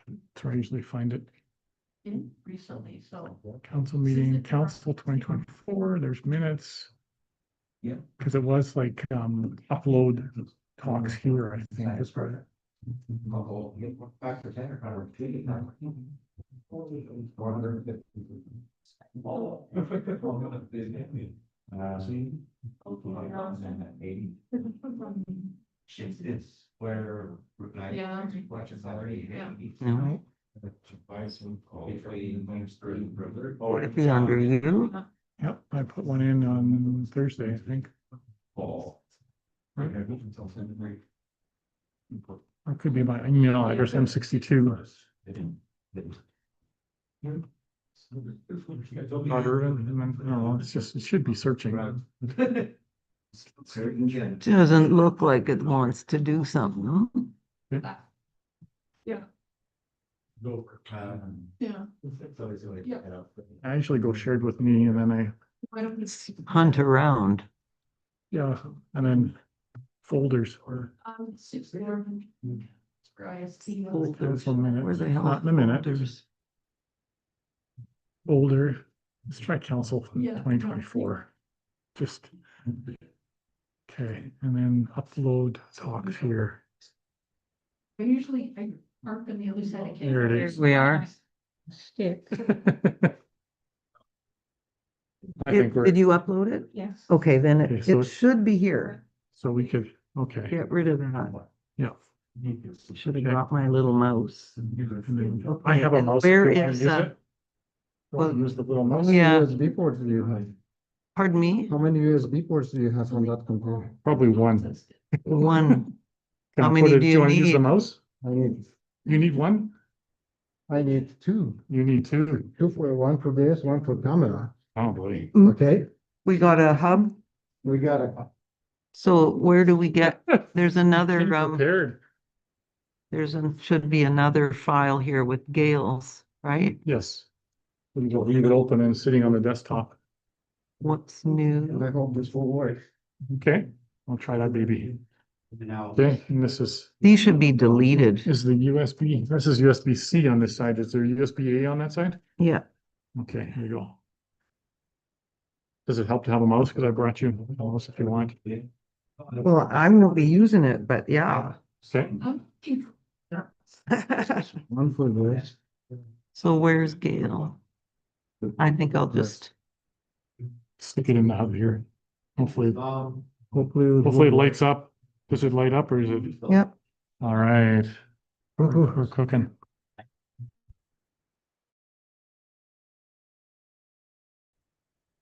That's where I usually find it. Recently, so. Council meeting, council 2024, there's minutes. Yeah. Because it was like, upload talks here, I think is where. Factor 10 or 450. It's where. Yeah. No. Or Would it be under you? Yep, I put one in on Thursday, I think. Or it could be my email address, M62. No, it's just, it should be searching. Doesn't look like it wants to do something. Yeah. I usually go shared with me and then Why don't we see? Hunt around. yeah, and then folders or. 6 4. Folders. One minute, Where the hell? not in a minute. folders? Folder, let's try council Yeah. 2024. Just. Okay, and then upload talks here. I usually, I park on the other side of. There it is. We are. I think Did we're, you upload it? Yes. Okay, then Okay, it, so it should be here. so we could, okay, Get rid of that. yeah. Should have got my little mouse. I have a And mouse. where Do you wanna is, use it? well, Use the little mouse. Yeah. USB ports do you have? Pardon me? How many USB ports do you have on that computer? Probably one. One. Can How I many put it- do you wanna use the need? mouse? I need, You need one? I need two. You need two. Two for one for this, one for camera. Oh, boy. Okay, We got a hub. we got a, So where do we get, there's another, Prepared. should be another file here with Gales, right? Yes. We can leave it open and sitting on the desktop. What's I new? hope this will work. Okay, I'll try that baby. Okay, and this These should be deleted. is the USB. This is USB-C on this side. Is there USB-A on that side? Yeah. Okay, here you go. Does it help to have a mouse? Because I brought you a mouse if you want. Well, I'm gonna be using it, but yeah. Okay, One for this. So where's Gail? I think I'll just, stick it in the hub here. Hopefully, Hopefully. hopefully it lights up. Does it light up or is it? yep. All right. We're cooking.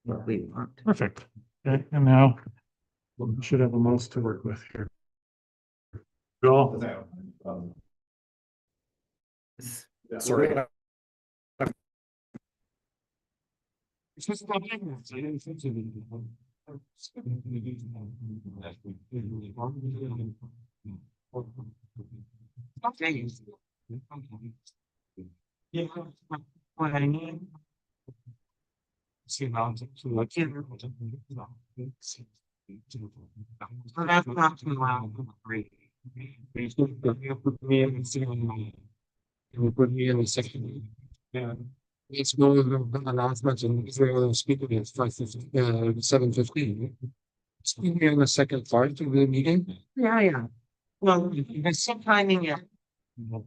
What we want. Perfect. Okay, and now we should have a mouse to work with here. Go. Sorry. What I need. So that's not too loud. Great. Put me in the it will put me in the second. Yeah. Let's go with the announcements and speaking at 7:15. Speaking in the second part of the meeting. Yeah, yeah. Well, there's some timing yet. Yeah.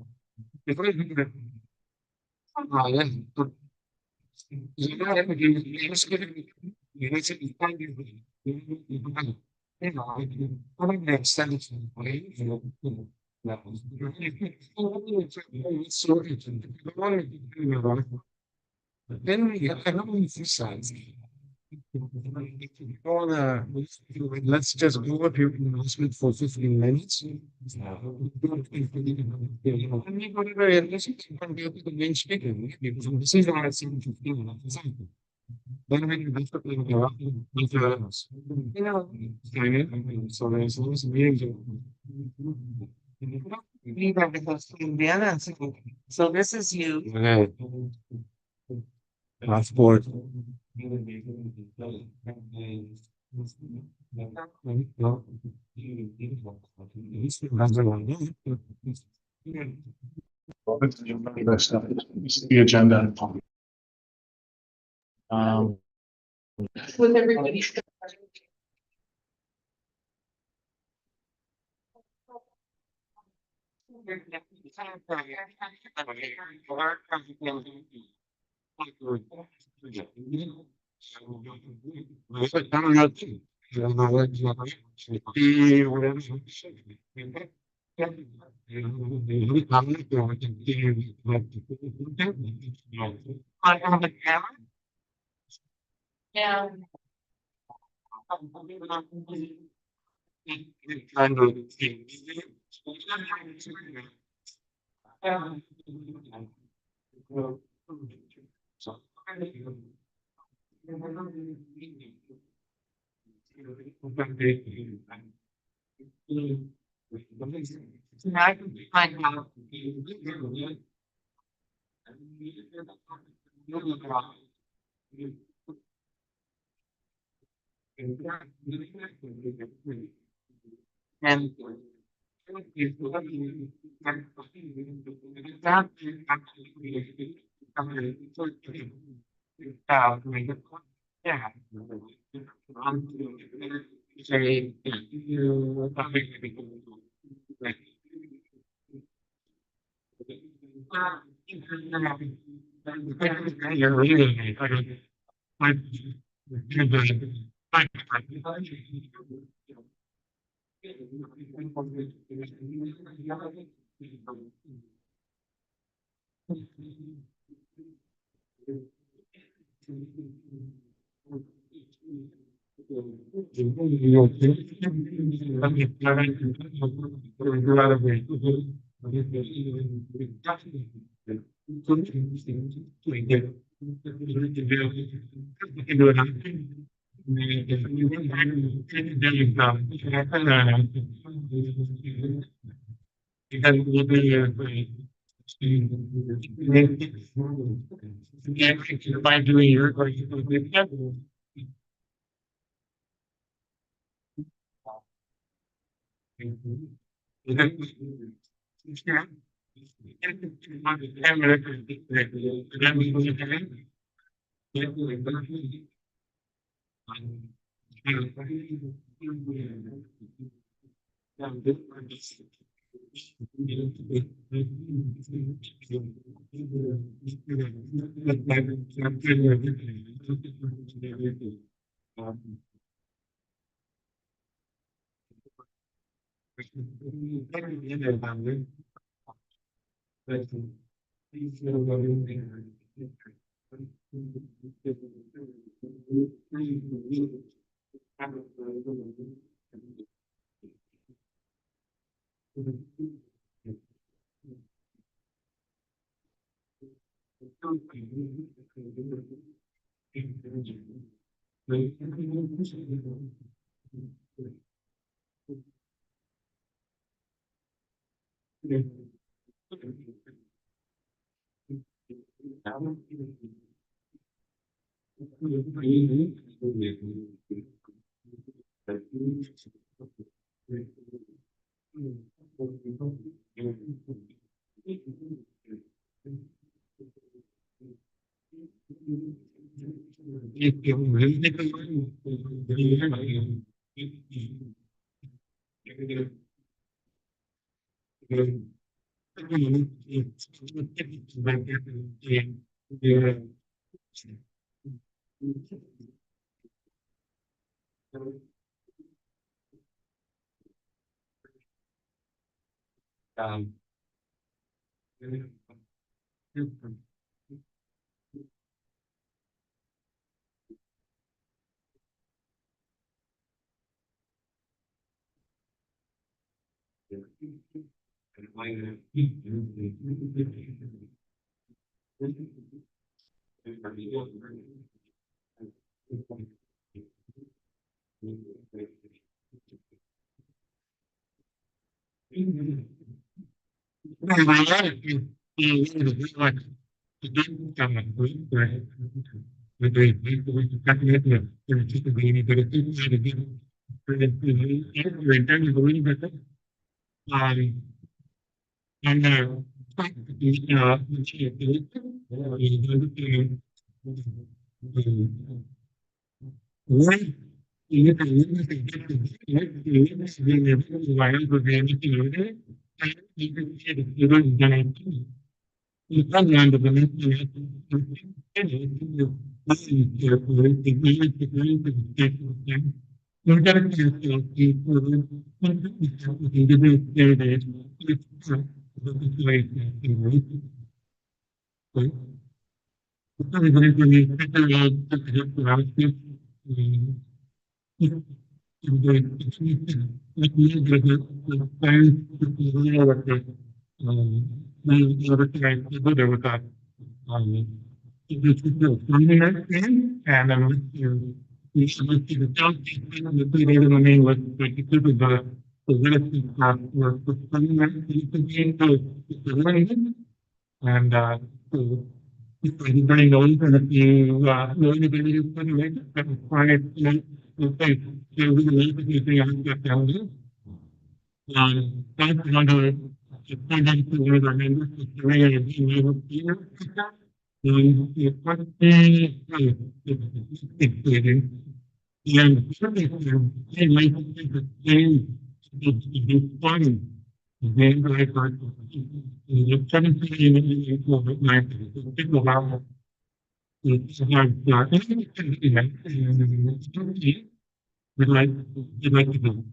Then we I don't know if you sides. Let's just go up your announcement for 15 minutes. And we go to the listen to the main speaker. Because this is around 7:15. Then we can definitely go up with you know, so there's those meetings. We have to host in Vienna. So this is you. Okay. Passport. The agenda. With everybody. Yeah. And by doing your And then you should look to the county, the big area main was like you could the relative were funding that you could be into the running. And so if anybody knows and if you know anybody who's going to make it, that was fine. Okay, so we will leave anything else that down there. Thanks for to find out where their members is doing and being able to hear. The question is included. And the survey they might think the same is funny. Then I heard the 17 and COVID-19, people about it's we'd like to go.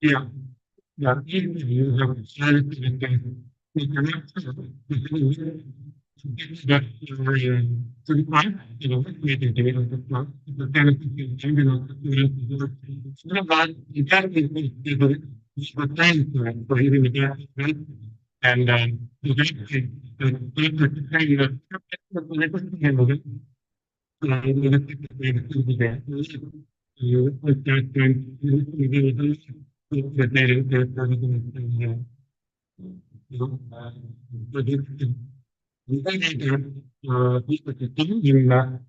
Yeah. Yeah, you have started to get that pretty much, you know, creating data, but then you know, sort of like exactly the plan for even the gas, right? And the kind of handle it. You put that then the data that you know, but it we think that people continue in that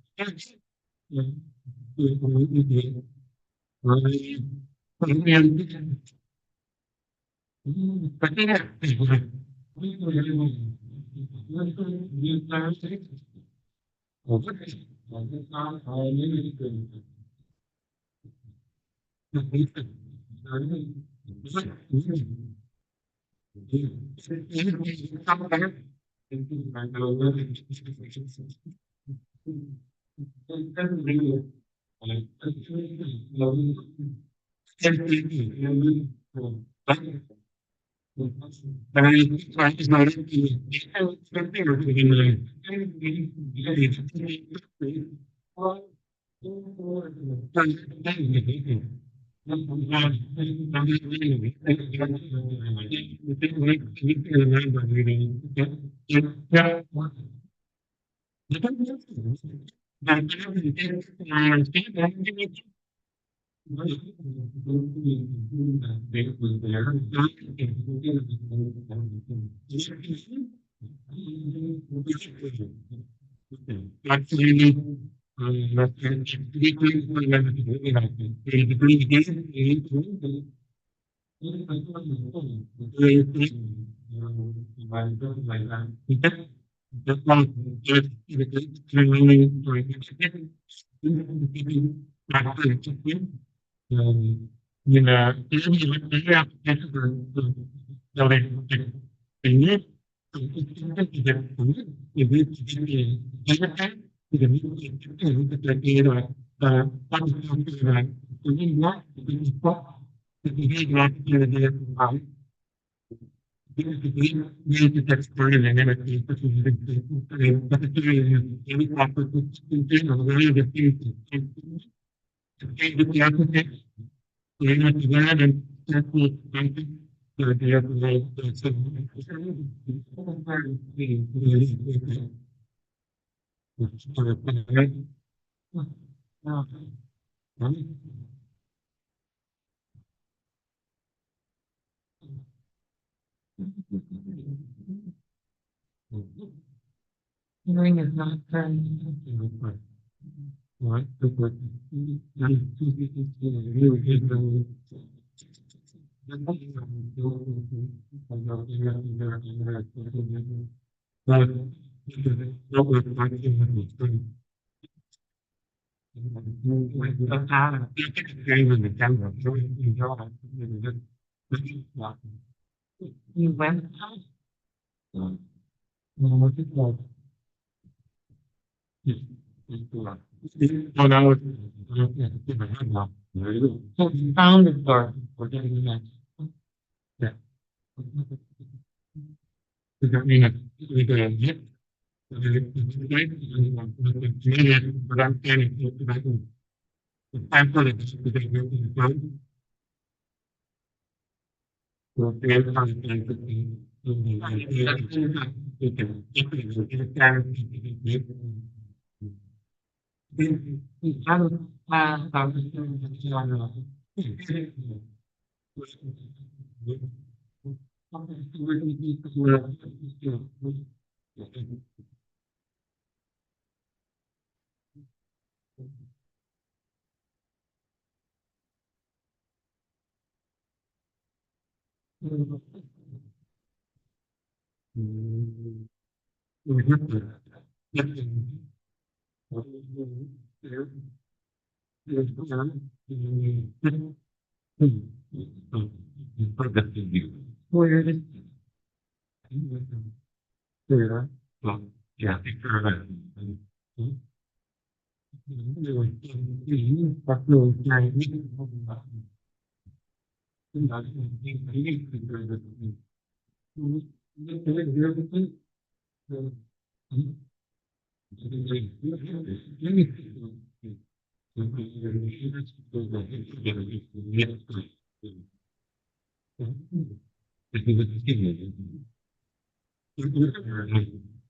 Yeah. Actually, you know, Hearing is not turned. Right. You went out. Oh, now it's. So you found it, or we're getting the next. Yeah. Does that mean that we're gonna hit? But I'm saying, I'm for it, because we're in the front. So, they're trying Where is there? Yeah.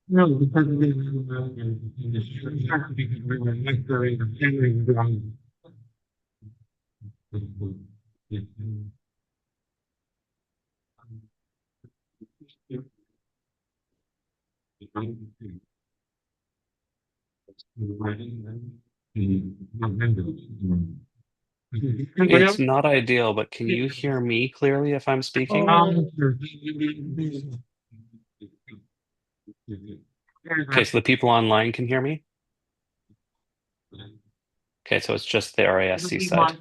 No, because It's not ideal, but can you hear me clearly if I'm speaking? Okay, so the people online can hear me? Okay, so it's just the RASC side.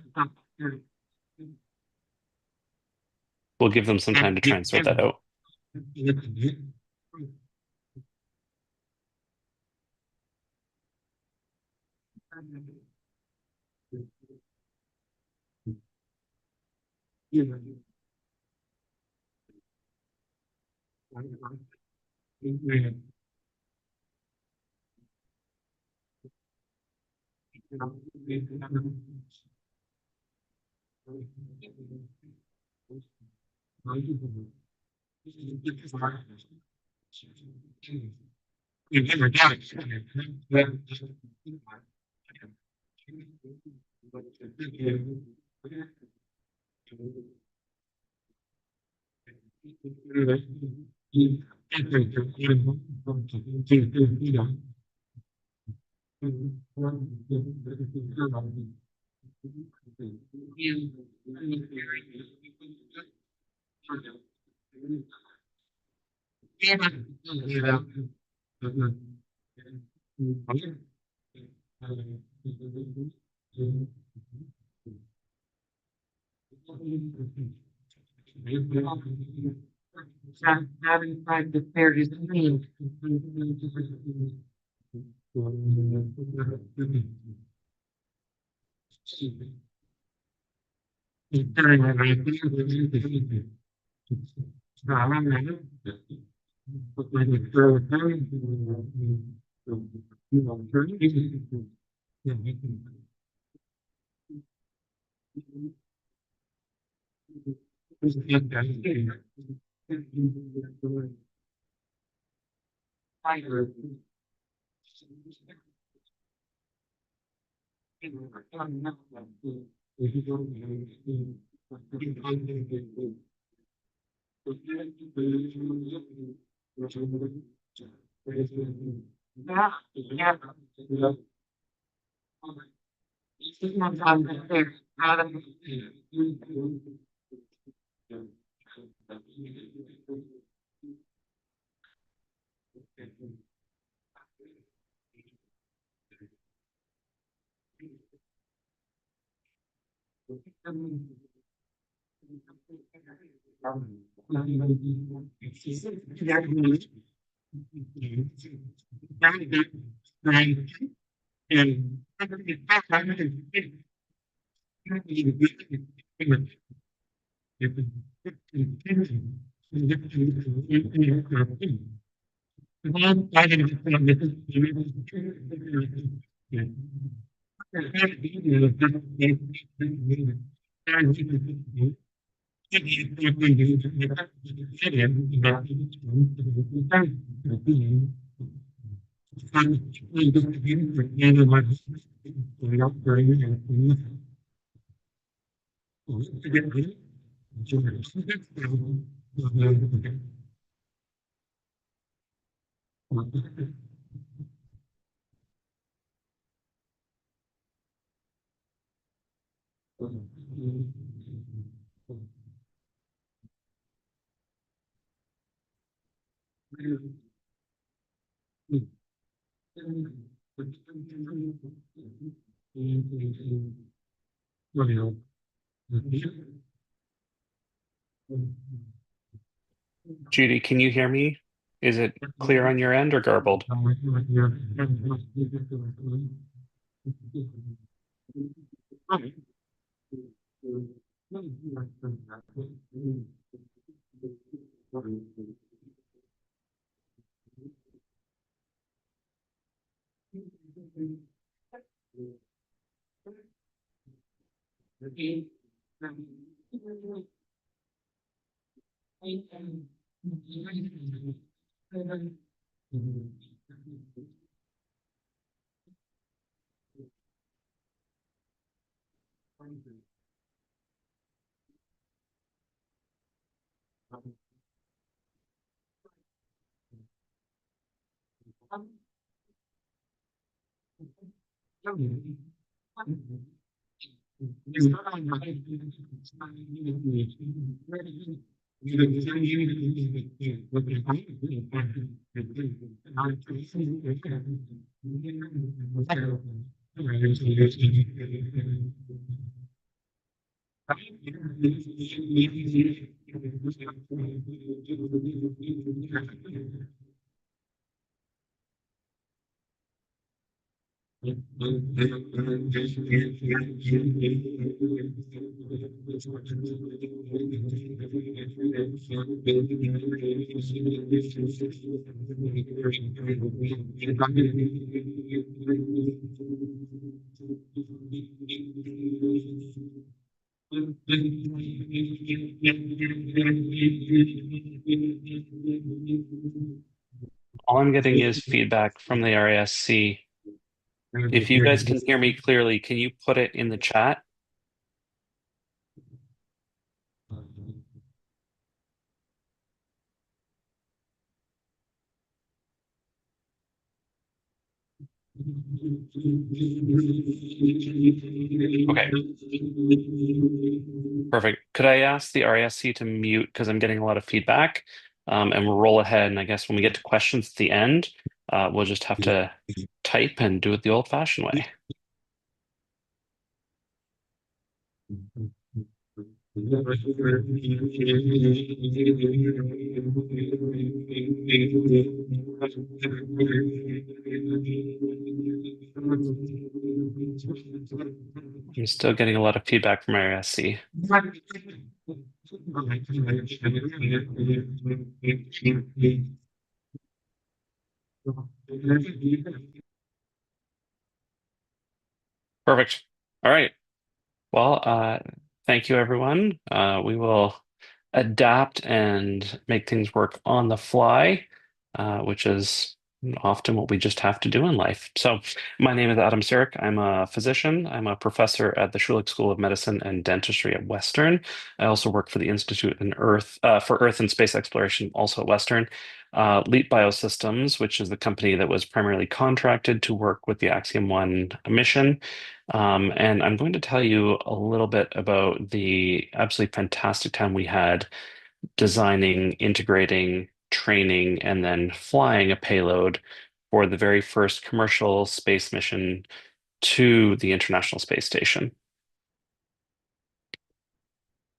We'll give them some time to try and sort that out. Having tried to pair his name. Judy, can you hear me? Is it clear on your end or garbled? All I'm getting is feedback from the RASC. If you guys can hear me clearly, can you put it in the chat? Okay, perfect. Could I ask the RASC to mute because I'm getting a lot of feedback? And we'll roll ahead. And I guess when we get to questions at the end, we'll just have to type and do it the old-fashioned way. I'm still getting a lot of feedback from RASC. Perfect. All right. Well, thank you, everyone. We will adapt and make things work on the fly, which is often what we just have to do in life. So, my name is Adam Sirik. I'm a physician. I'm a professor at the Schulich School of Medicine and Dentistry at Western. I also work for the Institute for Earth and Space Exploration, also at Western. Leap Biosystems, which is the company that was primarily contracted to work with the Axiom 1 mission. And I'm going to tell you a little bit about the absolutely fantastic time we had designing, integrating, training, and then flying a payload for the very first commercial space mission to the International Space Station.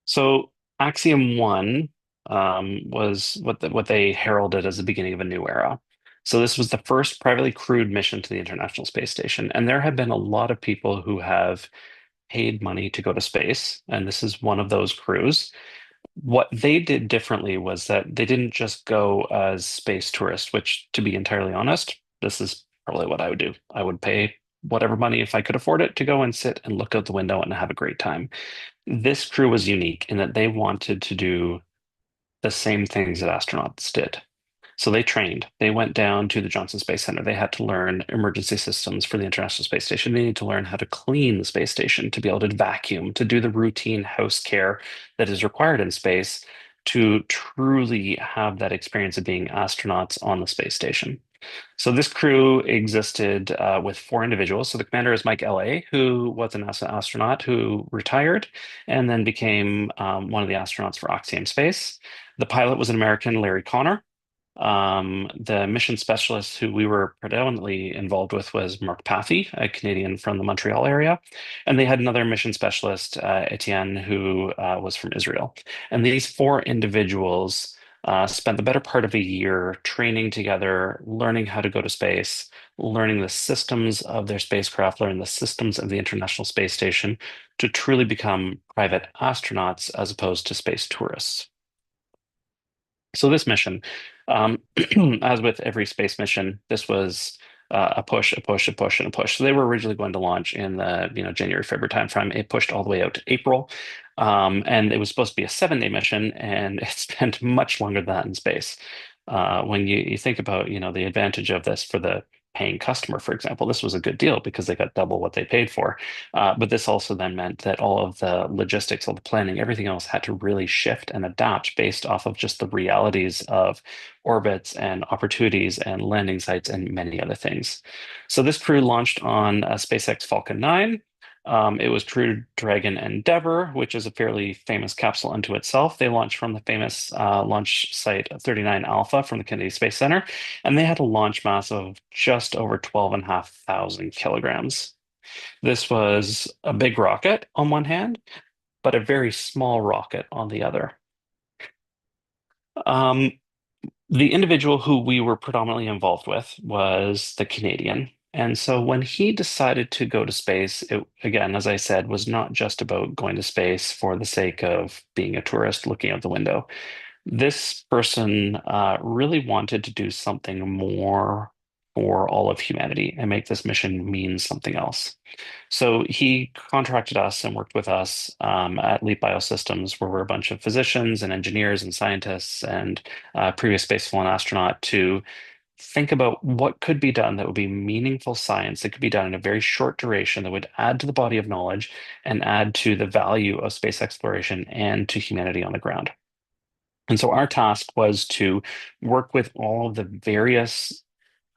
So Axiom 1 was what they heralded as the beginning of a new era. So this was the first privately crewed mission to the International Space Station. And there have been a lot of people who have paid money to go to space, and this is one of those crews. What they did differently was that they didn't just go as space tourists, which, to be entirely honest, this is probably what I would do. I would pay whatever money, if I could afford it, to go and sit and look out the window and have a great time. This crew was unique in that they wanted to do the same things that astronauts did. So they trained. They went down to the Johnson Space Center. They had to learn emergency systems for the International Space Station. They need to learn how to clean the space station, to be able to vacuum, to do the routine house care that is required in space to truly have that experience of being astronauts on the space station. So this crew existed with 4 individuals. So the commander is Mike L.A., who was an astronaut who retired and then became one of the astronauts for Axiom Space. The pilot was an American, Larry Connor. The mission specialist who we were predominantly involved with was Mark Pathy, a Canadian from the Montreal area. And they had another mission specialist, Etienne, who was from Israel. And these 4 individuals spent the better part of a year training together, learning how to go to space, learning the systems of their spacecraft, learning the systems of the International Space Station to truly become private astronauts as opposed to space tourists. So this mission, as with every space mission, this was a push, a push, a push, and a push. So they were originally going to launch in the January, February timeframe. It pushed all the way out to April, and it was supposed to be a 7-day mission, and it spent much longer than that in space. When you think about the advantage of this for the paying customer, for example, this was a good deal because they got double what they paid for. But this also then meant that all of the logistics, all the planning, everything else had to really shift and adapt based off of just the realities of orbits and opportunities and landing sites and many other things. So this crew launched on a SpaceX Falcon 9. It was Crew Dragon Endeavour, which is a fairly famous capsule unto itself. They launched from the famous launch site 39 Alpha from the Kennedy Space Center, and they had a launch mass of just over 12,500 kilograms. This was a big rocket on one hand, but a very small rocket on the other. The individual who we were predominantly involved with was the Canadian. And so when he decided to go to space, it, again, as I said, was not just about going to space for the sake of being a tourist looking out the window. This person really wanted to do something more for all of humanity and make this mission mean something else. So he contracted us and worked with us at Leap Biosystems, where we're a bunch of physicians and engineers and scientists and previous spaceflown astronaut to think about what could be done that would be meaningful science that could be done in a very short duration that would add to the body of knowledge and add to the value of space exploration and to humanity on the ground. And so our task was to work with all of the various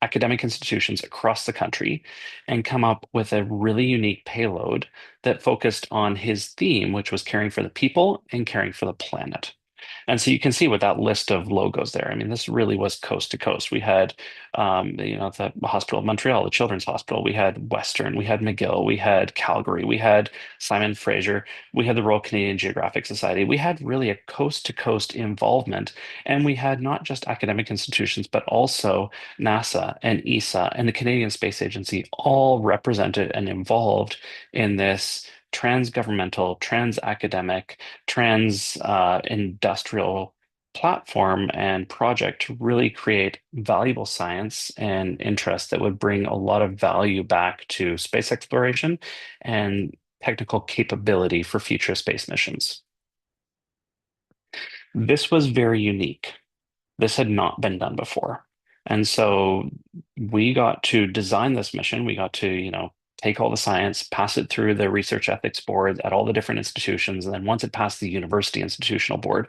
academic institutions across the country and come up with a really unique payload that focused on his theme, which was caring for the people and caring for the planet. And so you can see with that list of logos there, I mean, this really was coast to coast. We had, the Hospital of Montreal, the Children's Hospital. We had Western, we had McGill, we had Calgary, we had Simon Fraser, we had the Royal Canadian Geographic Society. We had really a coast to coast involvement. And we had not just academic institutions, but also NASA and ESA and the Canadian Space Agency all represented and involved in this trans-governmental, trans-academic, trans-industrial platform and project to really create valuable science and interest that would bring a lot of value back to space exploration and technical capability for future space missions. This was very unique. This had not been done before. And so we got to design this mission. We got to, take all the science, pass it through the research ethics board at all the different institutions. And then once it passed the university institutional board,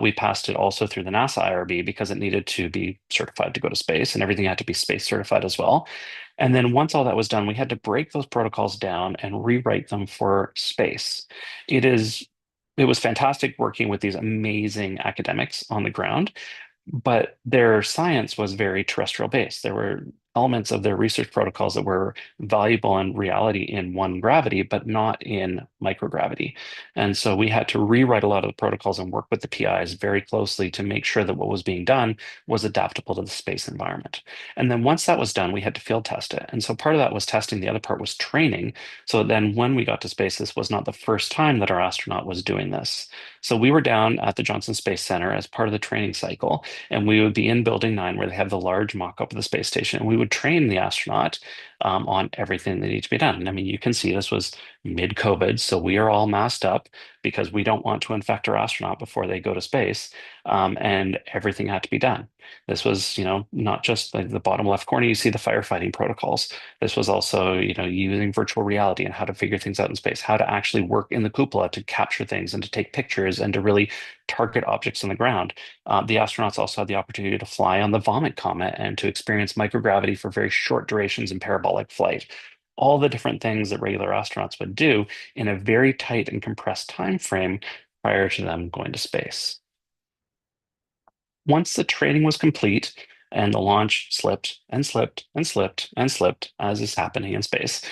we passed it also through the NASA IRB because it needed to be certified to go to space and everything had to be space certified as well. And then once all that was done, we had to break those protocols down and rewrite them for space. It was fantastic working with these amazing academics on the ground, but their science was very terrestrial based. There were elements of their research protocols that were valuable in reality in one gravity, but not in microgravity. And so we had to rewrite a lot of the protocols and work with the PIs very closely to make sure that what was being done was adaptable to the space environment. And then once that was done, we had to field test it. And so part of that was testing. The other part was training. So then when we got to space, this was not the first time that our astronaut was doing this. So we were down at the Johnson Space Center as part of the training cycle, and we would be in Building 9 where they have the large mock-up of the space station. And we would train the astronaut on everything that needed to be done. And I mean, you can see this was mid-COVID, so we are all masked up because we don't want to infect our astronaut before they go to space, and everything had to be done. This was, not just like the bottom left corner, you see the firefighting protocols. This was also, using virtual reality and how to figure things out in space, how to actually work in the cupola to capture things and to take pictures and to really target objects on the ground. The astronauts also had the opportunity to fly on the Vomit Comet and to experience microgravity for very short durations in parabolic flight. All the different things that regular astronauts would do in a very tight and compressed time frame prior to them going to space. Once the training was complete, and the launch slipped and slipped and slipped and slipped, as is happening in space.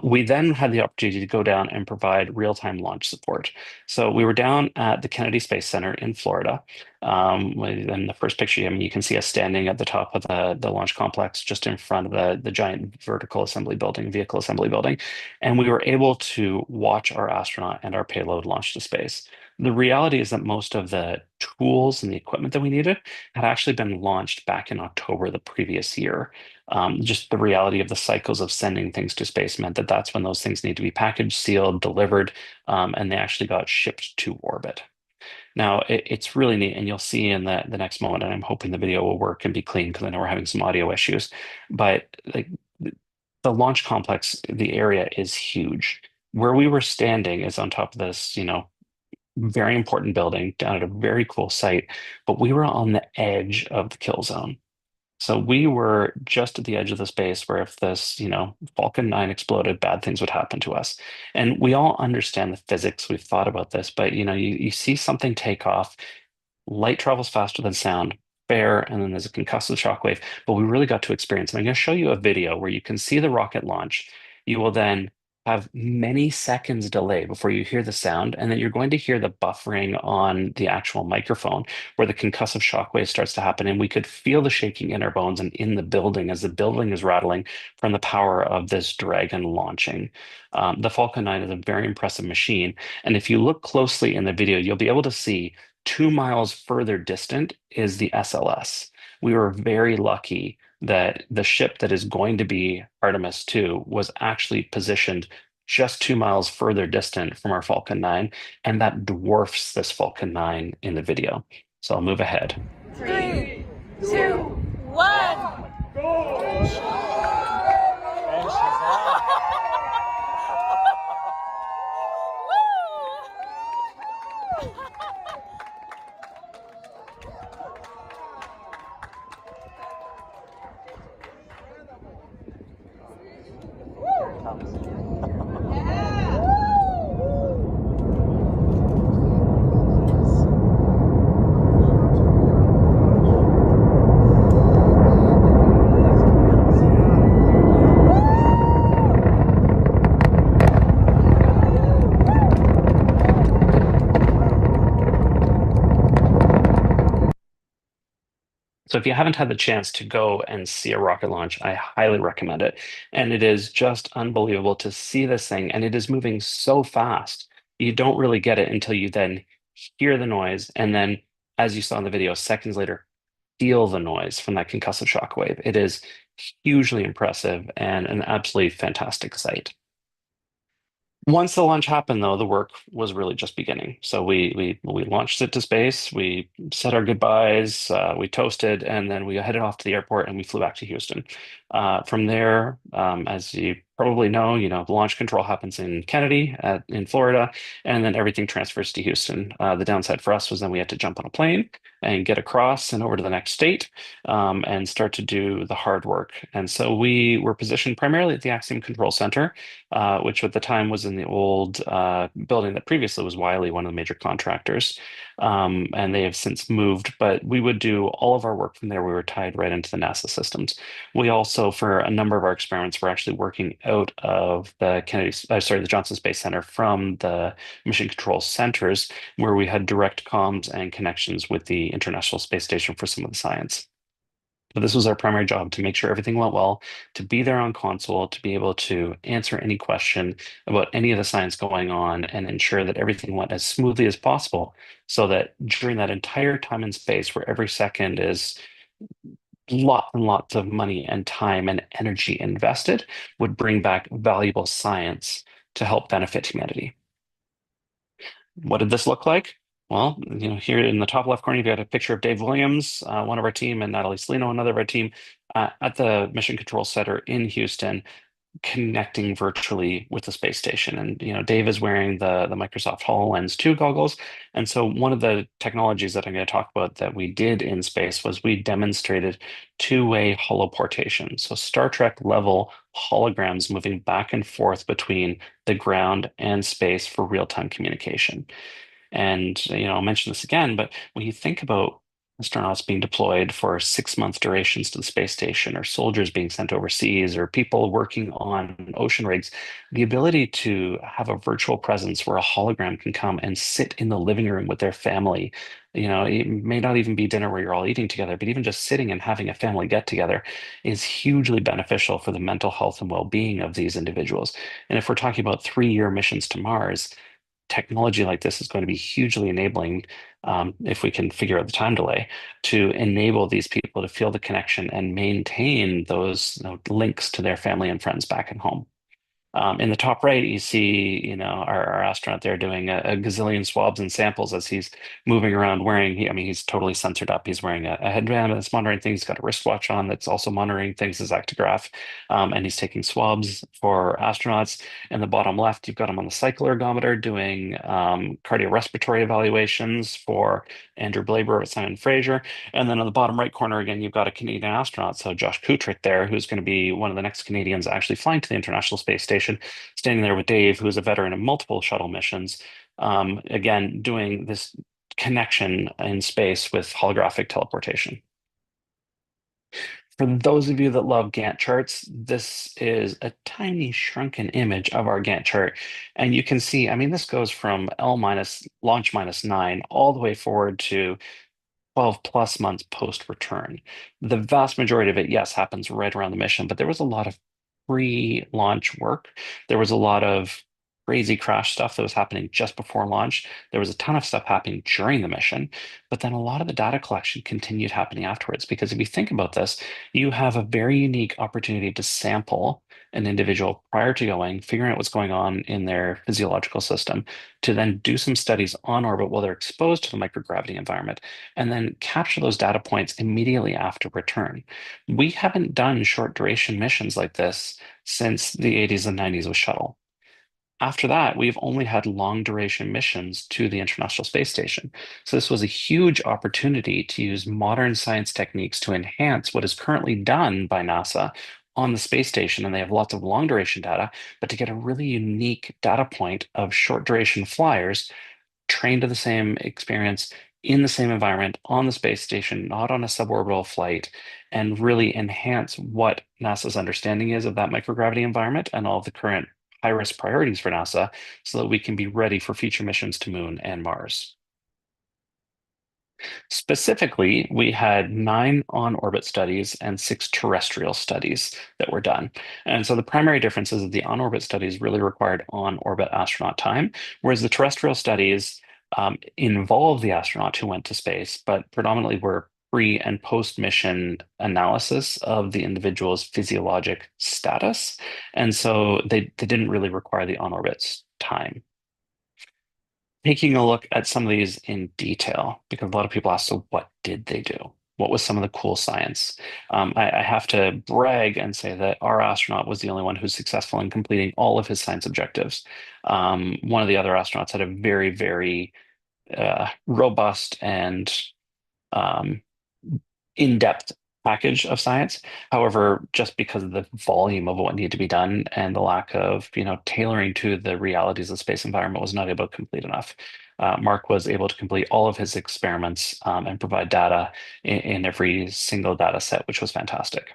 We then had the opportunity to go down and provide real-time launch support. So we were down at the Kennedy Space Center in Florida. In the first picture, I mean, you can see us standing at the top of the launch complex, just in front of the giant vertical assembly building, vehicle assembly building, and we were able to watch our astronaut and our payload launch to space. The reality is that most of the tools and the equipment that we needed had actually been launched back in October the previous year. Just the reality of the cycles of sending things to space meant that that's when those things need to be packaged, sealed, delivered, and they actually got shipped to orbit. Now, it's really neat, and you'll see in the next moment, and I'm hoping the video will work and be clean because I know we're having some audio issues, but like the launch complex, the area is huge. Where we were standing is on top of this, very important building down at a very cool site, but we were on the edge of the kill zone. So we were just at the edge of the space where if this, Falcon 9 exploded, bad things would happen to us. And we all understand the physics. We've thought about this, but you see something take off, light travels faster than sound, fair, and then there's a concussive shockwave. But we really got to experience. And I'm going to show you a video where you can see the rocket launch. You will then have many seconds delay before you hear the sound, and then you're going to hear the buffering on the actual microphone where the concussive shockwave starts to happen, and we could feel the shaking in our bones and in the building as the building is rattling from the power of this Dragon launching. The Falcon 9 is a very impressive machine, and if you look closely in the video, you'll be able to see 2 miles further distant is the SLS. We were very lucky that the ship that is going to be Artemis 2 was actually positioned just 2 miles further distant from our Falcon 9, and that dwarfs this Falcon 9 in the video. So I'll move ahead. 3, 2, 1. So if you haven't had the chance to go and see a rocket launch, I highly recommend it. And it is just unbelievable to see this thing, and it is moving so fast. You don't really get it until you then hear the noise, and then, as you saw in the video, seconds later, feel the noise from that concussive shock wave. It is hugely impressive and an absolutely fantastic sight. Once the launch happened, though, the work was really just beginning. So we launched it to space. We said our goodbyes. We toasted, and then we headed off to the airport, and we flew back to Houston. From there, as you probably know, launch control happens in Kennedy in Florida, and then everything transfers to Houston. The downside for us was then we had to jump on a plane and get across and over to the next state and start to do the hard work. And so we were positioned primarily at the Axiom Control Center, which at the time was in the old building that previously was Wiley, one of the major contractors. And they have since moved, but we would do all of our work from there. We were tied right into the NASA systems. We also, for a number of our experiments, were actually working out of the the Johnson Space Center from the mission control centers, where we had direct comms and connections with the International Space Station for some of the science. But this was our primary job, to make sure everything went well, to be there on console, to be able to answer any question about any of the science going on and ensure that everything went as smoothly as possible, so that during that entire time in space, where every second is lots and lots of money and time and energy invested, would bring back valuable science to help benefit humanity. What did this look like? Well, here in the top left corner, you've got a picture of Dave Williams, one of our team, and Natalie Salino, another of our team, at the Mission Control Center in Houston, connecting virtually with the space station. And Dave is wearing the Microsoft HoloLens 2 goggles. And so one of the technologies that I'm going to talk about that we did in space was we demonstrated two-way holoportation. So Star Trek level holograms moving back and forth between the ground and space for real-time communication. And I'll mention this again, but when you think about astronauts being deployed for 6-month durations to the space station, or soldiers being sent overseas, or people working on ocean rigs, the ability to have a virtual presence where a hologram can come and sit in the living room with their family. It may not even be dinner where you're all eating together, but even just sitting and having a family get together is hugely beneficial for the mental health and well-being of these individuals. And if we're talking about 3-year missions to Mars, technology like this is going to be hugely enabling, if we can figure out the time delay, to enable these people to feel the connection and maintain those links to their family and friends back at home. In the top right, you see, our astronaut there doing a gazillion swabs and samples as he's moving around wearing, he's totally sensored up. He's wearing a headband that's monitoring things. He's got a wristwatch on that's also monitoring things, his actigraph, and he's taking swabs for astronauts. In the bottom left, you've got him on the cycle ergometer doing cardiorespiratory evaluations for Andrew Blaber at Simon Fraser. And then on the bottom right corner, again, you've got a Canadian astronaut, so Josh Kutrick there, who's going to be one of the next Canadians actually flying to the International Space Station, standing there with Dave, who is a veteran of multiple shuttle missions, again, doing this connection in space with holographic teleportation. For those of you that love Gantt charts, this is a tiny shrunken image of our Gantt chart. And you can see, this goes from launch minus 9 all the way forward to 12 plus months post return. The vast majority of it, yes, happens right around the mission, but there was a lot of pre-launch work. There was a lot of crazy crash stuff that was happening just before launch. There was a ton of stuff happening during the mission, but then a lot of the data collection continued happening afterwards. Because if you think about this, you have a very unique opportunity to sample an individual prior to going, figuring out what's going on in their physiological system, to then do some studies on orbit while they're exposed to the microgravity environment, and then capture those data points immediately after return. We haven't done short duration missions like this since the 80s and 90s with shuttle. After that, we've only had long duration missions to the International Space Station. So this was a huge opportunity to use modern science techniques to enhance what is currently done by NASA on the space station. And they have lots of long duration data, but to get a really unique data point of short duration flyers trained to the same experience in the same environment on the space station, not on a suborbital flight, and really enhance what NASA's understanding is of that microgravity environment and all of the current high-risk priorities for NASA, so that we can be ready for future missions to Moon and Mars. Specifically, we had 9 on-orbit studies and 6 terrestrial studies that were done. And so the primary difference is that the on-orbit studies really required on-orbit astronaut time, whereas the terrestrial studies involve the astronaut who went to space, but predominantly were pre and post mission analysis of the individual's physiologic status. And so they didn't really require the on-orbit time. Taking a look at some of these in detail, because a lot of people ask, so what did they do? What was some of the cool science? I have to brag and say that our astronaut was the only one who's successful in completing all of his science objectives. One of the other astronauts had a very, very robust and in-depth package of science. However, just because of the volume of what needed to be done and the lack of, tailoring to the realities of the space environment, was not able to complete enough. Mark was able to complete all of his experiments and provide data in every single data set, which was fantastic.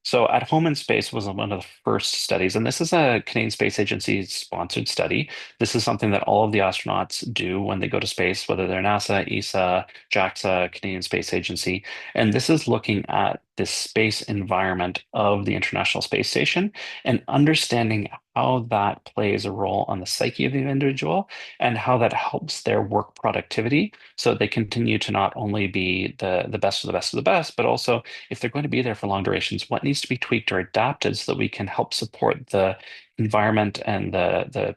So At Home in Space was one of the first studies, and this is a Canadian Space Agency sponsored study. This is something that all of the astronauts do when they go to space, whether they're NASA, ESA, JAXA, Canadian Space Agency. And this is looking at the space environment of the International Space Station and understanding how that plays a role on the psyche of the individual and how that helps their work productivity, so they continue to not only be the best of the best of the best, but also, if they're going to be there for long durations, what needs to be tweaked or adapted so that we can help support the environment and the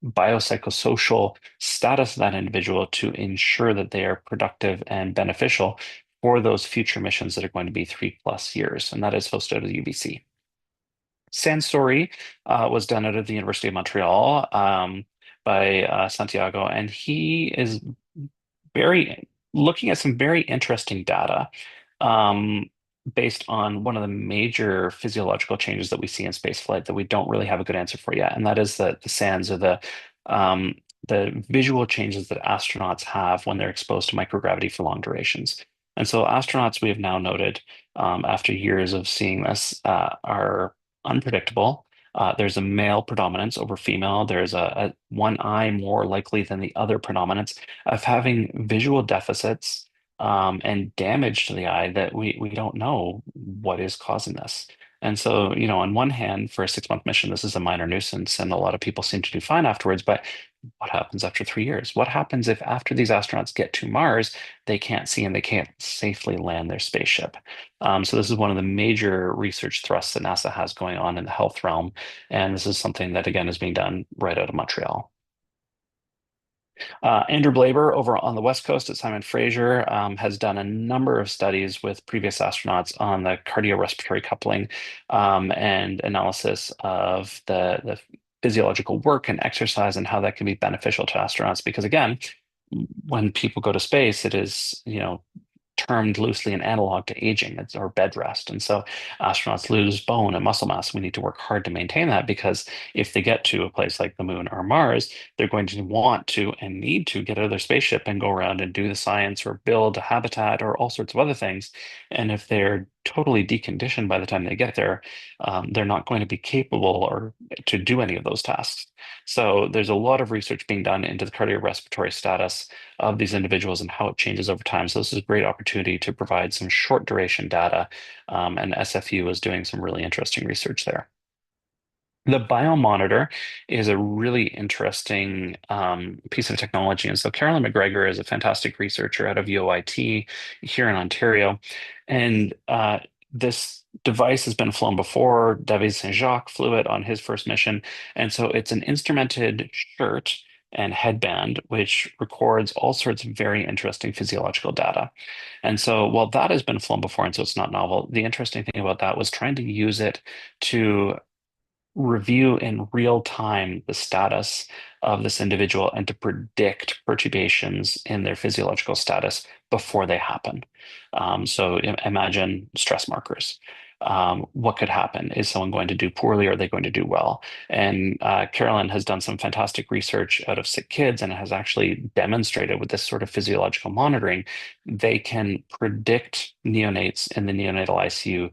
biopsychosocial status of that individual to ensure that they are productive and beneficial for those future missions that are going to be 3+ years. And that is hosted at the UBC. Sansory was done out of the University of Montreal by Santiago, and he is looking at some very interesting data based on one of the major physiological changes that we see in spaceflight that we don't really have a good answer for yet, and that is the SANS, or the visual changes that astronauts have when they're exposed to microgravity for long durations. And so astronauts, we have now noted, after years of seeing this, are unpredictable. There's a male predominance over female. There's a one eye more likely than the other predominance of having visual deficits and damage to the eye that we don't know what is causing this. And so, on one hand, for a 6-month mission, this is a minor nuisance, and a lot of people seem to do fine afterwards. But what happens after 3 years? What happens if after these astronauts get to Mars, they can't see and they can't safely land their spaceship? So this is one of the major research thrusts that NASA has going on in the health realm, and this is something that again is being done right out of Montreal. Andrew Blaber over on the West Coast at Simon Fraser has done a number of studies with previous astronauts on the cardiorespiratory coupling and analysis of the physiological work and exercise and how that can be beneficial to astronauts. Because again, when people go to space, it is, termed loosely an analog to aging, or bed rest. And so astronauts lose bone and muscle mass. We need to work hard to maintain that, because if they get to a place like the moon or Mars, they're going to want to and need to get out of their spaceship and go around and do the science or build a habitat or all sorts of other things. And if they're totally deconditioned by the time they get there, they're not going to be capable or to do any of those tasks. So there's a lot of research being done into the cardiorespiratory status of these individuals and how it changes over time. So this is a great opportunity to provide some short duration data, and SFU is doing some really interesting research there. The BioMonitor is a really interesting piece of technology. And so Carolyn McGregor is a fantastic researcher out of UOIT here in Ontario. And this device has been flown before. David Saint-Jacques flew it on his first mission. And so it's an instrumented shirt and headband, which records all sorts of very interesting physiological data. And so while that has been flown before, and so it's not novel, the interesting thing about that was trying to use it to review in real time the status of this individual and to predict perturbations in their physiological status before they happen. So imagine stress markers. What could happen? Is someone going to do poorly, or are they going to do well? And Carolyn has done some fantastic research out of sick kids and has actually demonstrated with this sort of physiological monitoring, they can predict neonates in the neonatal ICU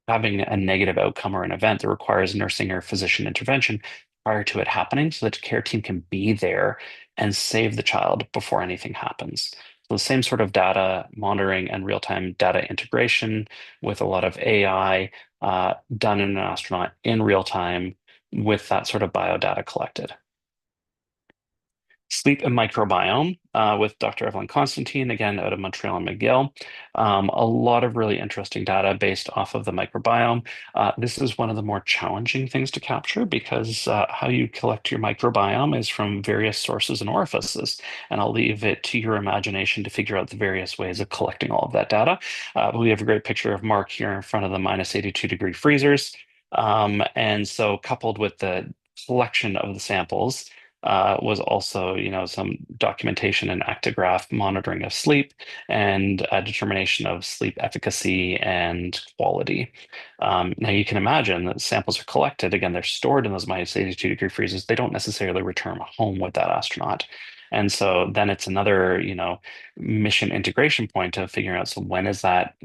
having a negative outcome or an event that requires nursing or physician intervention prior to it happening, so that the care team can be there and save the child before anything happens. So the same sort of data monitoring and real-time data integration with a lot of AI done in an astronaut in real time with that sort of biodata collected. Sleep and microbiome with Dr. Evelyn Constantine, again, out of Montreal and McGill. A lot of really interesting data based off of the microbiome. This is one of the more challenging things to capture, because how you collect your microbiome is from various sources and orifices. And I'll leave it to your imagination to figure out the various ways of collecting all of that data. We have a great picture of Mark here in front of the -82-degree freezers. And so coupled with the collection of the samples, was also, some documentation and actigraph monitoring of sleep and a determination of sleep efficacy and quality. Now you can imagine that samples are collected. Again, they're stored in those -82-degree freezers. They don't necessarily return home with that astronaut. And so then it's another, mission integration point of figuring out, so when is that,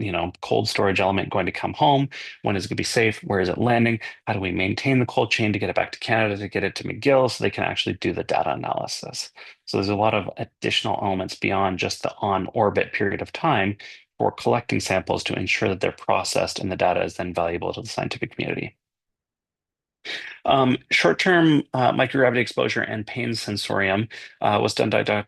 cold storage element going to come home? When is it going to be safe? Where is it landing? How do we maintain the cold chain to get it back to Canada, to get it to McGill so they can actually do the data analysis? So there's a lot of additional elements beyond just the on-orbit period of time for collecting samples to ensure that they're processed and the data is then valuable to the scientific community. Short-term microgravity exposure and pain sensorium was done by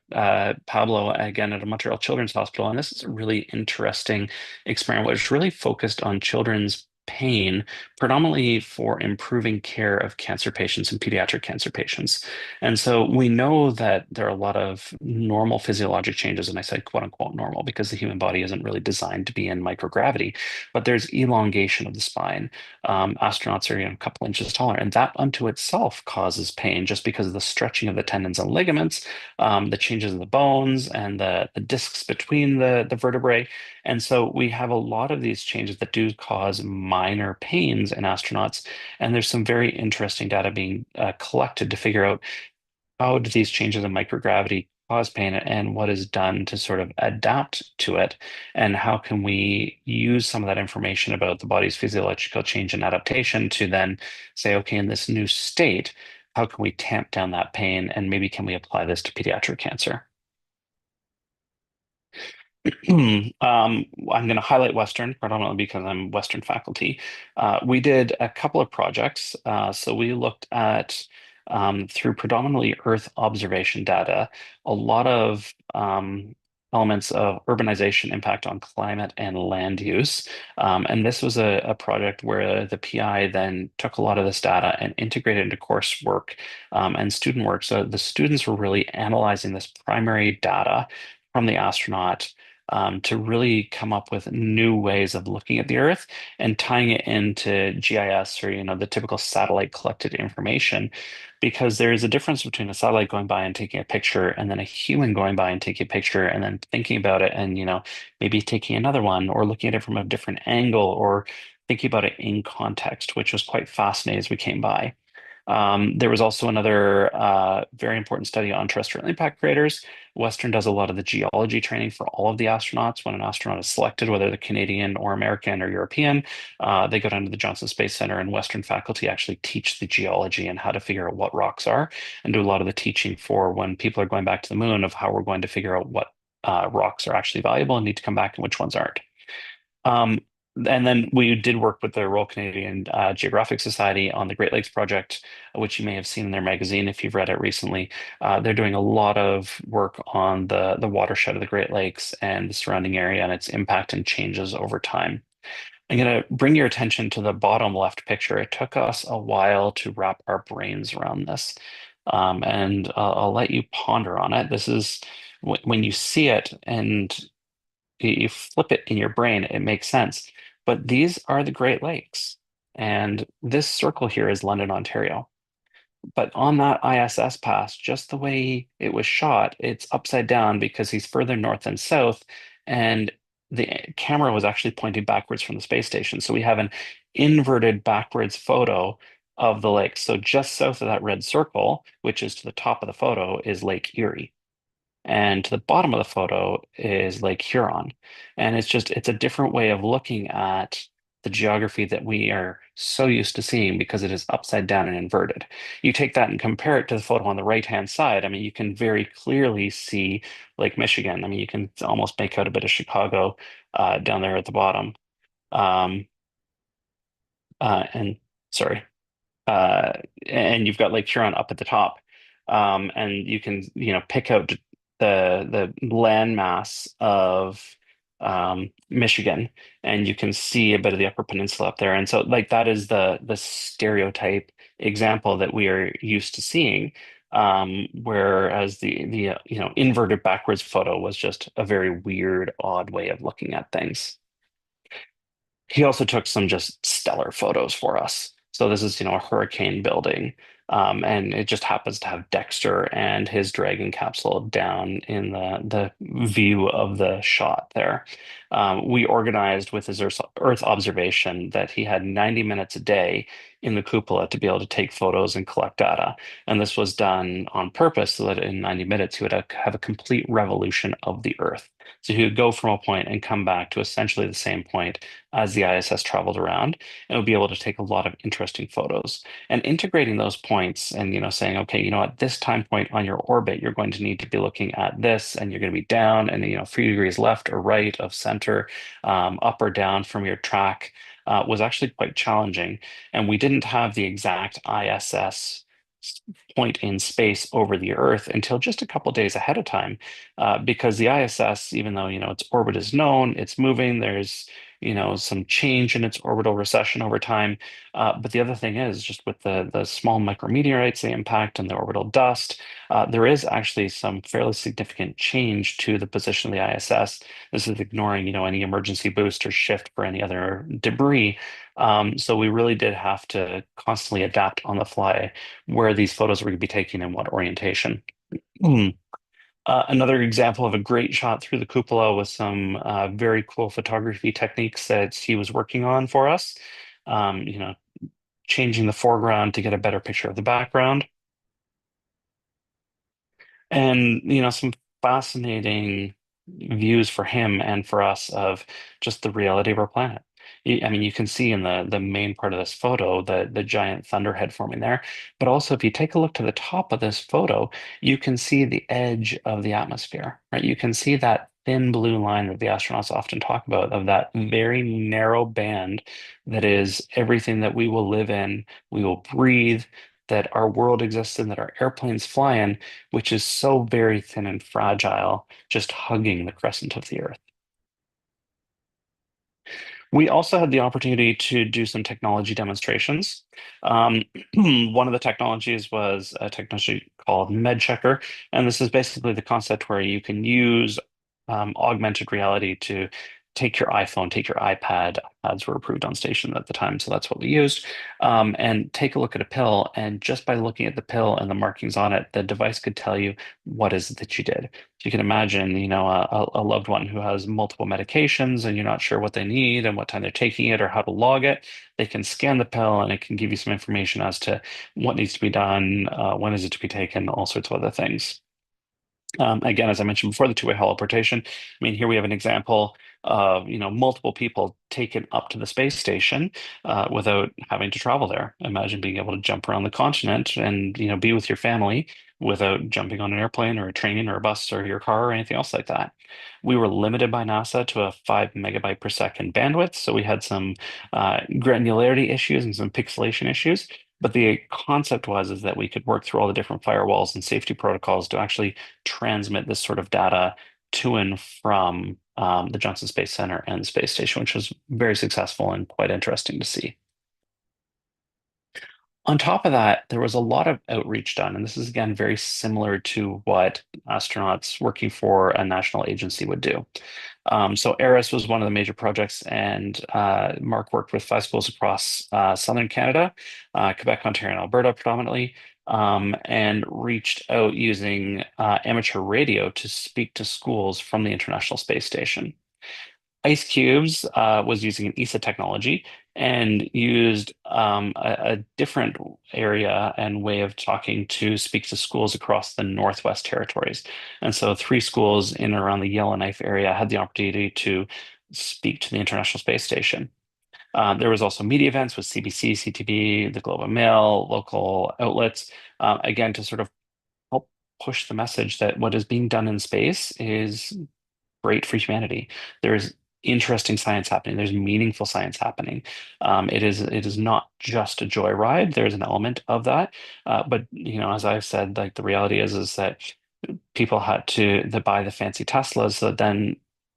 Pablo, again, at a Montreal Children's Hospital. And this is a really interesting experiment, which really focused on children's pain, predominantly for improving care of cancer patients and pediatric cancer patients. And so we know that there are a lot of normal physiologic changes, and I say quote unquote normal because the human body isn't really designed to be in microgravity, but there's elongation of the spine. Astronauts are a couple inches taller, and that unto itself causes pain just because of the stretching of the tendons and ligaments, the changes of the bones and the discs between the vertebrae. And so we have a lot of these changes that do cause minor pains in astronauts. And there's some very interesting data being collected to figure out, how do these changes in microgravity cause pain and what is done to sort of adapt to it, and how can we use some of that information about the body's physiological change and adaptation to then say, okay, in this new state, how can we tamp down that pain, and maybe can we apply this to pediatric cancer? I'm going to highlight Western predominantly because I'm Western faculty. We did a couple of projects. So we looked at, through predominantly Earth observation data, a lot of elements of urbanization impact on climate and land use. And this was a project where the PI then took a lot of this data and integrated into coursework and student work. So the students were really analyzing this primary data from the astronaut to really come up with new ways of looking at the Earth and tying it into GIS, or the typical satellite collected information, because there is a difference between a satellite going by and taking a picture, and then a human going by and taking a picture and then thinking about it, and maybe taking another one or looking at it from a different angle or thinking about it in context, which was quite fascinating as we came by. There was also another very important study on terrestrial impact craters. Western does a lot of the geology training for all of the astronauts. When an astronaut is selected, whether they're Canadian or American or European, they go down to the Johnson Space Center, and Western faculty actually teach the geology and how to figure out what rocks are, and do a lot of the teaching for when people are going back to the moon of how we're going to figure out what rocks are actually valuable and need to come back and which ones aren't. And then we did work with the Royal Canadian Geographic Society on the Great Lakes Project, which you may have seen in their magazine if you've read it recently. They're doing a lot of work on the watershed of the Great Lakes and the surrounding area and its impact and changes over time. I'm going to bring your attention to the bottom left picture. It took us a while to wrap our brains around this. And I'll let you ponder on it. This is when you see it and you flip it in your brain, it makes sense. But these are the Great Lakes. And this circle here is London, Ontario. But on that ISS pass, just the way it was shot, it's upside down because he's further north than south. And the camera was actually pointing backwards from the space station. So we have an inverted backwards photo of the lake. So just south of that red circle, which is to the top of the photo, is Lake Erie. And to the bottom of the photo is Lake Huron. And it's a different way of looking at the geography that we are so used to seeing because it is upside down and inverted. You take that and compare it to the photo on the right-hand side. I mean, you can very clearly see Lake Michigan. I mean, you can almost make out a bit of Chicago down there at the bottom. And sorry. And you've got Lake Huron up at the top. And you can, pick out the landmass of Michigan, and you can see a bit of the Upper Peninsula up there. And so, like, that is the stereotype example that we are used to seeing. Whereas the inverted backwards photo was just a very weird, odd way of looking at things. He also took some just stellar photos for us. So this is, a hurricane building. And it just happens to have Dexter and his Dragon capsule down in the view of the shot there. We organized with his Earth observation that he had 90 minutes a day in the cupola to be able to take photos and collect data. And this was done on purpose so that in 90 minutes he would have a complete revolution of the Earth. So he would go from a point and come back to essentially the same point as the ISS traveled around, and would be able to take a lot of interesting photos. And integrating those points and, saying, okay, at this time point on your orbit, you're going to need to be looking at this, and you're going to be down and, a few degrees left or right of center, up or down from your track, was actually quite challenging. And we didn't have the exact ISS point in space over the Earth until just a couple days ahead of time, because the ISS, even though its orbit is known, it's moving. There's some change in its orbital recession over time. But the other thing is just with the small micrometeorites, the impact and the orbital dust, there is actually some fairly significant change to the position of the ISS. This is ignoring any emergency boost or shift for any other debris. So we really did have to constantly adapt on the fly where these photos were going to be taken and what orientation. Another example of a great shot through the cupola with some very cool photography techniques that he was working on for us. Changing the foreground to get a better picture of the background. And, some fascinating views for him and for us of just the reality of our planet. I mean, you can see in the main part of this photo the giant thunderhead forming there, but also if you take a look to the top of this photo, you can see the edge of the atmosphere, right? You can see that thin blue line that the astronauts often talk about, of that very narrow band that is everything that we will live in, we will breathe, that our world exists in, that our airplanes fly in, which is so very thin and fragile, just hugging the crescent of the Earth. We also had the opportunity to do some technology demonstrations. One of the technologies was a technology called MedChecker, and this is basically the concept where you can use augmented reality to take your iPhone, take your iPad. iPads were approved on station at the time, so that's what we used, and take a look at a pill. And just by looking at the pill and the markings on it, the device could tell you what is it that you did. So you can imagine, a loved one who has multiple medications and you're not sure what they need and what time they're taking it or how to log it. They can scan the pill and it can give you some information as to what needs to be done, when is it to be taken, all sorts of other things. Again, as I mentioned before, the two-way holoportation. I mean, here we have an example of multiple people taken up to the space station without having to travel there. Imagine being able to jump around the continent and be with your family without jumping on an airplane or a train or a bus or your car or anything else like that. We were limited by NASA to a 5 megabyte per second bandwidth, so we had some granularity issues and some pixelation issues. But the concept is that we could work through all the different firewalls and safety protocols to actually transmit this sort of data to and from the Johnson Space Center and the space station, which was very successful and quite interesting to see. On top of that, there was a lot of outreach done, and this is again very similar to what astronauts working for a national agency would do. So ARIS was one of the major projects, and Mark worked with 5 schools across southern Canada, Quebec, Ontario, and Alberta predominantly, and reached out using amateur radio to speak to schools from the International Space Station. IceCubes was using an ESA technology and used a different area and way of talking to speak to schools across the Northwest Territories. And so 3 schools in and around the Yellowknife area had the opportunity to speak to the International Space Station. There was also media events with CBC, CTV, the Globe and Mail, local outlets, again, to sort of help push the message that what is being done in space is great for humanity. There's interesting science happening. There's meaningful science happening. It is not just a joyride. There's an element of that. But as I've said, like the reality is that people had to buy the fancy Teslas so that then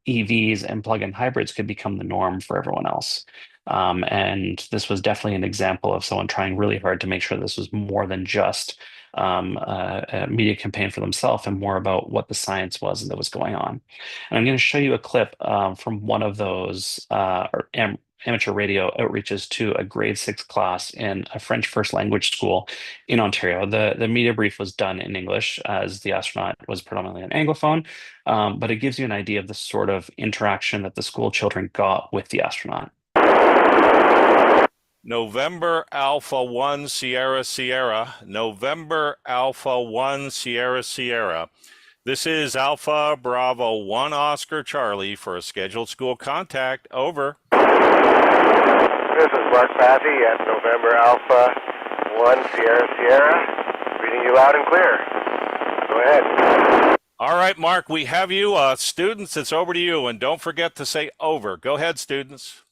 EVs and plug-in hybrids could become the norm for everyone else. And this was definitely an example of someone trying really hard to make sure this was more than just a media campaign for themselves and more about what the science was that was going on. And I'm going to show you a clip from one of those amateur radio outreaches to a grade 6 class in a French first language school in Ontario. The media brief was done in English as the astronaut was predominantly an Anglophone, but it gives you an idea of the sort of interaction that the school children got with the astronaut. November Alpha 1 Sierra Sierra, November Alpha 1 Sierra Sierra. This is Alpha Bravo 1 Oscar Charlie for a scheduled school contact. Over. This is Mark Pathy at November Alpha 1 Sierra Sierra, reading you loud and clear. Go ahead. All right, Mark, we have you. Students, it's over to you, and don't forget to say over. Go ahead, students.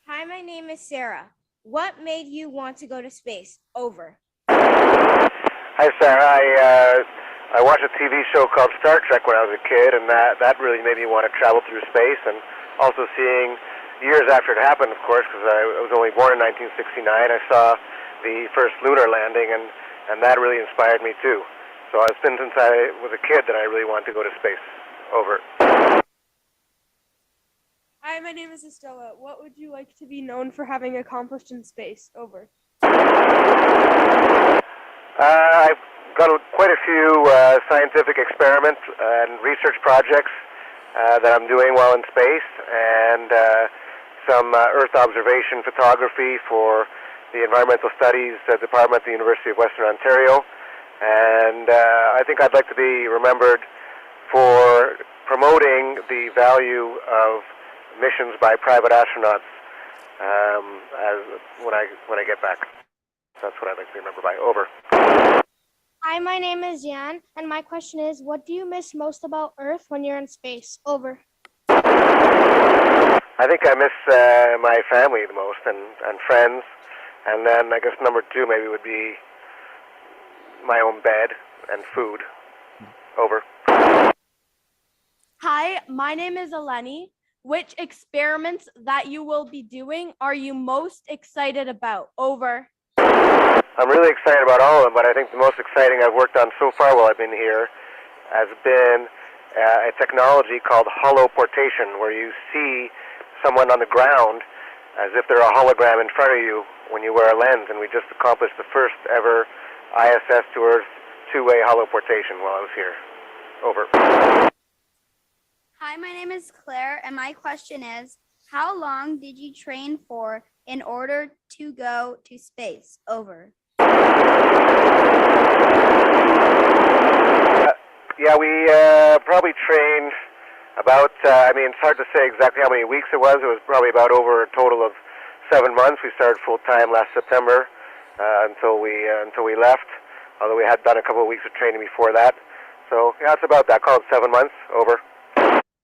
Hi, my name is Sarah. What made you want to go to space? Over. Hi, Sarah. I watched a TV show called Star Trek when I was a kid, and that really made me want to travel through space. And also seeing years after it happened, of course, because I was only born in 1969, I saw the first lunar landing, and that really inspired me too. So it's been since I was a kid that I really wanted to go to space. Over. Hi, my name is Estella. What would you like to be known for having accomplished in space? Over. I've got quite a few scientific experiments and research projects that I'm doing while in space, and some Earth observation photography for the Environmental Studies Department at the University of Western Ontario, And I think I'd like to be remembered for promoting the value of missions by private astronauts when I get back. That's what I'd like to be remembered by. Over. Hi, my name is Jan, and my question is, what do you miss most about Earth when you're in space? Over. I think I miss my family the most and friends. And then I guess number 2 maybe would be my own bed and food. Over. Hi, my name is Eleni. Which experiments that you will be doing are you most excited about? Over. I'm really excited about all of them, but I think the most exciting I've worked on so far while I've been here has been a technology called holoportation, where you see someone on the ground as if they're a hologram in front of you when you wear a lens, and we just accomplished the first ever ISS to Earth two-way holoportation while I was here. Over. Hi, my name is Claire, and my question is, how long did you train for in order to go to space? Over. Yeah, we probably trained about, it's hard to say exactly how many weeks it was. It was probably about over a total of 7 months. We started full-time last September until we left, although we had done a couple of weeks of training before that. So, yeah, it's about that. Call it 7 months. Over.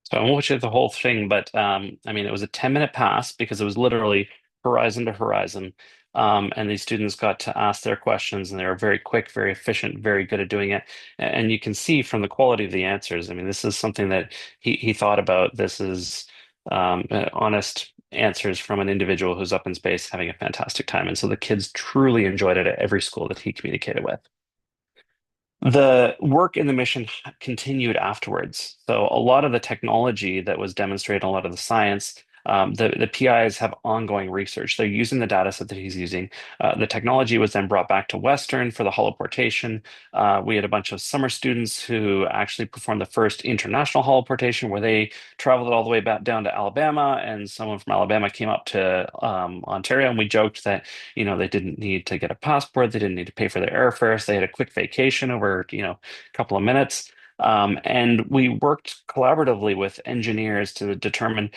So I won't watch the whole thing, but it was a 10-minute pass because it was literally horizon to horizon. And these students got to ask their questions, and they were very quick, very efficient, very good at doing it. And you can see from the quality of the answers. I mean, this is something that he thought about. This is honest answers from an individual who's up in space having a fantastic time. And so the kids truly enjoyed it at every school that he communicated with. The work in the mission continued afterwards. So a lot of the technology that was demonstrated, a lot of the science, the PIs have ongoing research. They're using the data set that he's using. The technology was then brought back to Western for the holoportation. We had a bunch of summer students who actually performed the first international holoportation, where they traveled all the way back down to Alabama, and someone from Alabama came up to Ontario, and we joked that they didn't need to get a passport, they didn't need to pay for their airfares, they had a quick vacation over a couple of minutes. And we worked collaboratively with engineers to determine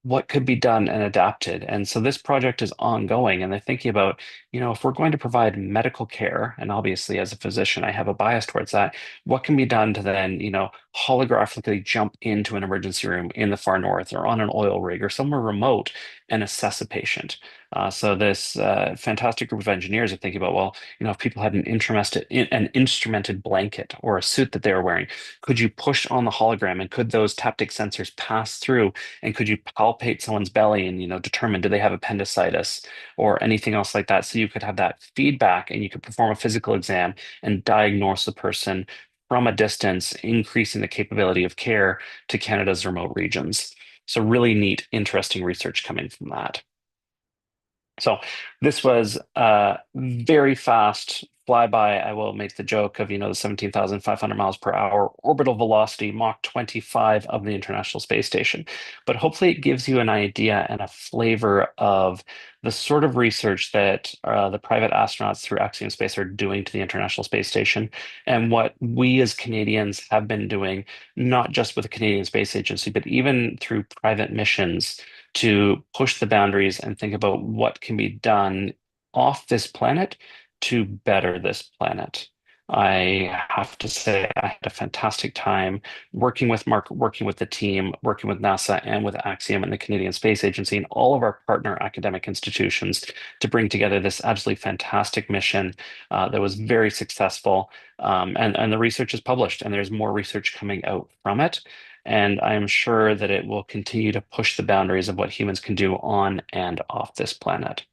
what could be done and adapted. And so this project is ongoing, and they're thinking about, if we're going to provide medical care, and obviously as a physician, I have a bias towards that, what can be done to then, holographically jump into an emergency room in the far north or on an oil rig or somewhere remote and assess a patient. So this fantastic group of engineers are thinking about, well, if people had an instrumented blanket or a suit that they were wearing, could you push on the hologram, and could those taptic sensors pass through, and could you palpate someone's belly and determine, do they have appendicitis or anything else like that? So you could have that feedback, and you could perform a physical exam and diagnose the person from a distance, increasing the capability of care to Canada's remote regions. So really neat, interesting research coming from that. So this was a very fast flyby. I will make the joke of, the 17,500 miles per hour orbital velocity, Mach 25 of the International Space Station. But hopefully it gives you an idea and a flavor of the sort of research that the private astronauts through Axiom Space are doing to the International Space Station, and what we as Canadians have been doing, not just with the Canadian Space Agency, but even through private missions, to push the boundaries and think about what can be done off this planet to better this planet. I have to say I had a fantastic time working with Mark, working with the team, working with NASA and with Axiom and the Canadian Space Agency and all of our partner academic institutions to bring together this absolutely fantastic mission that was very successful. And the research is published, and there's more research coming out from it. And I am sure that it will continue to push the boundaries of what humans can do on and off this planet.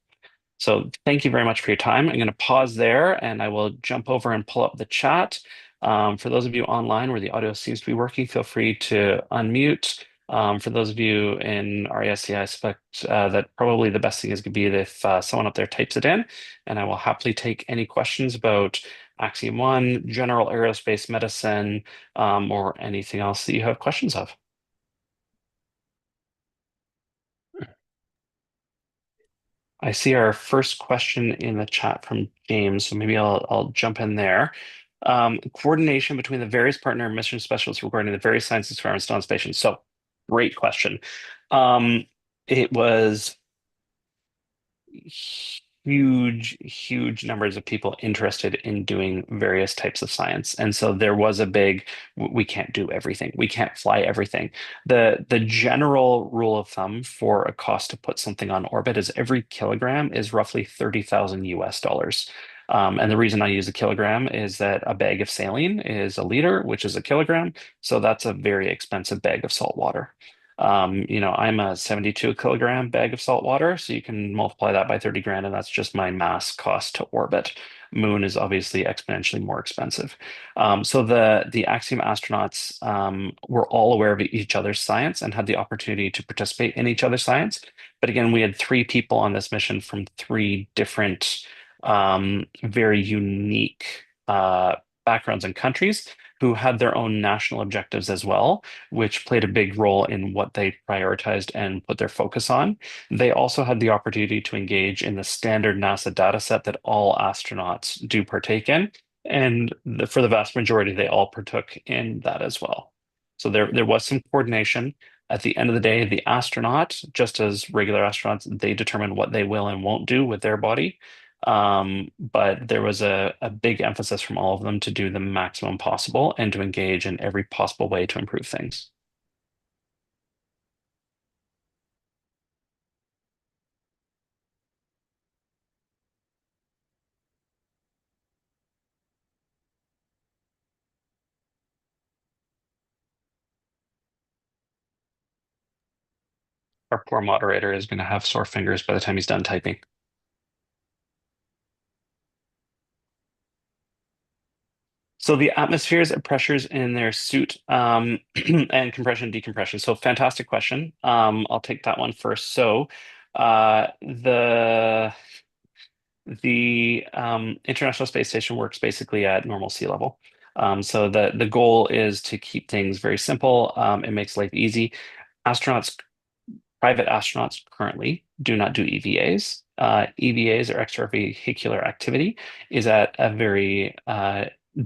So thank you very much for your time. I'm going to pause there, and I will jump over and pull up the chat. For those of you online where the audio seems to be working, feel free to unmute. For those of you in RESC, I expect that probably the best thing is going to be if someone up there types it in, and I will happily take any questions about Axiom 1, general aerospace medicine, or anything else that you have questions of. I see our first question in the chat from James, so maybe I'll jump in there. Coordination between the various partner mission specialists regarding the various science experiments done on station. So, great question. It was huge numbers of people interested in doing various types of science. And so there was a big, we can't do everything. We can't fly everything. The general rule of thumb for a cost to put something on orbit is every kilogram is roughly 30,000 US dollars. And the reason I use a kilogram is that a bag of saline is a liter, which is a kilogram. So that's a very expensive bag of salt water. I'm a 72 kilogram bag of salt water, so you can multiply that by 30 grand, and that's just my mass cost to orbit. Moon is obviously exponentially more expensive. So the Axiom astronauts were all aware of each other's science and had the opportunity to participate in each other's science. But again, we had 3 people on this mission from 3 different, very unique backgrounds and countries who had their own national objectives as well, which played a big role in what they prioritized and put their focus on. They also had the opportunity to engage in the standard NASA data set that all astronauts do partake in. And for the vast majority, they all partook in that as well. So there was some coordination. At the end of the day, the astronaut, just as regular astronauts, they determine what they will and won't do with their body. But there was a big emphasis from all of them to do the maximum possible and to engage in every possible way to improve things. Our poor moderator is going to have sore fingers by the time he's done typing. So the atmospheres and pressures in their suit and compression, decompression. So fantastic question. I'll take that one first. So the International Space Station works basically at normal sea level. So the goal is to keep things very simple. It makes life easy. Private astronauts currently do not do EVAs. EVAs, or extravehicular activity, is at a very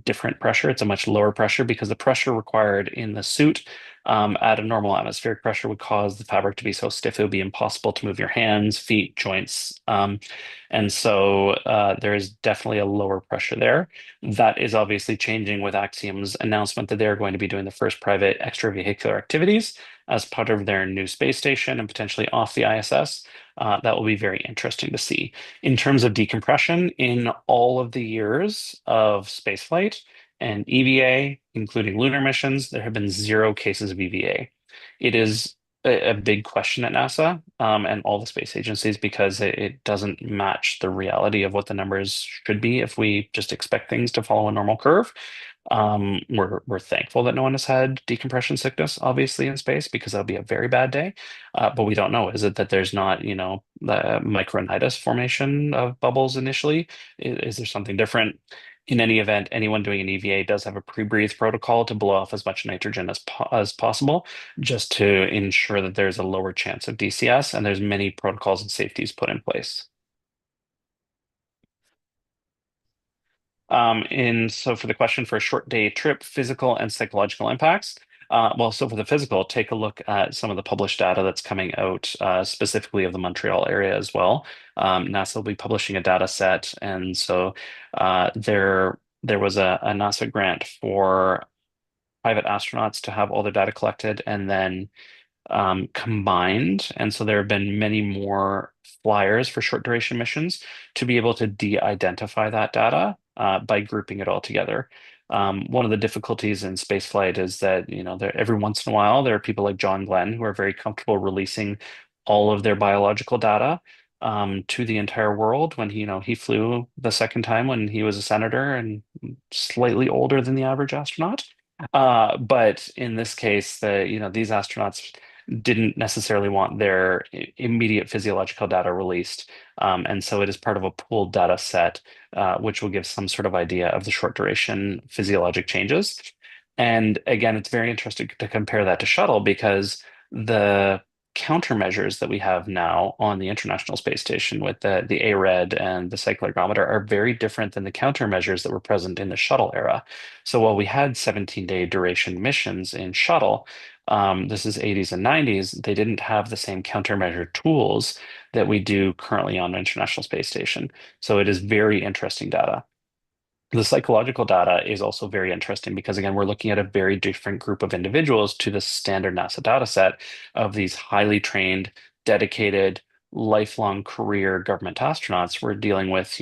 different pressure. It's a much lower pressure because the pressure required in the suit at a normal atmospheric pressure would cause the fabric to be so stiff it would be impossible to move your hands, feet, joints. And so there is definitely a lower pressure there. That is obviously changing with Axiom's announcement that they're going to be doing the first private extravehicular activities as part of their new space station and potentially off the ISS. That will be very interesting to see. In terms of decompression, in all of the years of spaceflight and EVA, including lunar missions, there have been 0 cases of EVA. It is a big question at NASA and all the space agencies because it doesn't match the reality of what the numbers should be if we just expect things to follow a normal curve. We're thankful that no one has had decompression sickness, obviously, in space, because that would be a very bad day. But we don't know. Is it that there's not, the micronitis formation of bubbles initially? Is there something different? In any event, anyone doing an EVA does have a pre-breathe protocol to blow off as much nitrogen as possible, just to ensure that there's a lower chance of DCS, and there's many protocols and safeties put in place. So for the question for a short day trip, physical and psychological impacts. So for the physical, take a look at some of the published data that's coming out, specifically of the Montreal area as well. NASA will be publishing a data set, and so there was a NASA grant for private astronauts to have all their data collected and then combined. And so there have been many more flyers for short duration missions to be able to de-identify that data by grouping it all together. One of the difficulties in spaceflight is that, every once in a while, there are people like John Glenn who are very comfortable releasing all of their biological data to the entire world when he flew the second time when he was a senator and slightly older than the average astronaut. But in this case, these astronauts didn't necessarily want their immediate physiological data released. And so it is part of a pooled data set, which will give some sort of idea of the short duration physiologic changes. And again, it's very interesting to compare that to shuttle because the countermeasures that we have now on the International Space Station with the ARED and the cyclohygrometer are very different than the countermeasures that were present in the shuttle era. So while we had 17-day duration missions in shuttle, this is 80s and 90s, they didn't have the same countermeasure tools that we do currently on the International Space Station. So it is very interesting data. The psychological data is also very interesting because, again, we're looking at a very different group of individuals to the standard NASA data set of these highly trained, dedicated, lifelong career government astronauts. We're dealing with,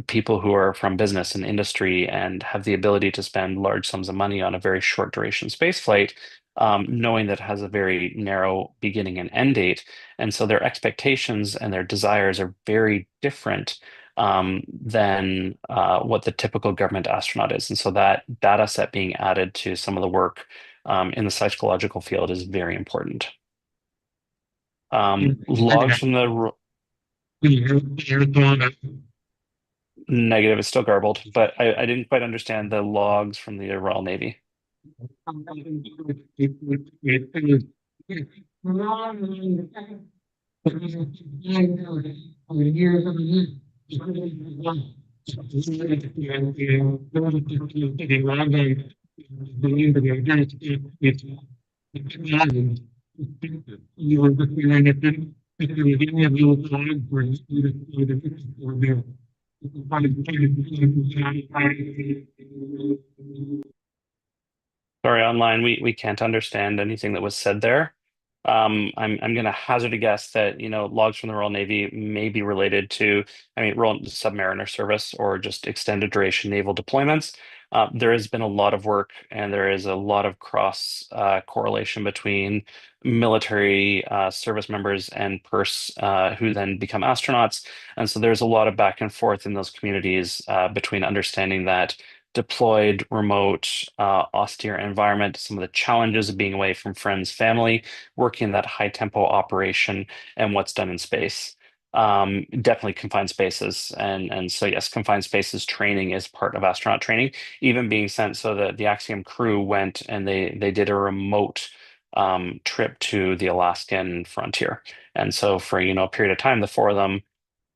people who are from business and industry and have the ability to spend large sums of money on a very short duration space flight, knowing that it has a very narrow beginning and end date. And so their expectations and their desires are very different than what the typical government astronaut is. And so that data set being added to some of the work in the psychological field is very important. Logs from the negative is still garbled, but I didn't quite understand the logs from the Royal Navy. Sorry, online, we can't understand anything that was said there. I'm going to hazard a guess that, logs from the Royal Navy may be related to, Royal Submariner Service or just extended duration naval deployments. There has been a lot of work and there is a lot of cross correlation between military service members and PERS who then become astronauts. And so there's a lot of back and forth in those communities between understanding that deployed, remote, austere environment, some of the challenges of being away from friends, family, working in that high tempo operation, and what's done in space. Definitely confined spaces. And so, yes, confined spaces training is part of astronaut training, even being sent so that the Axiom crew went and they did a remote trip to the Alaskan frontier. And so for, a period of time, the four of them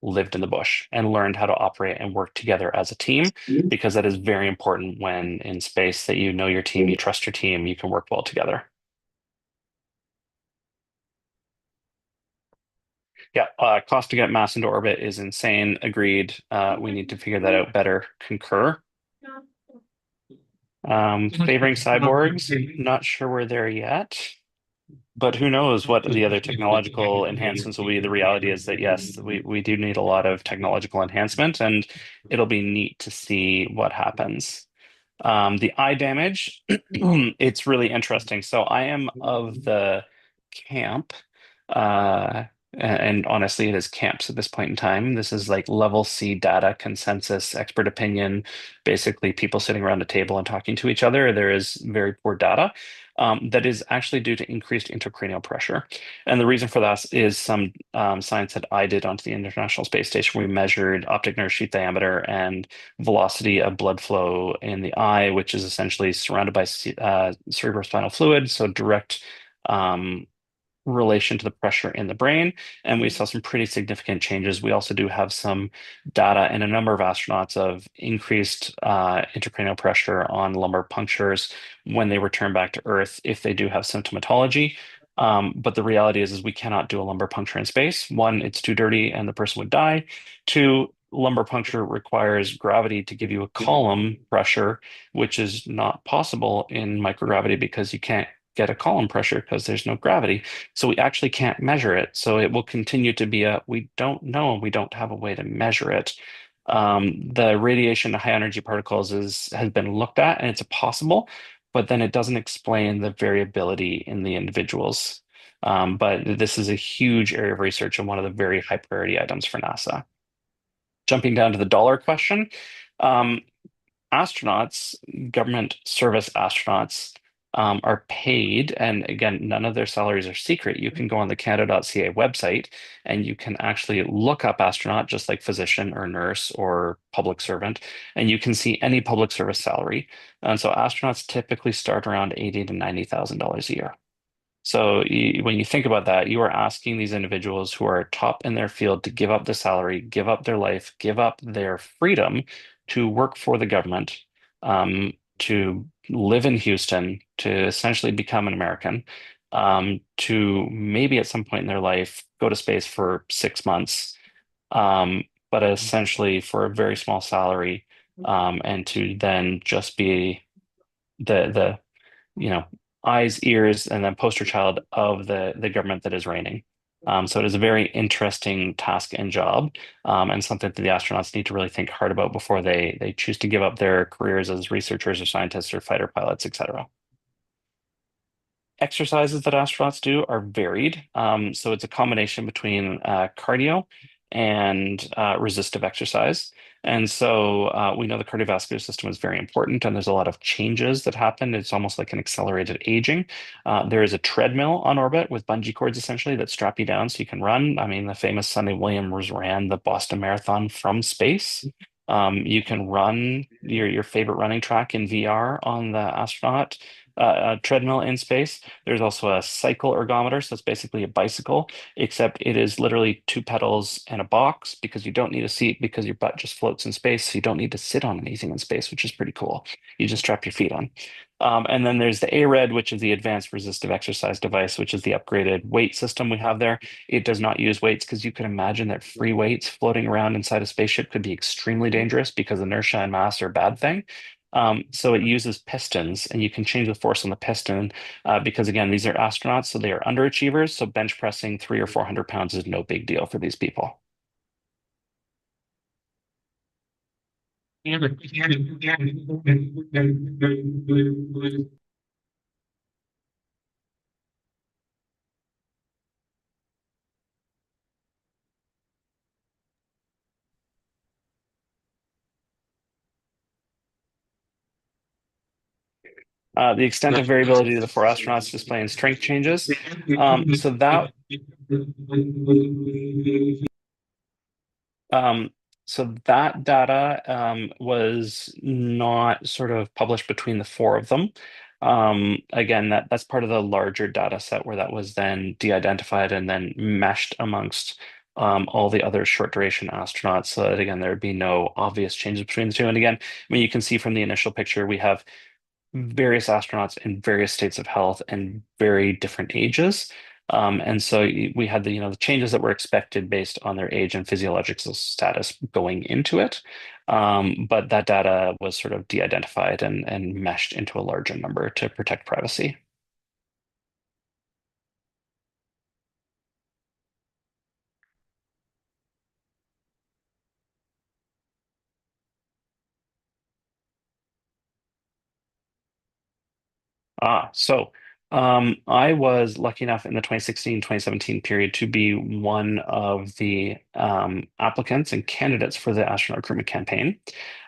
lived in the bush and learned how to operate and work together as a team, because that is very important when in space, that you know your team, you trust your team, you can work well together. Yeah, cost to get mass into orbit is insane. Agreed. We need to figure that out better. Concur. Favoring cyborgs, not sure we're there yet. But who knows what the other technological enhancements will be. The reality is that, yes, we do need a lot of technological enhancement, and it'll be neat to see what happens. The eye damage, it's really interesting. So I am of the camp, and honestly, it is camps at this point in time. This is like level C data, consensus, expert opinion, basically people sitting around a table and talking to each other. There is very poor data. That is actually due to increased intracranial pressure. And the reason for that is some science that I did onto the International Space Station. We measured optic nerve sheath diameter and velocity of blood flow in the eye, which is essentially surrounded by cerebrospinal fluid, so direct relation to the pressure in the brain, and we saw some pretty significant changes. We also do have some data in a number of astronauts of increased intracranial pressure on lumbar punctures when they return back to Earth if they do have symptomatology. But the reality is we cannot do a lumbar puncture in space. One, it's too dirty and the person would die. Two, lumbar puncture requires gravity to give you a column pressure, which is not possible in microgravity because you can't get a column pressure because there's no gravity. So we actually can't measure it. So it will continue to be we don't know, and we don't have a way to measure it. The radiation to high energy particles has been looked at, and it's possible, but then it doesn't explain the variability in the individuals. But this is a huge area of research and one of the very high priority items for NASA. Jumping down to the dollar question, astronauts, government service astronauts, are paid, and again, none of their salaries are secret. You can go on the Canada.ca website and you can actually look up astronaut, just like physician or nurse or public servant, and you can see any public service salary. And so astronauts typically start around $80,000 to $90,000 a year. So when you think about that, you are asking these individuals who are top in their field to give up the salary, give up their life, give up their freedom to work for the government, to live in Houston, to essentially become an American, to maybe at some point in their life go to space for 6 months, but essentially for a very small salary, and to then just be the you know eyes, ears, and then poster child of the government that is reigning. So it is a very interesting task and job, and something that the astronauts need to really think hard about before they choose to give up their careers as researchers or scientists or fighter pilots, etc. Exercises that astronauts do are varied. So it's a combination between cardio and resistive exercise. And so we know the cardiovascular system is very important, and there's a lot of changes that happen. It's almost like an accelerated aging. There is a treadmill on orbit with bungee cords essentially that strap you down so you can run. I mean, the famous Sunny Williams ran the Boston Marathon from space. You can run your favorite running track in VR on the astronaut treadmill in space. There's also a cycle ergometer, so it's basically a bicycle, except it is literally two pedals and a box because you don't need a seat because your butt just floats in space, so you don't need to sit on anything in space, which is pretty cool. You just strap your feet on. And then there's the ARED, which is the Advanced Resistive Exercise Device, which is the upgraded weight system we have there. It does not use weights because you can imagine that free weights floating around inside a spaceship could be extremely dangerous because inertia and mass are a bad thing. So it uses pistons, and you can change the force on the piston because, again, these are astronauts, so they are underachievers. So bench pressing 300 or 400 pounds is no big deal for these people. The extent of variability of the four astronauts displaying strength changes. So that so that data was not sort of published between the four of them. Again, that's part of the larger data set where that was then de-identified and then meshed amongst all the other short duration astronauts so that, again, there would be no obvious changes between the two. And again, I mean, you can see from the initial picture, we have various astronauts in various states of health and very different ages. And so we had the changes that were expected based on their age and physiological status going into it. But that data was sort of de-identified and meshed into a larger number to protect privacy. So I was lucky enough in the 2016-2017 period to be one of the applicants and candidates for the astronaut recruitment campaign.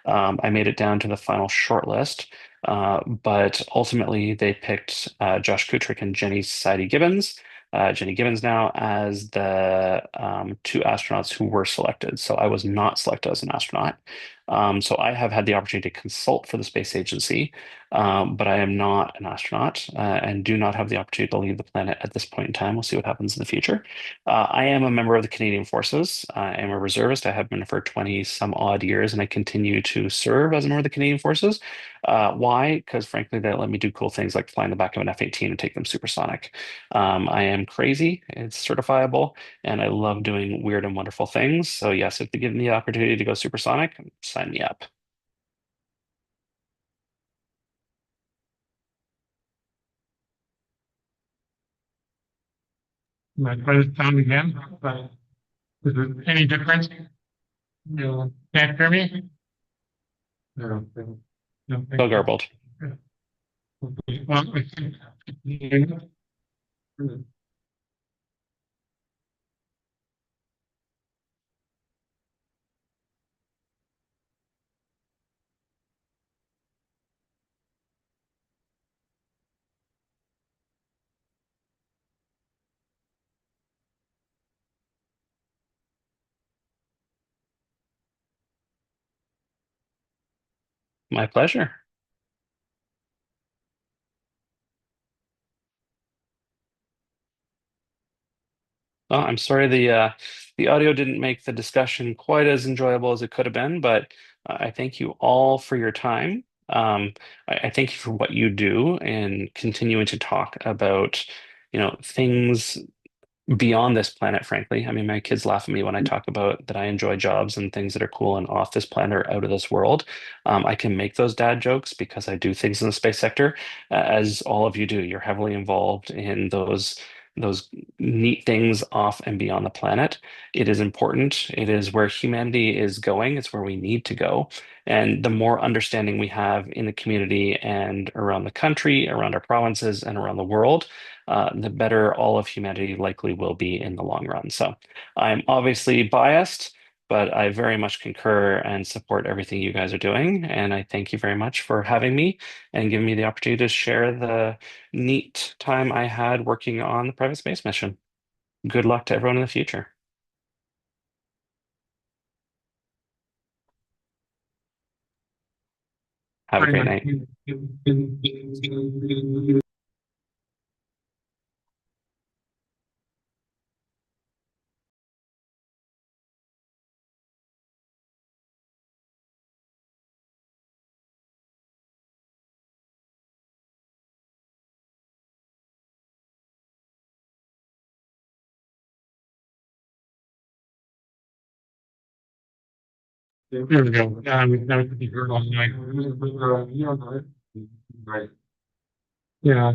I made it down to the final shortlist, but ultimately they picked Josh Kutrick and Jenny Society-Gibbons. Jenny Gibbons now as the two astronauts who were selected. So I was not selected as an astronaut. So I have had the opportunity to consult for the space agency, but I am not an astronaut and do not have the opportunity to leave the planet at this point in time. We'll see what happens in the future. I am a member of the Canadian Forces. I am a reservist. I have been for 20 some odd years, and I continue to serve as a member of the Canadian Forces. Why? Because frankly, they let me do cool things like fly in the back of an F-18 and take them supersonic. I am crazy. It's certifiable, and I love doing weird and wonderful things. So yes, if they give me the opportunity to go supersonic, sign me up. My credit sound again, but is there any difference? No, can't hear me? No. So garbled. Well, I think- My pleasure. Well, I'm sorry the audio didn't make the discussion quite as enjoyable as it could have been, but I thank you all for your time. I thank you for what you do and continuing to talk about, things beyond this planet, frankly. I mean, my kids laugh at me when I talk about that I enjoy jobs and things that are cool and off this planet or out of this world. I can make those dad jokes because I do things in the space sector, as all of you do. You're heavily involved in those neat things off and beyond the planet. It is important. It is where humanity is going. It's where we need to go. And the more understanding we have in the community and around the country, around our provinces, and around the world, the better all of humanity likely will be in the long run. So I'm obviously biased, but I very much concur and support everything you guys are doing. And I thank you very much for having me and giving me the opportunity to share the neat time I had working on the private space mission. Good luck to everyone in the future. Have a great night. There we go. That could be heard all night. Right. Yeah.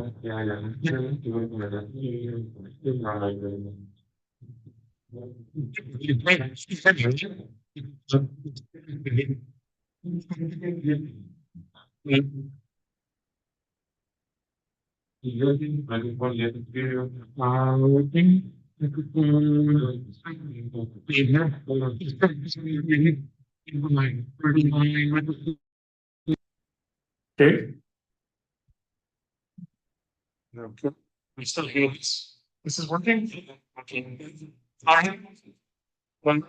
Okay. Okay. We still hear this. This is working? Okay. Fine. Let's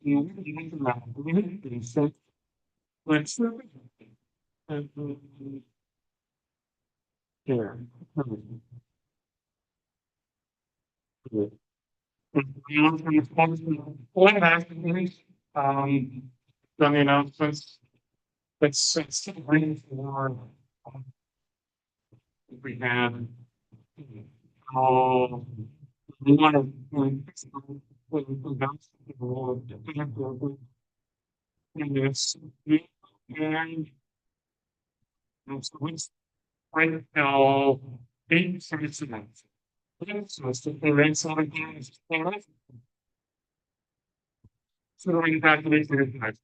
here. Done the announcements. Let's waiting for. We have. We want to. Yes. And. Right now, 8:37. So it's the rent side again. So we're going back to the 35.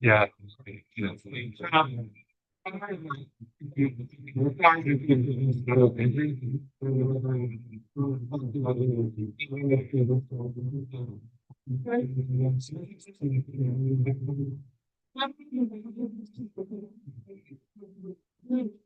Yeah. Yeah.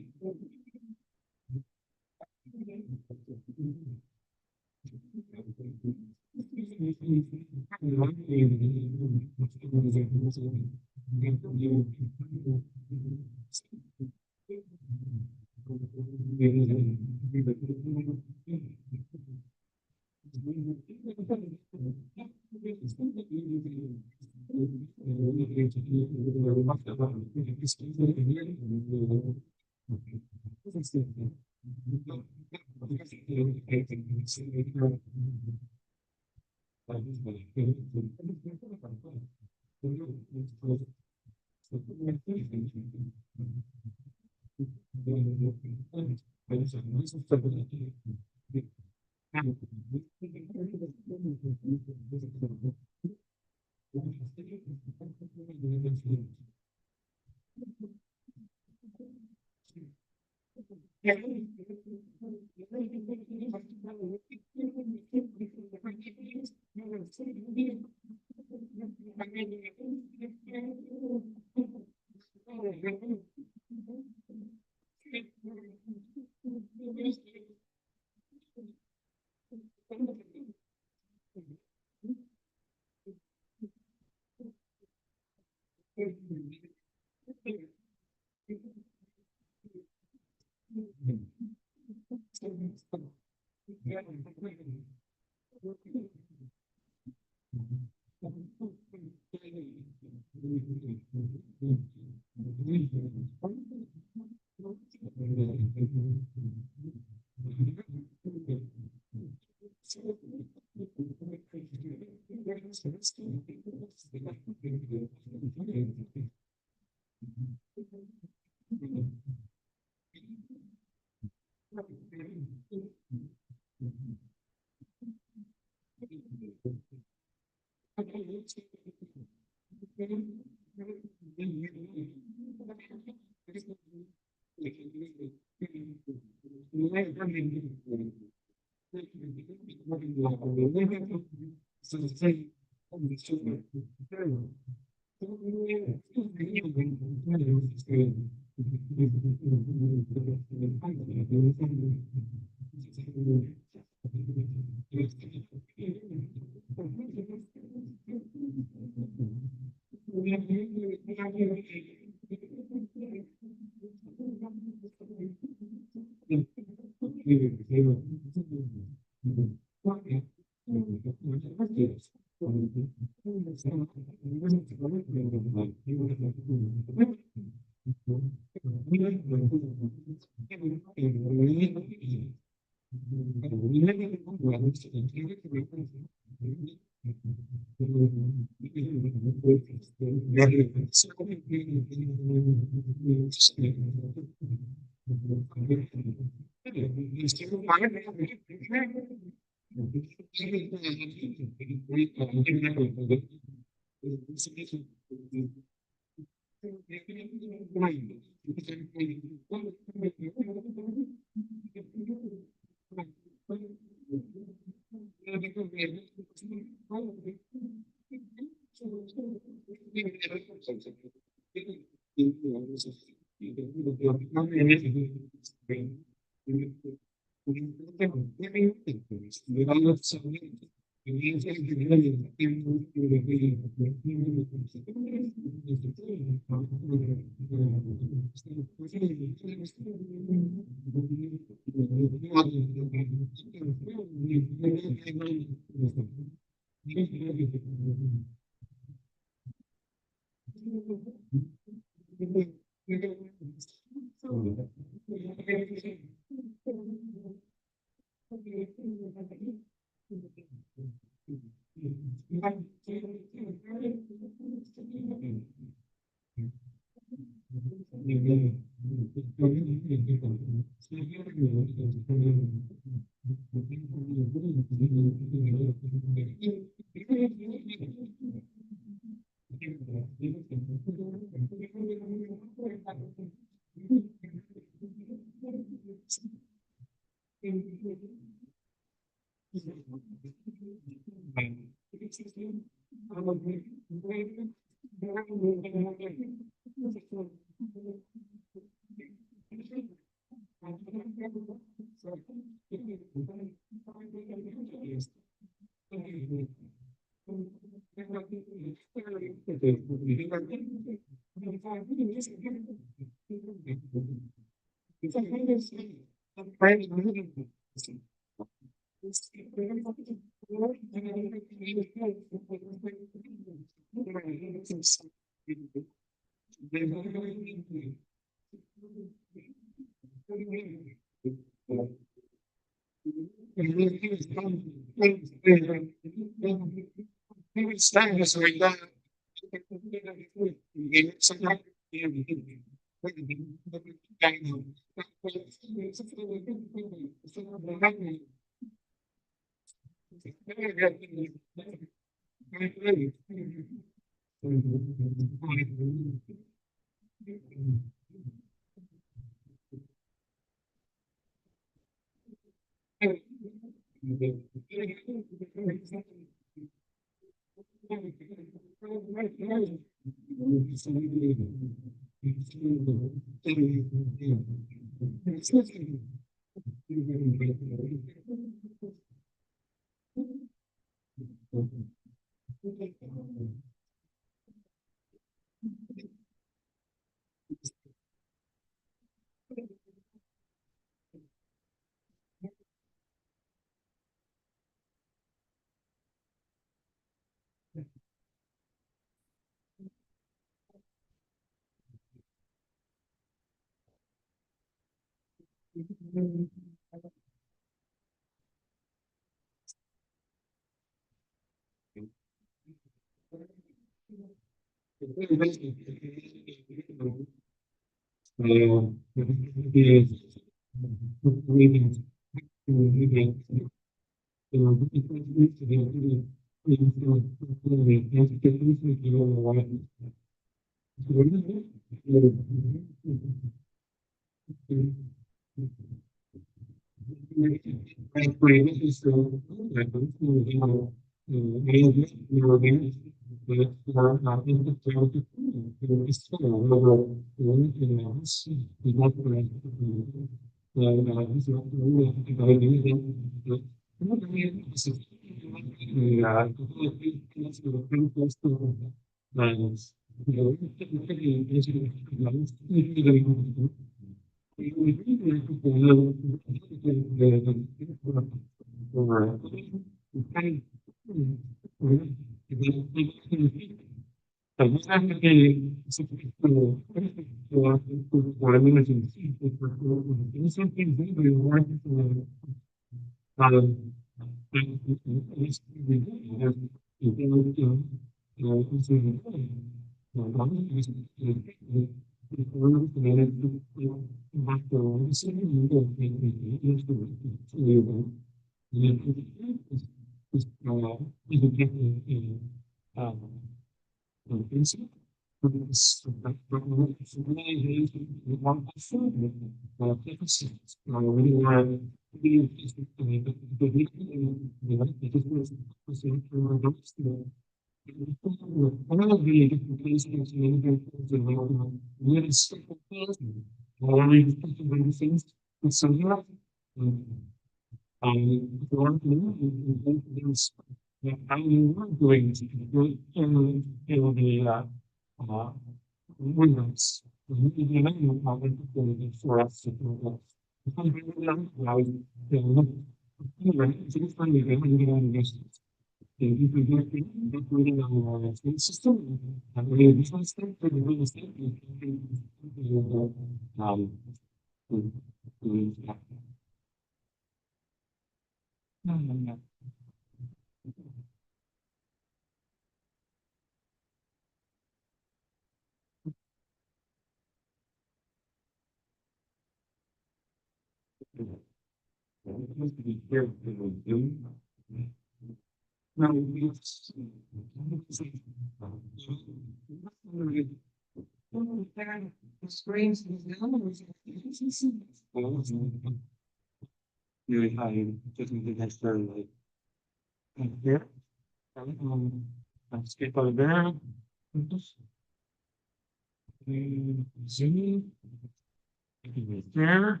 There.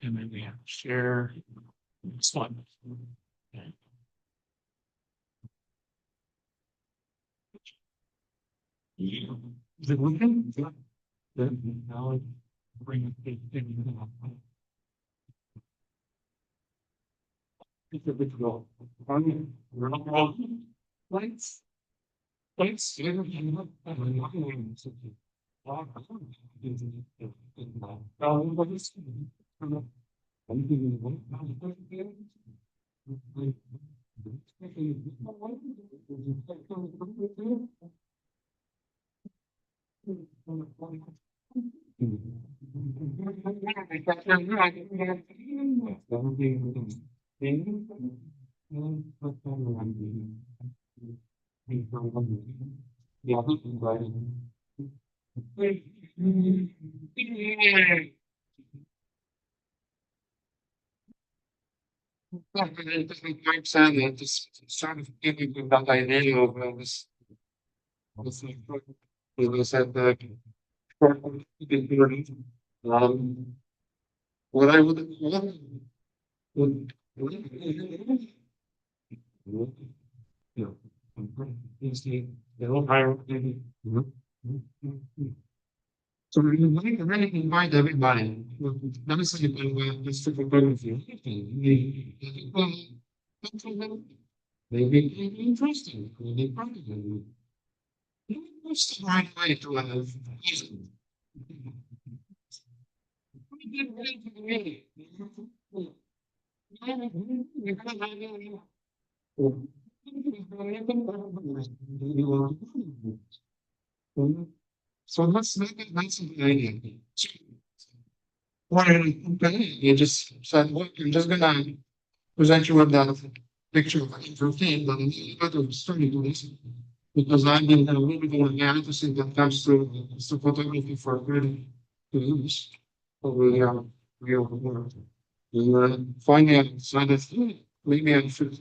And then we have to share this one. Okay. Yeah. Is it working? Yeah. Then now I bring it in. It's a bit low. We're not wrong. Lights. Lights. Just sort of giving you that idea of this. As I said, what I would so we really invite everybody. Not necessarily just for photography. Maybe interesting, maybe practical. What's the right way to have So that's the idea. So, what you just said, well, I'm just gonna present you with that picture of routine, but I'm not going to study to this because I've been a little bit of analysis that comes through photography for good to use over the real world. And finally, I decided maybe I should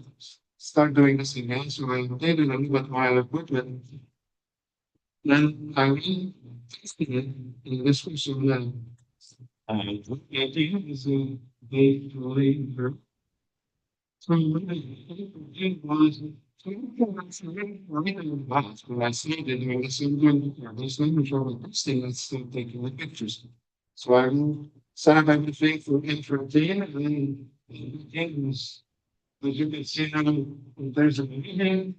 start doing this again. So I did a little bit my equipment. Then I really tested it, and this was the idea is a big later. So it was when I see that there was some good this image of this thing that's still taking the pictures. So I set up everything for infrared and then it was as you can see now there's a meeting.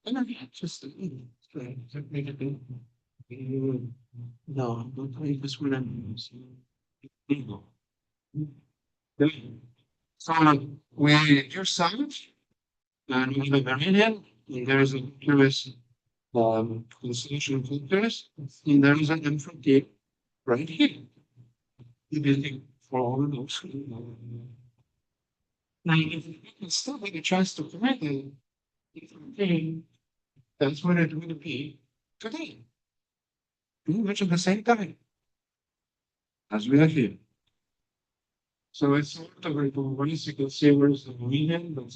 And I just make it no, don't play this one. So we do sound and we have a meridian, and there is a curious constellation filters, and there is an infrared right here. You can for all of those. Now, if you can still get a chance to connect it, that's what it will be today. Pretty much at the same time as we are here. So it's sort of like ways you can see where's the median, but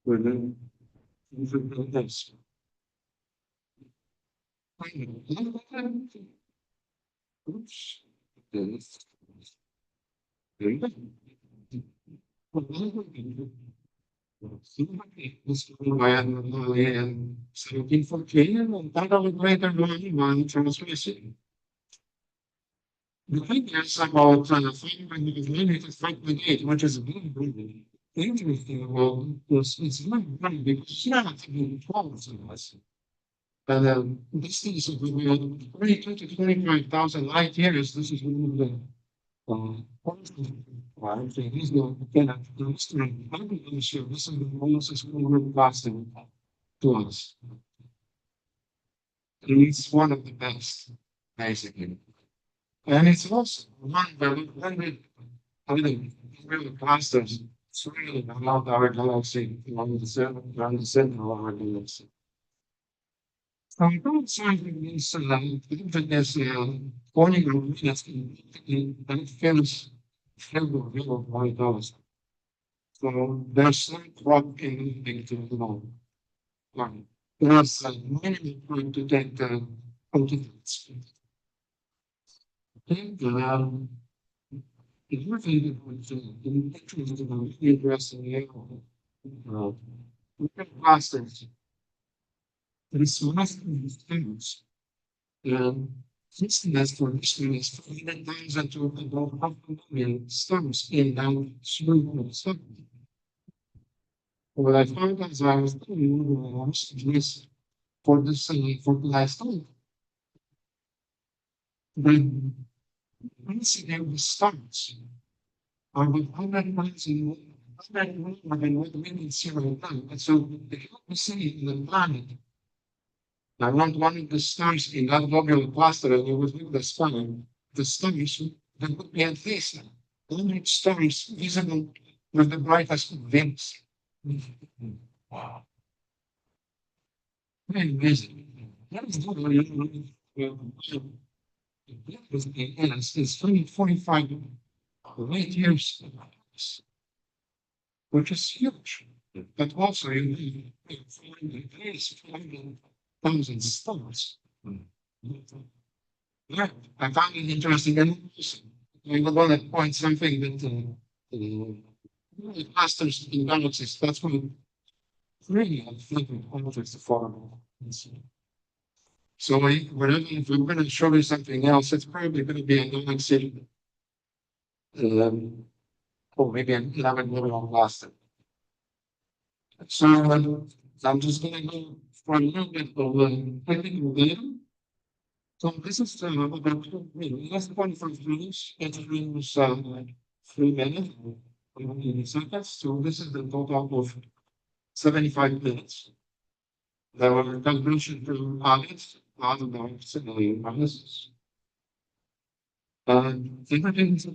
within this. Oops. This. There you go. This and 1714 and that of a greater one transmission. The thing is about $5.8, which is really interesting about this. It's not funny because it's not even 12 of us. And this thing is about 22 to 25,000 light years. This is one of the he's not again the history. I'm sure this is the most lasting to us. And it's one of the best, basically. And it's also one that really clusters. It's really around our galaxy, around the center of our galaxy. So I don't say this this warning of that feels flavor of $1. So there's no drop in anything to the law. There's a minimum time to take the continents. It really was interesting clusters. This must be things. This for history is 400,000 to about 500,000 stars in that small stuff. What I found as I was doing this for this for the last time. Then once again the stars are with 100,000 what we can see right now. And so they help me see the planet. I want one of the stars in that globular cluster, and you would look the spine, the stars, there would be at least 100 stars visible with the brightest vents. Wow. Very amazing. That is not really it's 45 light years, which is huge. But also you need at least 500,000 stars. Yeah, I found it interesting. And I would want to point something that the clusters in galaxies, that's what really I think almost affordable. So whenever if I'm going to show you something else, it's probably going to be a galaxy. Or maybe an 11 million cluster. So I'm just going to go for a little bit of technical data. So this is about less than 25 minutes. Each minute was 3 minutes, 20 seconds. So this is the total of 75 minutes. There were calculation to audits, other than similarly analysis. Everything is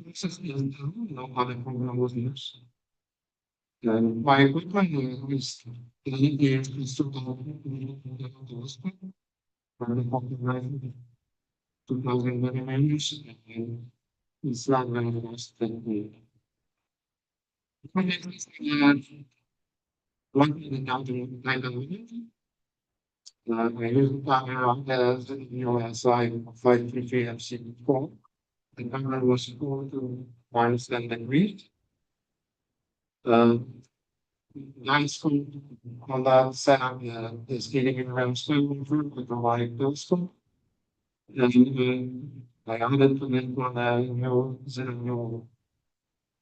no other program was used. My equipment is to for the copyright 2000 millimeters and it's not very nice than the. One thing down to 9 I use the camera as USI 533 MC4. The camera was equal to -10 degrees. Nice on that setup is getting in around with the light telescope. And I added to it on a new zero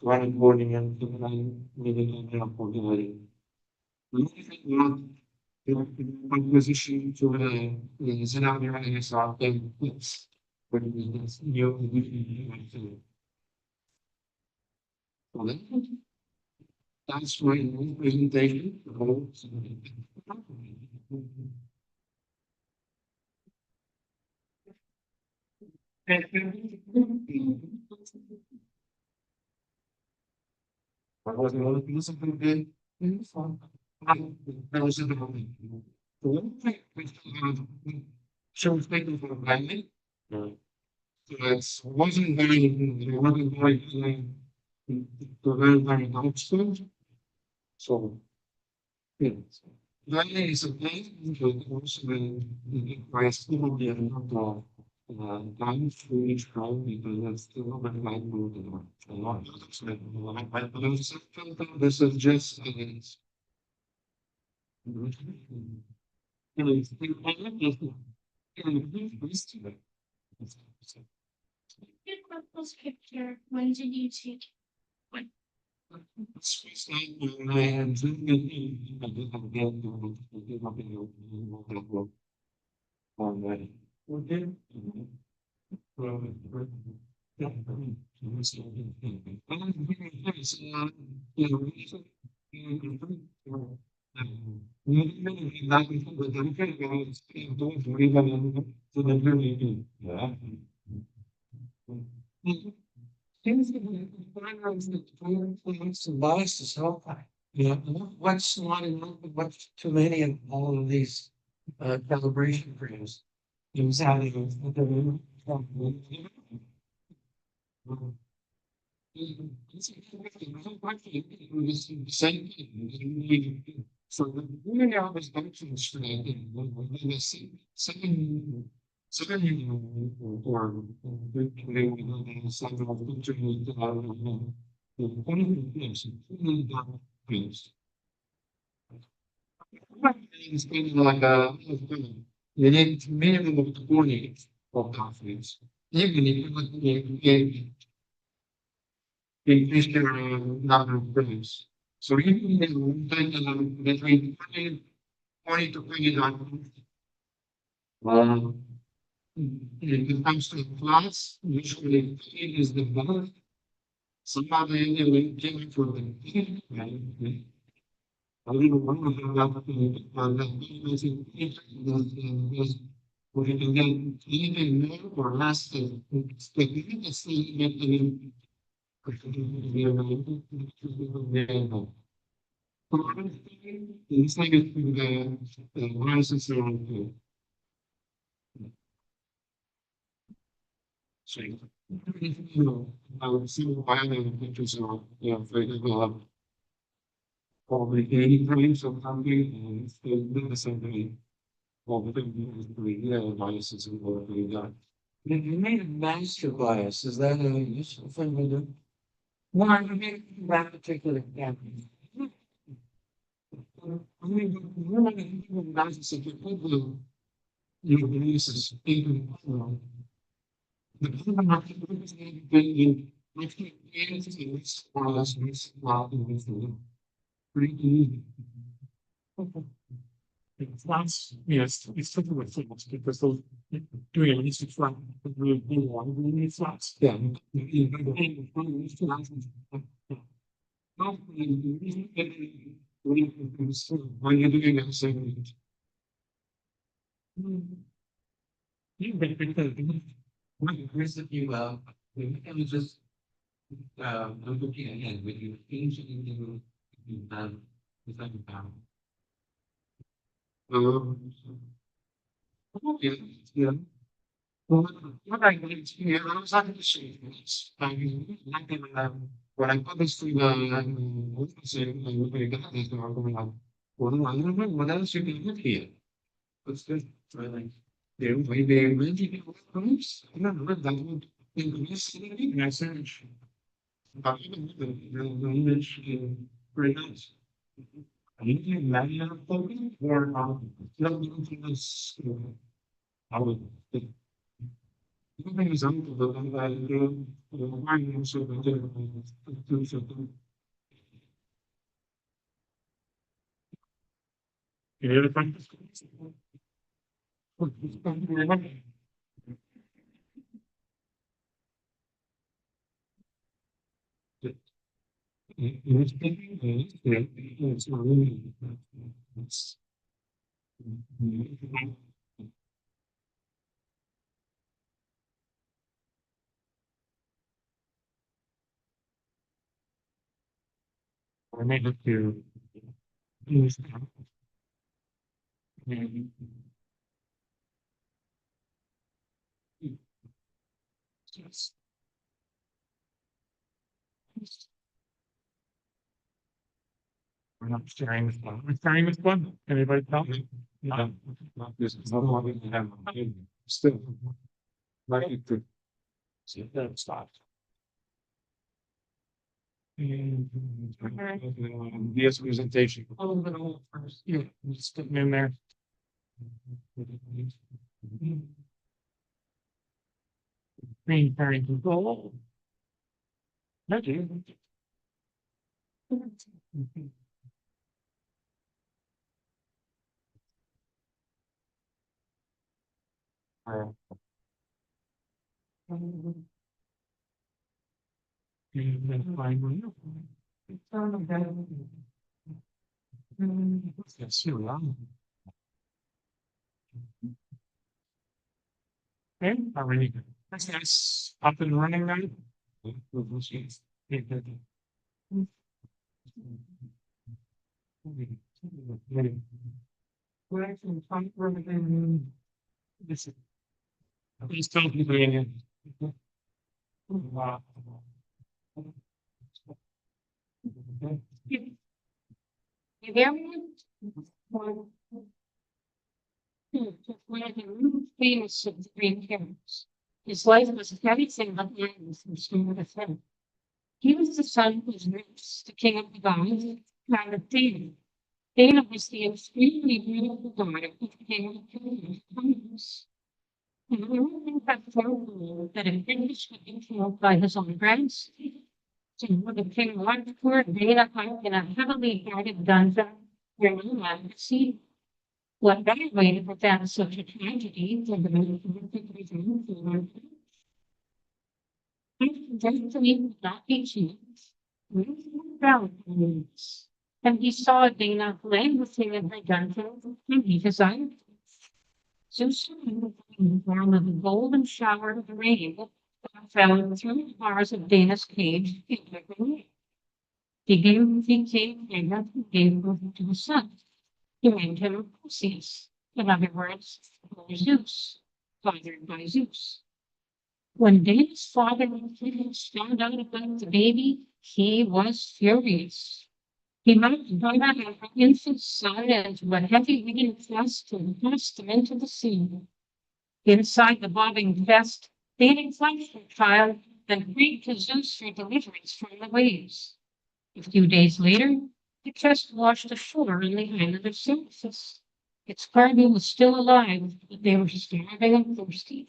running boarding and the 9 million coordinating. Acquisition to the Zenabia ASR thing with this new. That's my presentation. I was the only person who did uniform. That was the only. The one thing we still have, shows taken for granted. So it wasn't very helpful. So, yeah. That is a thing, but also the price will be another time for each round because that's still a light move. A lot of this is just against. Picture, when did you take? Bias is help. Yeah, what's not enough, what's too many of all of these calibration frames. It was having so the really I was functioning straight it's kind of like a you need minimum of 20 of confidence. Even if you increase your number of frames. So you can between 20 to 29. If it comes to class, usually it is the better. Somebody will give it for the I don't know what you can get even more or less than it's like the rises around. So, you know, I would see why the pictures are, probably 80 frames of something and it's the same thing. Well, we think biases and what we got. You made a master bias, is that a useful thing to do? Well, I mean, that particular example. I mean, one of the biases that you could do, is even, the problem of the is more or less pretty easy. That's yes, it's tricky with flats because those doing at least a flat really need flats. Yeah. When you're doing that same You bet because here's the few we can just I'm looking ahead when you change anything you have without a power. Yeah, yeah. Well, what I did here, I was having to say this. I mean, like when I put this through the saying, I got this going on. Well, I don't know what else you can look here. What's good? Really? There may be many groups. I don't know that would increase the message. But even the image very nice. I need to imagine a token or not anything else. I would think. Even example the wine also do something. You ever find this? I made it to use that. Yes. We're not sharing this one. We're sharing this one. Anybody tell me? No, not this. Not one we have. Still. Like it to see if that stops. This presentation. Oh, first. Yeah, just put them in there. Green parent control. Thank you. Yes, you are. Okay, are we? Yes, up and running now. This is. Please tell people in. Wow. You hear me? One of the really famous of the Green Parents. His life was everything but madness and storm of him. He was the son of Zeus, the king of the gods, and of Dana. Dana was the extremely beautiful daughter of the king of Cronus. And everything had foretold that if Venus would be killed by his own grandson, so the king wanted poor Dana hung in a heavily guarded dungeon where no man could see. What better way to prevent such a tragedy than to make the destiny would not be changed. And he saw Dana playing with him in her dungeon, and he desired. Zeus in the form of a golden shower of rain that fell through the bars of Dana's cage into the rain. He came pregnant and gave birth to a son. He named him Perseus, in other words, Zeus, fathered by Zeus. When Dana's father and Theseus found out about the baby, he was furious. He locked Dana and her infant son into a heavy wooden chest and tossed them into the sea. Inside the bobbing chest, Dana clutched her child and prayed to Zeus for deliverance from the waves. A few days later, the chest washed ashore on the island of Cyprus. Its cargo was still alive, but they were starving and thirsty.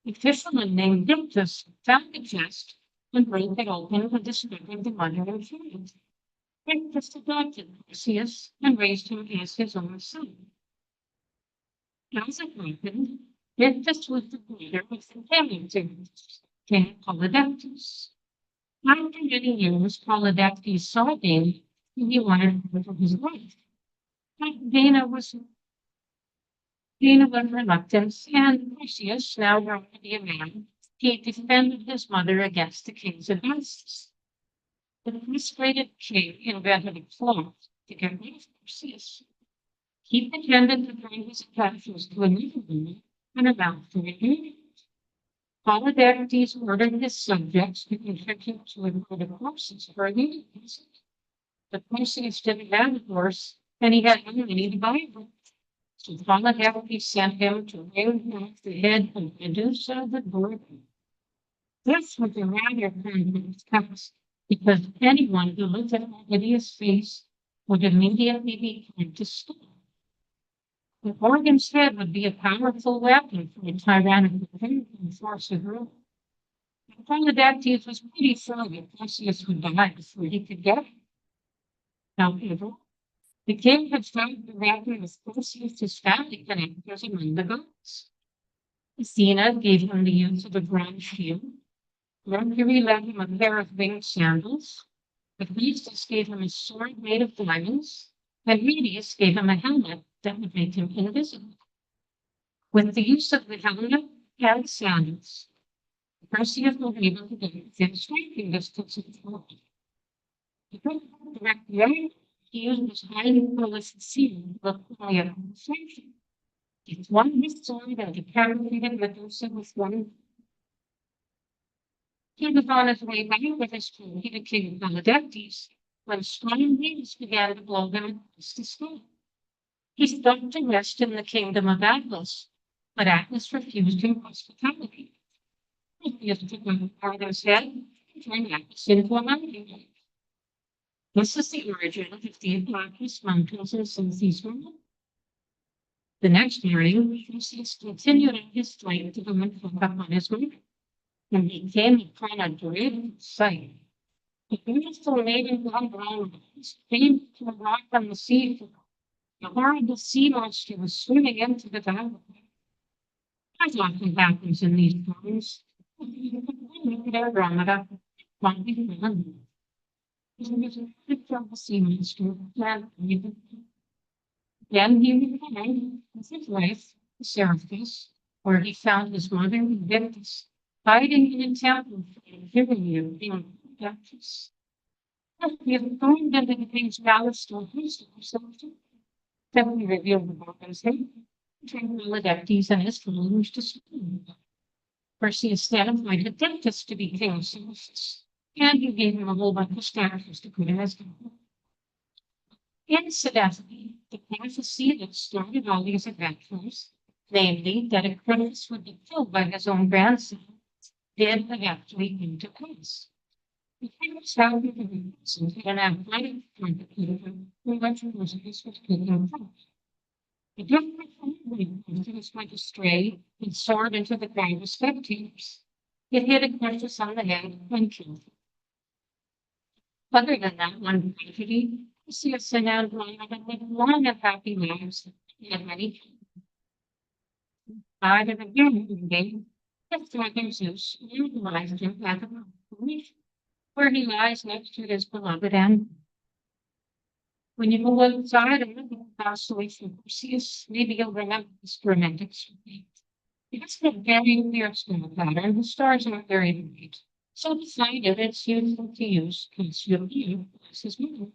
A fisherman named Dictys found the chest and broke it open and discovered the mother and child. Dictys adopted Perseus and raised him as his own son. As it happened, Dictys was the leader of the Tellurians, King Polydectes. After many years, Polydectes saw Dana and he wanted her for his wife. But Dana was not Dana was reluctant, and Perseus, now grown to be a man, he defended his mother against the king's advances. The frustrated king invented a plot to get rid of Perseus. He pretended to bring his affections to another woman and allowed for agreement. Polydectes ordered his subjects to contribute to a herd of horses for a leading visit. But Perseus didn't have a horse, and he had no money to buy one. So Polydectes sent him to wring off the head of Medusa the Gorgon. This was a rather complex task, because anyone who looked at the hideous face would immediately be turned to stone. The Gorgon's head would be a powerful weapon for a tyrannical king and force of rule. Polydectes was pretty sure that Perseus would die before he could get it. However, the king had found the record of Perseus' family connections among the gods. Athena gave him the use of a bronze shield. Mercury lent him a pair of winged sandals. Hephaestus gave him a sword made of diamonds, and Hades gave him a helmet that would make him invisible. With the use of the helmet and sandals, Perseus was able to get within striking distance of the world. To put direct way, he used his highly polished shield with only a conversation. He swung his sword and decapitated Medusa with one. He was on his way back with his trophy to King Polydectes when strong winds began to blow him across the sky. He stopped to rest in the kingdom of Atlas, but Atlas refused him hospitality. Perseus took out his head and turned Atlas into a mountain. This is the origin of the Atlas Mountains in southeast Rome. The next morning, Perseus continued on his flight to go and look up on his mountain, and he came upon a dreadful sight. A beautiful maiden blonde came to a rock on the seashore. The horrible sea monster was swimming into the valley. As often happens in these times, Andromeda finally found. He was a the sea monster, then he returned with his wife, Seriphus, where he found his mother Victus hiding in a temple and giving you being Duchess. He had going into the king's palace to host himself. Then he revealed the Gorgon's head, turned Polydectes and his followers to sleep. Perseus then invited Victus to be king of Seriphus, and he gave him a whole bunch of statues to put in his temple. Incidentally, the prophecy that started all these adventures, namely that Aquilus would be killed by his own grandson, did eventually come to pass. The king was found in the roots and had an athletic complicated who went to Perseus was killed in front. The different from Perseus went astray and soared into the crowd of spectators. It hit Aquilus on the head and killed him. Other than that one tragedy, Perseus and Andromeda lived long and happy lives and had many children. Died of a human being, his father Zeus utilized him as a constellation, where he lies next to his beloved Andromeda. When you go outside and look at the constellation of Perseus, maybe you'll remember this romantic story. It's a very clear star pattern. The stars aren't very bright. So to find it, it's useful to use Cassiopeia as his mother.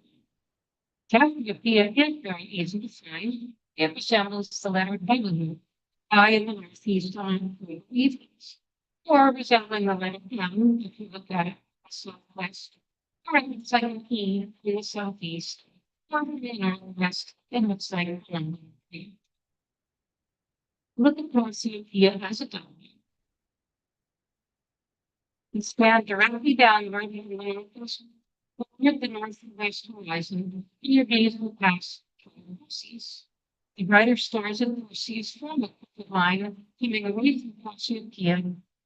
Cassiopeia is very easy to find. It resembles the letter W, I in the northeast on the evenings, or resembling the letter M if you look at it southwest, or it looks like an E in the southeast, or in the northwest, it looks like a London. Look at Cassiopeia as a W. You stand directly downward in the mountains, near the northwest horizon, and your gaze will pass through Perseus. The brighter stars of Perseus form a crooked line, coming away from Cassiopeia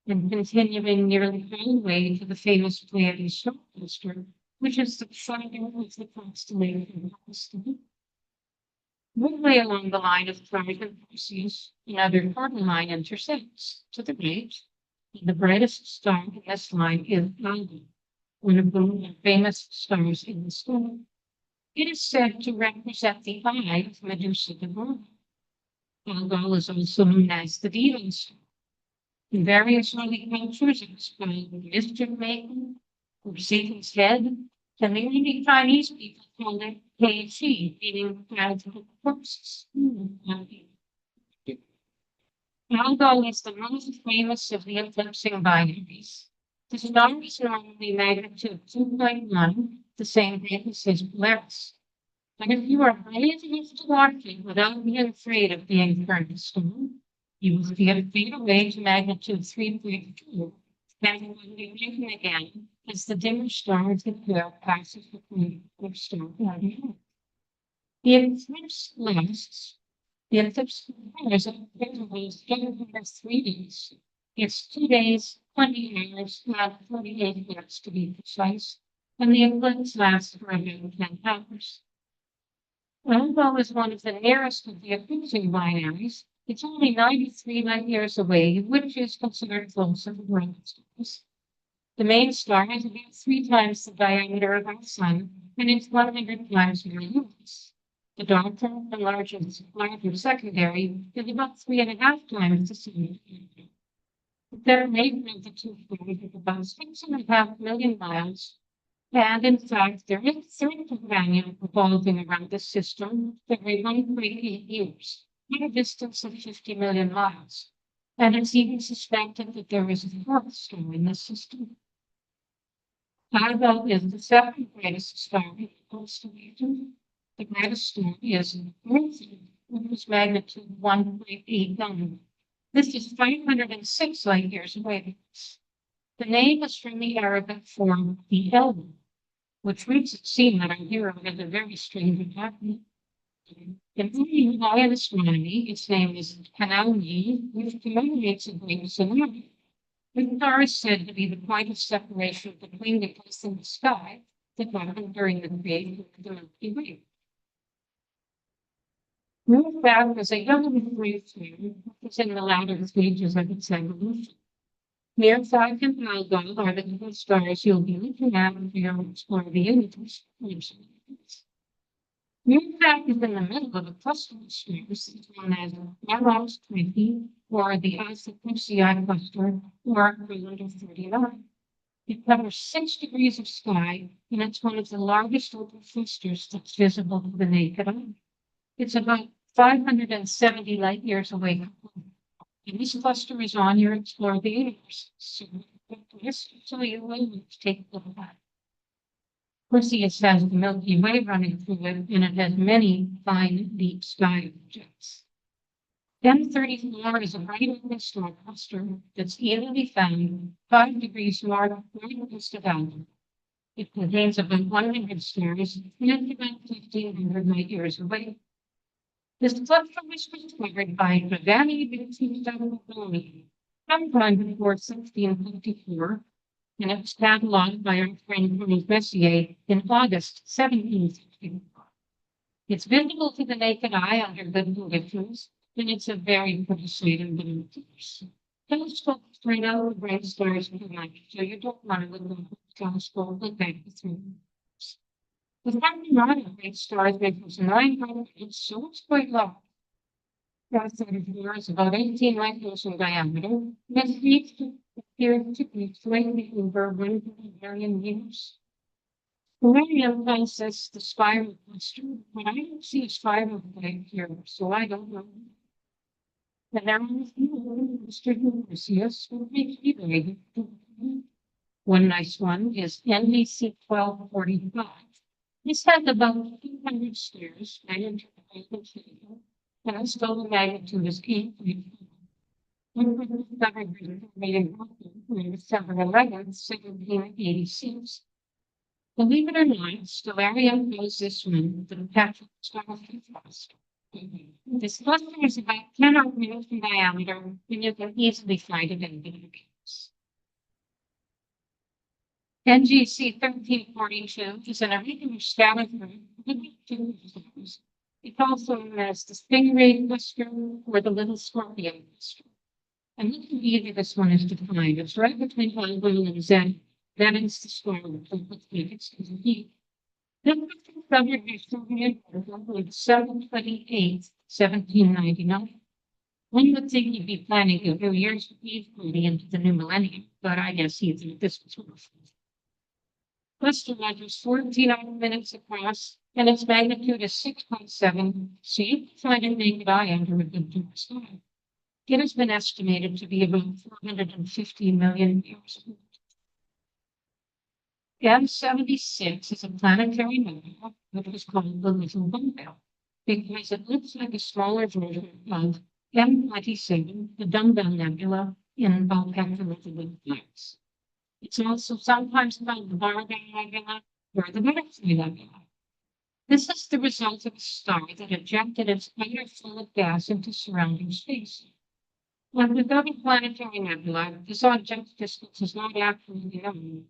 and continuing nearly all the way to the famous Pleiades star cluster, which is the father of the constellation of midway along the line of stars of Perseus, another cardinal line intersects to the right. The brightest star in this line is Alpha, one of the most famous stars in the sky. It is said to represent the eye of Medusa the Gorgon. Algol is also known as the demon star. In various early cultures, it was called the mischief maker or Satan's head, and the early Chinese people called it Hei Qi, meaning clouds of corpses. Algol is the most famous of the eclipsing binaries. The star is normally magnitude 2.1, the same brightness as Polaris. But if you are brave enough to watch it without being afraid of being turned to stone, you will see it fade away to magnitude 3.2, then it will be risen again as the dimmer stars appear passes between the star and the earth. The eclipse lasts. The eclipse occurs at intervals over 3 days. It's 2 days, 20 hours, and 48 minutes to be precise, and the eclipse lasts for about 10 hours. Algol is one of the nearest of the eclipsing binaries. It's only 93 light years away, which is considered close to the ground stars. The main star is about 3 times the diameter of our sun, and it's 100 times more luminous. The darker and larger secondary is about 3.5 times the sun. The separation of the two stars is about 6.5 million miles. And in fact, there is a third companion revolving around the system every 1.8 years, at a distance of 50 million miles. And it's even suspected that there is a fourth star in this system. Algol is the second brightest star in the constellation. The brightest star is Earth, which is magnitude 1.89. This is 506 light years away. The name is from the Arabic form the Elm, which makes it seem that our hero has a very strange attachment. In Hawaiian astronomy, its name is Kanauni, which commemorates a great tsunami. The star is said to be the point of separation between the earth and the sky that happened during the creation of the Milky Way. Moonfab is a young brief flame which is in the latter stages of its evolution. Nearsight and Algol are the two stars you'll be looking at if you explore the universe. Moonfab is in the middle of a cluster of stars known as Meros 20 or the Alpha Persei cluster or 339. It covers 6 degrees of sky and it's one of the largest open clusters that's visible to the naked eye. It's about 570 light years away from home. And this cluster is on your Explore the Universe. So you will need to take a look at that. Perseus has the Milky Way running through it, and it has many fine deep sky objects. M34 is a bright open star cluster that's easily found 5 degrees northwest of Algol. It contains about 100 stars and about 1,500 light years away. This cluster was discovered by Giovanni Battista sometime before 1654, and it was cataloged by our friend Louis Messier in August 1764. It's visible to the naked eye under good conditions, and it's a very pretty sight in binoculars. Telescopes bring out the bright stars too much, so you don't want to look at the telescope like that through. The family model of great stars measures 900, so it's quite low. The is about 18 light years in diameter, and it needs to appear to be slightly over 1 billion years. Miriam tells us the spiral cluster, but I don't see a spiral right here, so I don't know. And there are a few Mr. Perseus who makes me very good. One nice one is NBC 1245. This has about 200 stars, and its total magnitude is 8.4. It was discovered on December 11th, 1786. Believe it or not, Stellarium calls this one the Patrick Star cluster. This cluster is about 10 arcminutes in diameter, and you can easily find it in binoculars. NGC 1342 is an irregular scatter group with 2 stars. It's also known as the Stingray cluster or the Little Scorpion cluster. And look how easy this one is to find. It's right between Algol and Zen. That is the star it's heat. This was discovered by Soviet on 7/28, 1799. One would think he'd be planning a New Year's Eve party into the new millennium, but I guess he thought this was worth it. Cluster measures 14 minutes across, and its magnitude is 6.7, so you can find it naked eye under a good dark sky. It has been estimated to be about 450 million years old. M76 is a planetary nebula that was called the Little Dumbbell because it looks like a smaller version of M27, the Dumbbell Nebula in Vulcan Flags. It's also sometimes called the Barbell Nebula or the Butterfly Nebula. This is the result of a star that ejected its outer full of gas into surrounding space. When the double planetary nebula, this object's distance is not accurately known.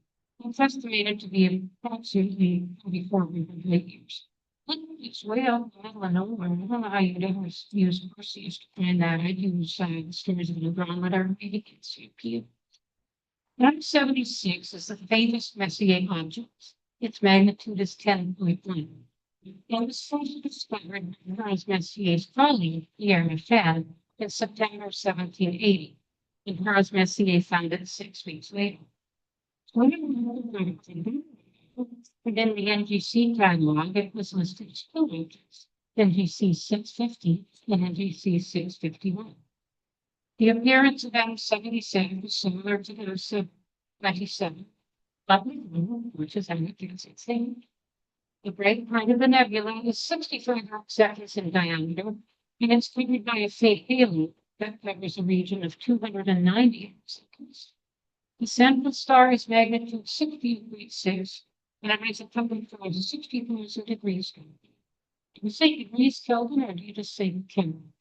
It's estimated to be approximately 4,400 light years. It's way out in the middle of nowhere. I don't know how you'd ever use Perseus to find that. I'd use the stars of Andromeda, maybe Cassiopeia. M76 is the faintest Messier object. Its magnitude is 10.1. It was first discovered by Charles Messier's colleague, Pierre Maffin, in September 1780, and Charles Messier found it 6 weeks later. Within the NGC catalog, it was listed as two objects, NGC 650 and NGC 651. The appearance of M77 is similar to those of 27, but which is M16. The bright part of the nebula is 65 seconds in diameter, and it's covered by a faint halo that covers a region of 290 seconds. The central star is magnitude 16.6, and it has a temperature of 60,000 degrees Kelvin. Do you say degrees Kelvin, or do you just say Kelvin?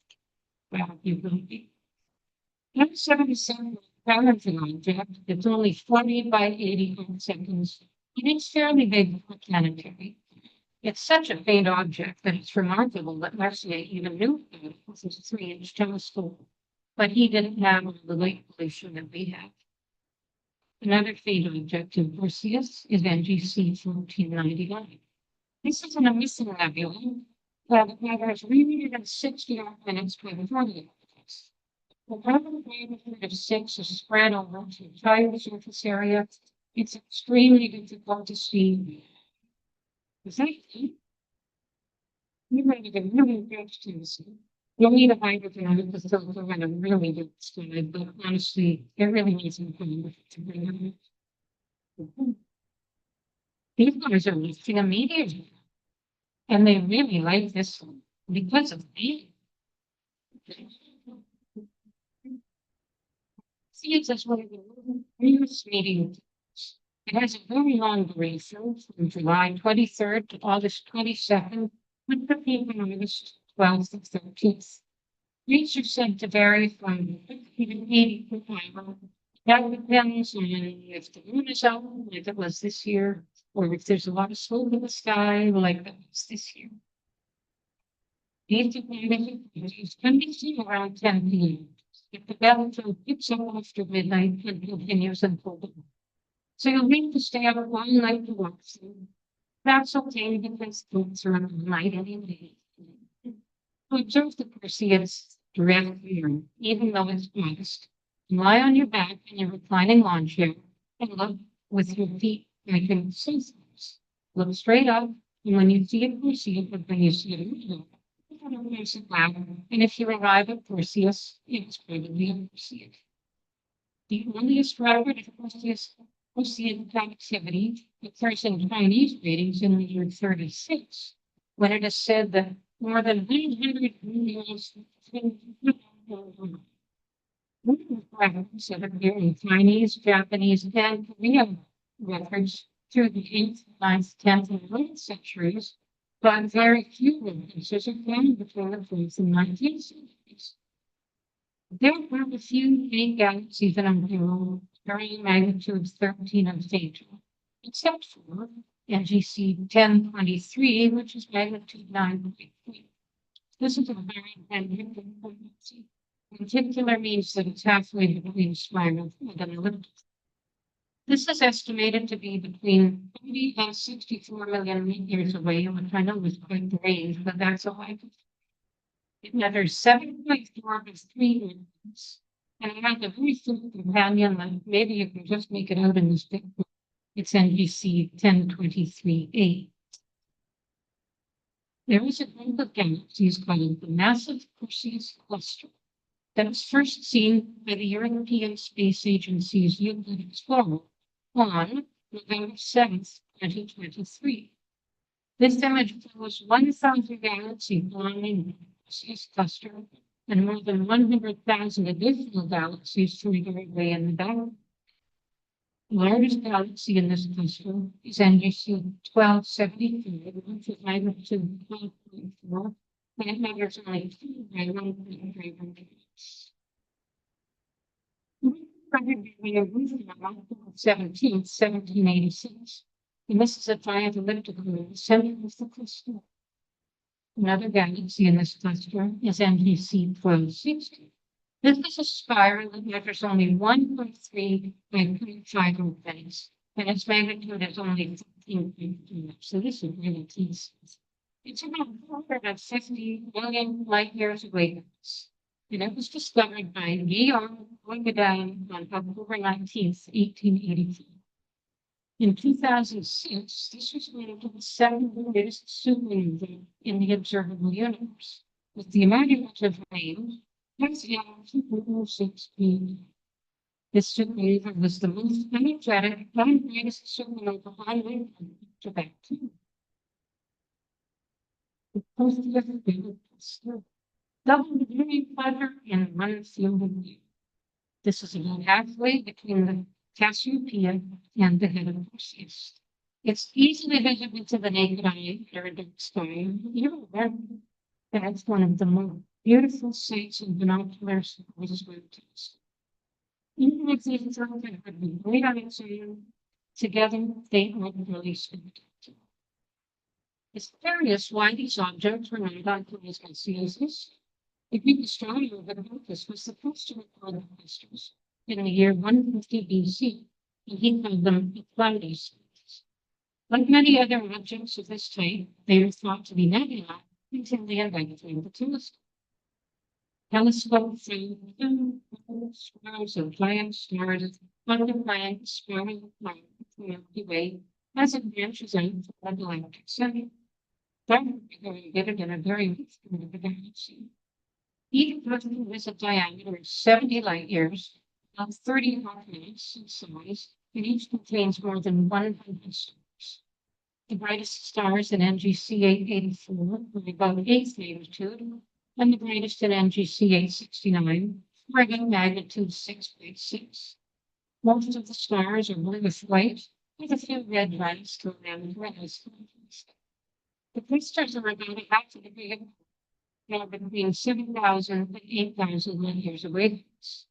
Well, you will be. M77 balancing object. It's only 40 by 80 seconds, and it's fairly big for planetary. It's such a faint object that it's remarkable that Messier even knew it with his 3-inch telescope, but he didn't have the light pollution that we have. Another faint object in Perseus is NGC 1499. This is an emission nebula that covers 360 minutes by the 40 minutes. The carbon magnitude of 6 is spread over the entire surface area. It's extremely difficult to see. Exactly. You're ready to really good to see. You'll need a hydrogen on the filter and a really good sky, but honestly, it really needs some time to bring it. These guys are lifting a meteor, and they really like this one because of me. See, it's as one of the newest meteors. It has a very long duration from July 23rd to August 22nd, with the peak on August 12th and 13th. Rates are said to vary from 50 to 80 per hour. That depends on if the moon is out, like it was this year, or if there's a lot of smoke in the sky, like it was this year. These technologies can be seen around 10 p.m. if the battlefield picks up after midnight and continues until dawn. So you'll need to stay up all night to watch them. That's okay because things are up all night anyway. To observe the Perseus directly, even though it's August, lie on your back in your reclining lawn chair and look with your feet making senses. Look straight up, and when you see it, Perseus, but when you see it, and if you arrive at Perseus, it's probably a Perseus. The earliest record of Persean activity occurs in Chinese readings in the year 36, when it is said that more than 100 millions records that appear in Chinese, Japanese, and Korean records through the 8th, 9th, 10th, and 11th centuries, but very few references are found between the 4th and 19th centuries. There are a few main galaxies in our varying magnitudes 13 and fainter, except for NGC 1023, which is magnitude 9.3. This is a very magnificent galaxy. Lenticular means that it's halfway between a spiral and an elliptic. This is estimated to be between 30 and 64 million years away, which I know is quite the range, but that's all I can. It measures 7.4 by 3 meters. And it has a very thin companion that maybe you can just make it out in this picture. It's NGC 1023A. There is a group of galaxies called the Massive Perseus Cluster that was first seen by the European Space Agency's Euclid Explorer on November 7th, 2023. This image shows 1,000 galaxies belonging to the Perseus cluster and more than 100,000 additional galaxies further away in the galaxy. The largest galaxy in this cluster is NGC 1275, which is magnitude 12.4, and it measures only 2 by 1.5 meters. On 17th, 1786, and this is a giant elliptical in the center of the cluster. Another galaxy in this cluster is NGC 1260. This is a spiral that measures only 1.3 by 0.5 orbits, and its magnitude is only 15.2. So this is really teeny. It's about 450 million light years away from us, and it was discovered by Guillaume Bourgain on October 19th, 1884. In 2006, this was named the 7th greatest supernova in the observable universe, with the imaginative name XM 2.06b. This supernova was the most energetic and greatest supernova on record to that time. The double the viewing pleasure in one field of view. This is about halfway between the Cassiopeia and the head of Perseus. It's easily visible to the naked eye under a dark sky. Even then, that's one of the most beautiful sights in binoculars that was telescope. Even if these children would be great on its own, together they are really spectacular. It's curious why these objects were not on Perseus. The Greek astronomer Hipparchus was the first to record the clusters in the year 150 BC, and he called them Pleiades. Like many other objects of this type, they were thought to be nebulae until they invented the telescope. Telescopes found stars and giant stars on the planet spiral the way as it branches out from the galactic center. Then we get it in a very rich part of the galaxy. Each cluster has a diameter of 70 light years, about 30 minutes in size, and each contains more than 100 stars. The brightest stars in NGC 884 are about 8th magnitude, and the brightest in NGC 869 are about magnitude 6.6. Most of the stars are bluish white, with a few red lights to them as contrast. The clusters are about a half of the big, between 7,000 and 8,000 light years away from us.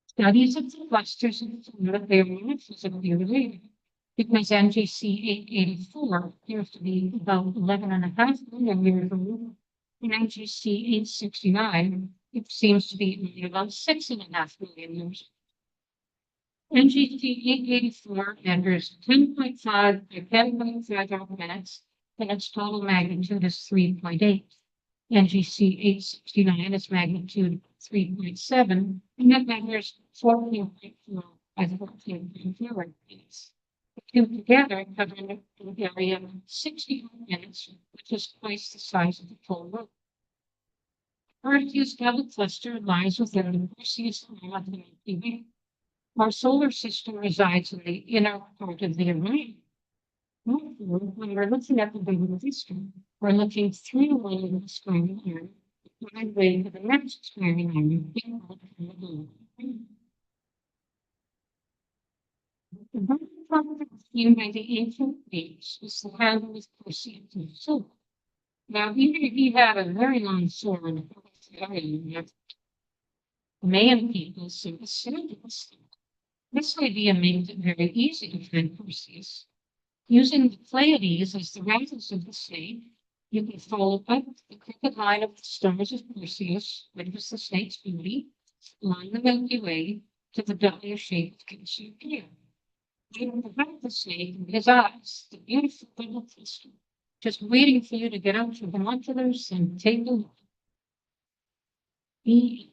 Studies of the clusters show that they are not physically related, because NGC 884 appears to be about 11.5 million years old, and NGC 869 it seems to be only about 6.5 million years old. NGC 884 measures 10.5 by 10.5 minutes, and its total magnitude is 3.8. NGC 869 is magnitude 3.7, and that measures 14.4 by 14.0 minutes. The two together cover an area of 60 minutes, which is twice the size of the full moon. Perseus double cluster lies within the Perseus line of the Milky Way. Our solar system resides in the inner part of the Orion. When we're looking at the bigger system, we're looking through one of the squaring arm, and way to the next squaring arm. The button seen by the ancient Greeks is the handle of Perseus and sword. Now, even if you have a very long sword, the Mayan people see the sandals. This idea made it very easy to find Perseus. Using the Pleiades as the rivals of the snake, you can follow up the crooked line of the stars of Perseus, which was the snake's body, along the Milky Way to the W shape of Cassiopeia. Right behind the snake and his eyes, the beautiful double cluster, just waiting for you to get out your binoculars and take a look. It's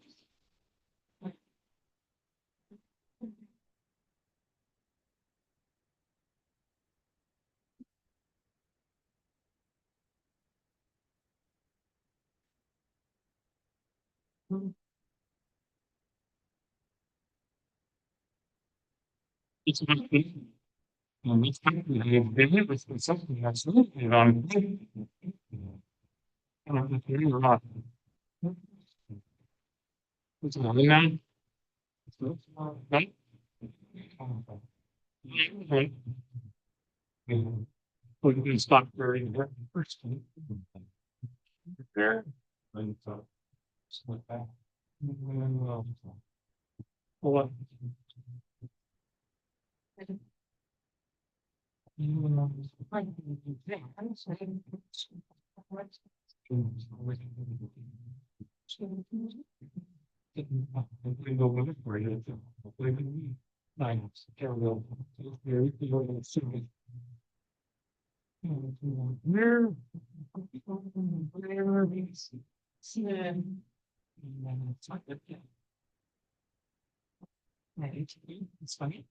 not big. And it's kind of, it's something that's really on. It's very hot. It's another man. Right? Right. We can stop very first. There. And so. Like that. What? It's funny.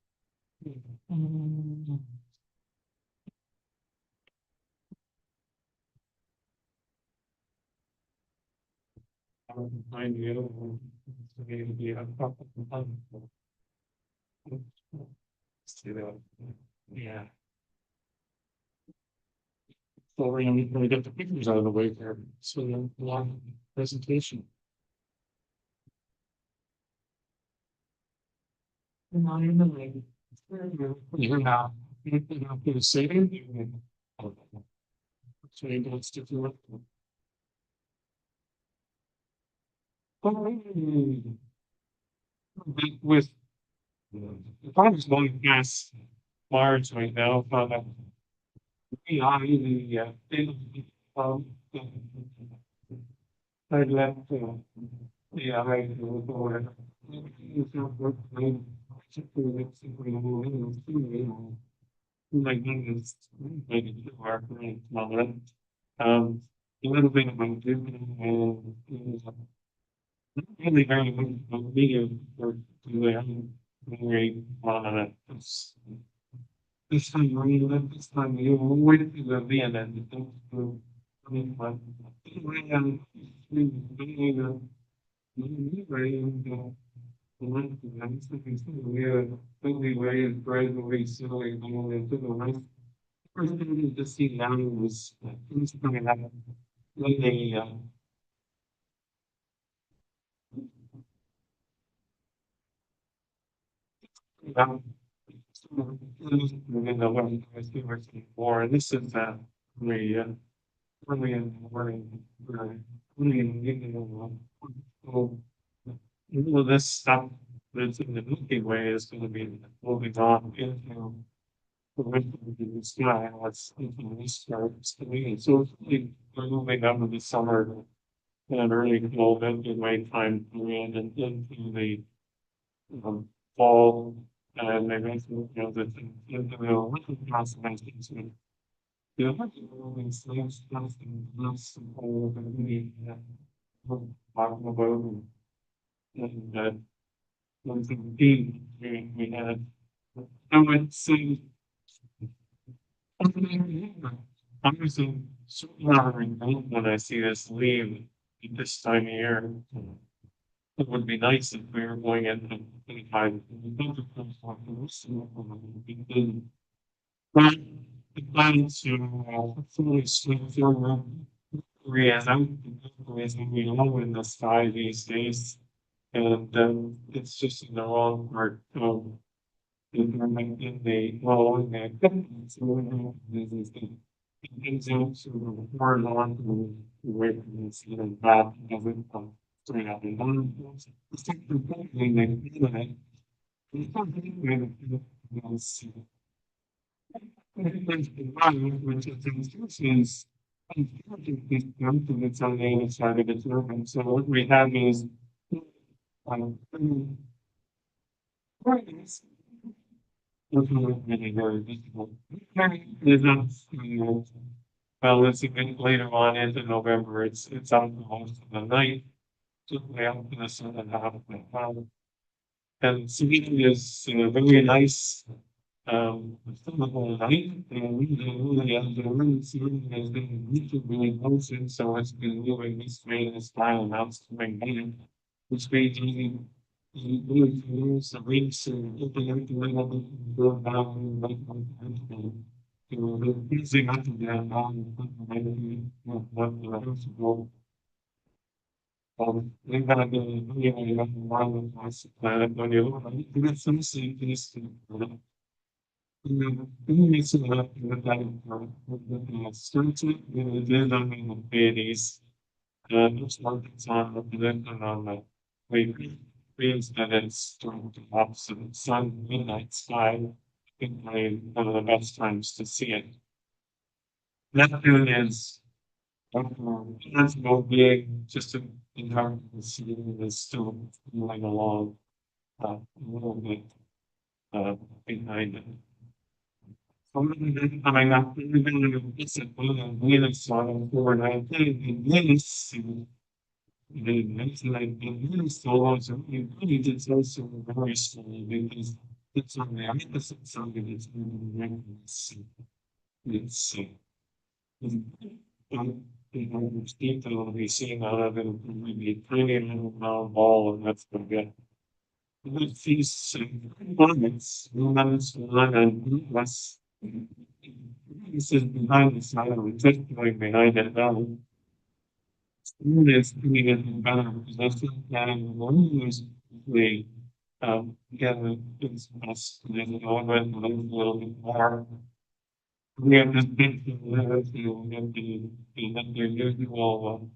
Find you. See that? Yeah. So we're gonna get the pictures out of the way here. So then long presentation. You're now. You're saving. So you don't stick to it. With the farmers going past March right now, we are the I left yeah, I my goodness, maybe our moment. A little bit about doing and really very big for very this time we live this time you wait to the VM and don't do First thing to see now was things coming out when they more. This is really really well, this stuff that's in the Milky Way is going to be moving on into the winter of the sky. What's into this starts to me. So it's really we're moving up in the summer and early fall Milky Way time period and into the fall and maybe you know the into the winter consequences. The other thing is things less whole than we talking about and that something big we had. I would say I'm using when I see this leave at this time of year. It would be nice if we were going into 25. But the plan to fully swing through we know in the sky these days, and then it's just in the wrong part of in the well in the it comes out to horizontal away from this little back of it straight up and down. It's technically like it's not which is it's on the other side of the turban. So what we have is really very difficult. Well, it's a bit later on into November. It's out for most of the night. took me out to the sun and half my father. And Sweden is very nice. Still the whole night, and we really have the room. Sweden has been really ocean, so it's been moving this way in style and now it's coming in, which means you really use the reefs and open everything up and go down and the easing up and down what the house go. We're gonna be really one of us planet when you look at it, it's some things to it's a lot of that structure in the design of babies. It's not it's on the left and on the way means that it's toward the opposite sun, midnight sky. I think one of the best times to see it. Neptune is that's no being just an inherent seeing is still moving along a little bit behind it. Coming up, it's a Venus on 419 Venus. The next like the Venus solos and it's also very strong because it's on the opposite side of its it's detail we see out of it maybe tiny little round ball and that's the good. With these comments, moments, one and less. This is behind the side of the test going behind it now. School is doing it in better possession and one is the together it's us there's an element a little bit more. We have this big the usual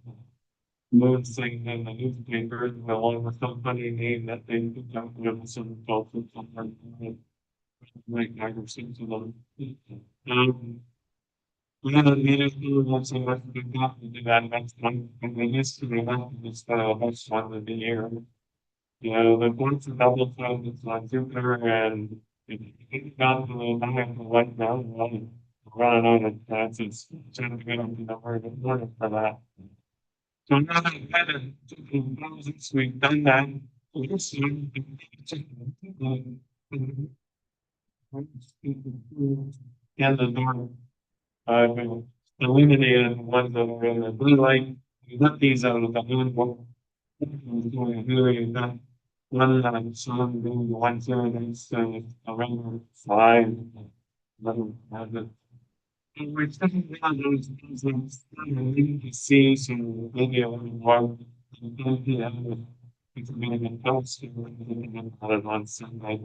moon thing in the newspapers along with some funny name that they put out with some folks or something like I've seen to them. We had a meeting once and let's do that and do that next month and the history of that is the best one of the year. You know, the points of double time is on Jupiter and it got to the nine to one now running on it it's trying to get up to the word of morning for that. So now that I've had it, we've done that. This one, and the door. I've eliminated the ones that are in the blue light. We let these out of the handbook. Doing that. One song doing the one that's around 5. Have it. And we're talking about those things that you see some video and one it's being a post on Sunday.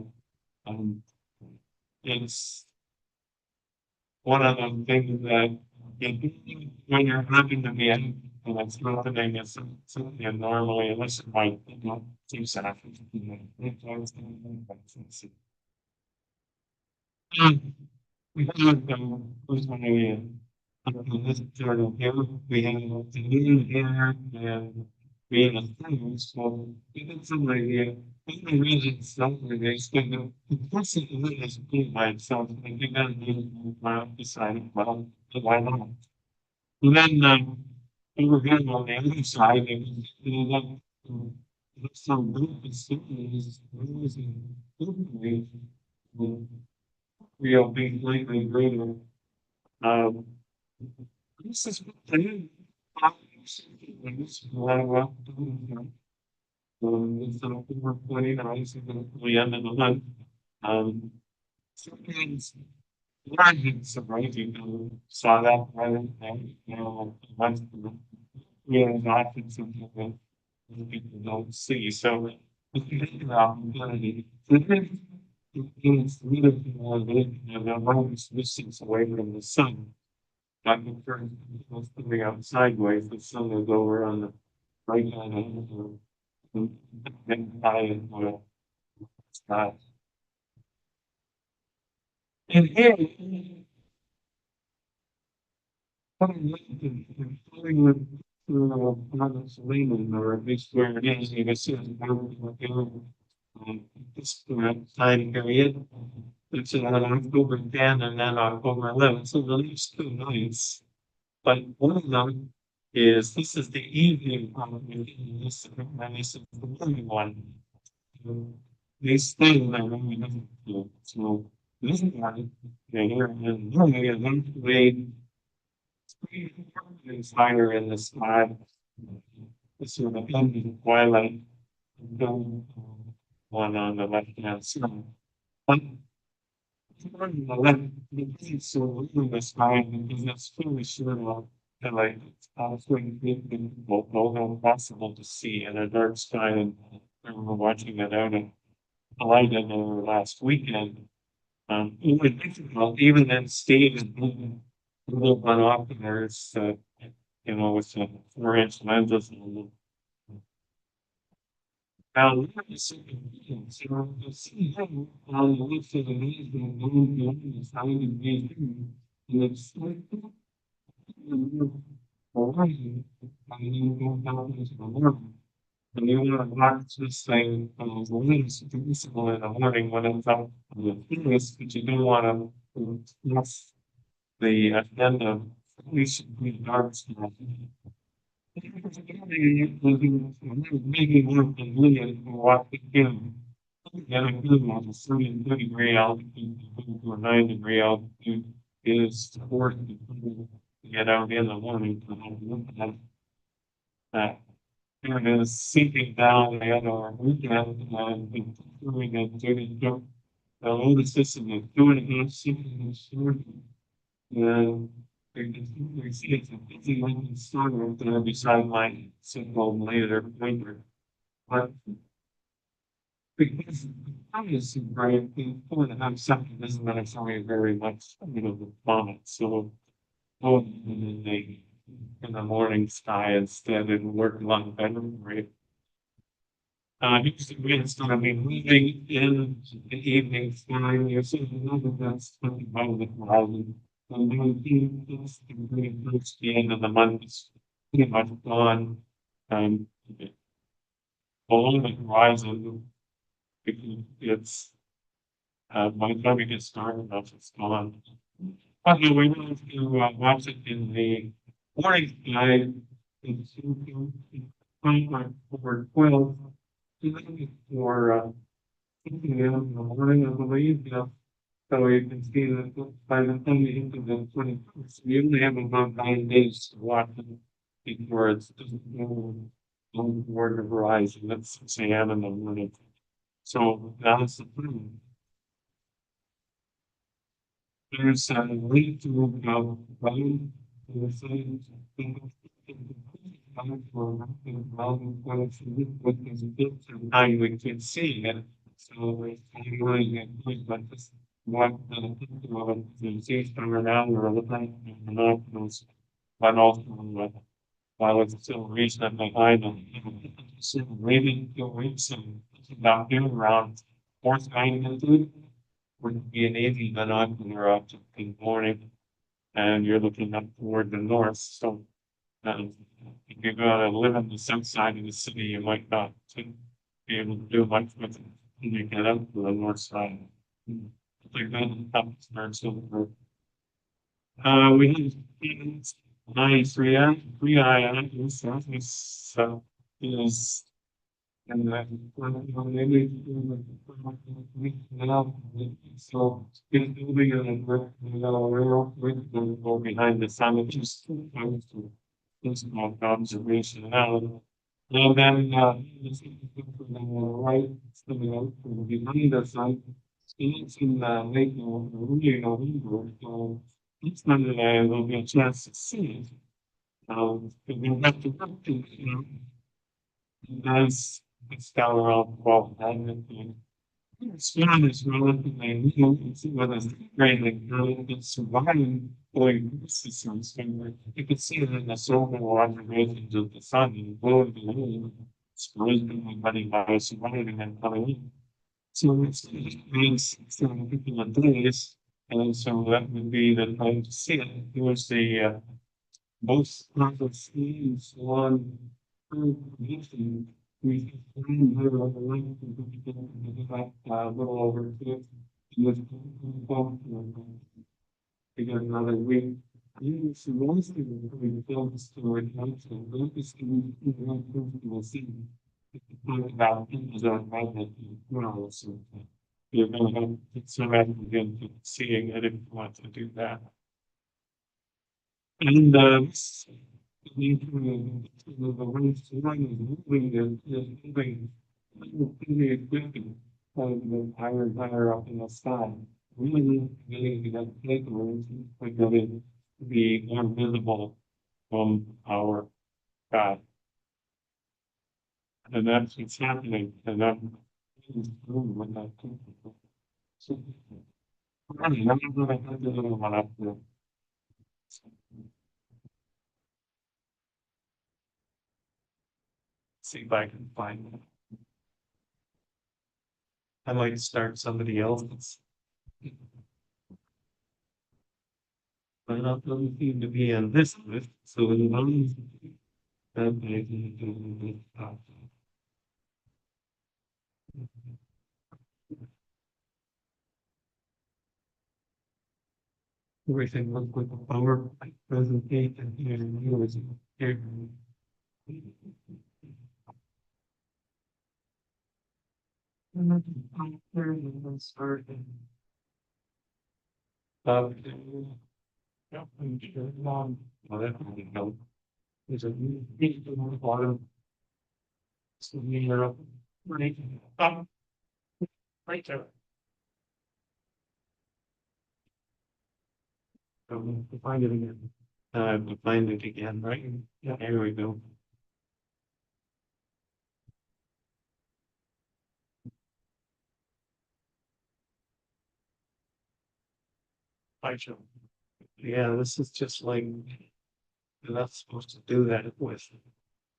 It's one of the things that when you're having to be in and it's happening is something normally unless it might do something. We had who's my this journal here, we had the new here and being a thing, so we did some idea. The reason something they spend the person is being by itself, and you gotta be deciding, well, why not? And then over here on the other side, it's so good, it's amazing, real being lately greater. This is what they it's over 29, so the end of the month. Sometimes it's surprising, saw that right once not something that people don't see. So if you think about opportunity, it's really more than the longest distance away from the sun. Like the current was coming out sideways, the sun was over on the right hand and high and sky. And here, putting with Selenium, or at least where it is, you can see this time period. It's on October 10 and then October 11. So the next 2 nights, but one of them is this is the evening one, and this is the morning one. They stay in their own living field. So this one, they hear and normally eventually it's higher in the sky. It's sort of ending twilight. One on the left hand side. But on the left, it's so in the sky because it's fully sort of like it's almost impossible to see in a dark sky. And we were watching it out in Hawaii last weekend. It was difficult, even then stayed in a little binoculars, you know, with 4-inch lenses. Now, look at the second video. So you see him on the left of the knees and going beyond the side of the knees. And it's like, Hawaii, and you go down into the morning. And you want to watch this thing the least visible in the morning when it's up on the fingers, but you don't want to miss the end of at least the dark stuff. Maybe one can live and walk again. Get a good one, a 30-degree altitude to a 9-degree altitude is worth to get out in the morning to have a look at that. It is sinking down the other weekend and doing it during the older system is 2.5 seconds short. And we see it's a busy looking storm up there beside my so-called later winter. But because the time is so bright, in 4.5 seconds isn't necessarily very much, you know, the planet. So, in the morning sky instead, it would work a lot better, right? Because the wind's gonna be moving in the evening sky. You're seeing another that's 25 the horizon. And it's really close to the end of the month. It's pretty much gone. Below the horizon, because it's by the time it gets started, it's gone. But no, we want to watch it in the morning sky. It's 5.412. For something in the morning, I believe. So you can see that by the time you get to the 21st, you only have about 9 days to watch it before it's on toward the horizon. That's 6 a.m. in the morning. So that's the thing. There's a link to Brian. There's now we can see it. So I'm going to include but this one the seas come around or looking at the mountains, but also while it's still reasonably high, so maybe 2 weeks and about here around 4th magnitude would be an easy binocular up to the morning, and you're looking up toward the north. So if you're gonna live on the south side of the city, you might not be able to do much with it when you get up to the north side. Like that, we have three eye surface is and so it's moving and go behind the sun, which is small observation now. And then right behind the sun, it's in late November. It's not that I will be a chance to see it. We have to work to, nice, it's down around 12 magnitude. Swan is relatively new, it's whether it's raining, it's surviving going systems. You can see it in the solar observations of the sun and blowing the wind, it's rising running by surviving and coming in. So it's means 7 days, and so that would be the time to see it. Here's the most complex things on information. We find here on the link a little over 2. We got another week Yes, mostly we focus toward council, focus to see. About things that might be, so. You're gonna have, it's so bad again, seeing, I didn't want to do that. And, the way it's going is moving, is moving. Really equipping, the higher and higher up in the sky. Really, really, that paper is like going to be more visible from our sky. And that's what's happening, and that is true when that. So, I'm gonna put the little one up there. See if I can find it. I might start somebody else's. But not doesn't seem to be on this list, so in one. That may be doing this stuff. Everything looks like a PowerPoint presentation here and here is here. Yeah, I'm sure long. Well, that would help. There's a new page on the bottom. So we are up. Right. Right there. To find it again. To find it again, right? Yeah, here we go. Yeah, this is just like, you're not supposed to do that with.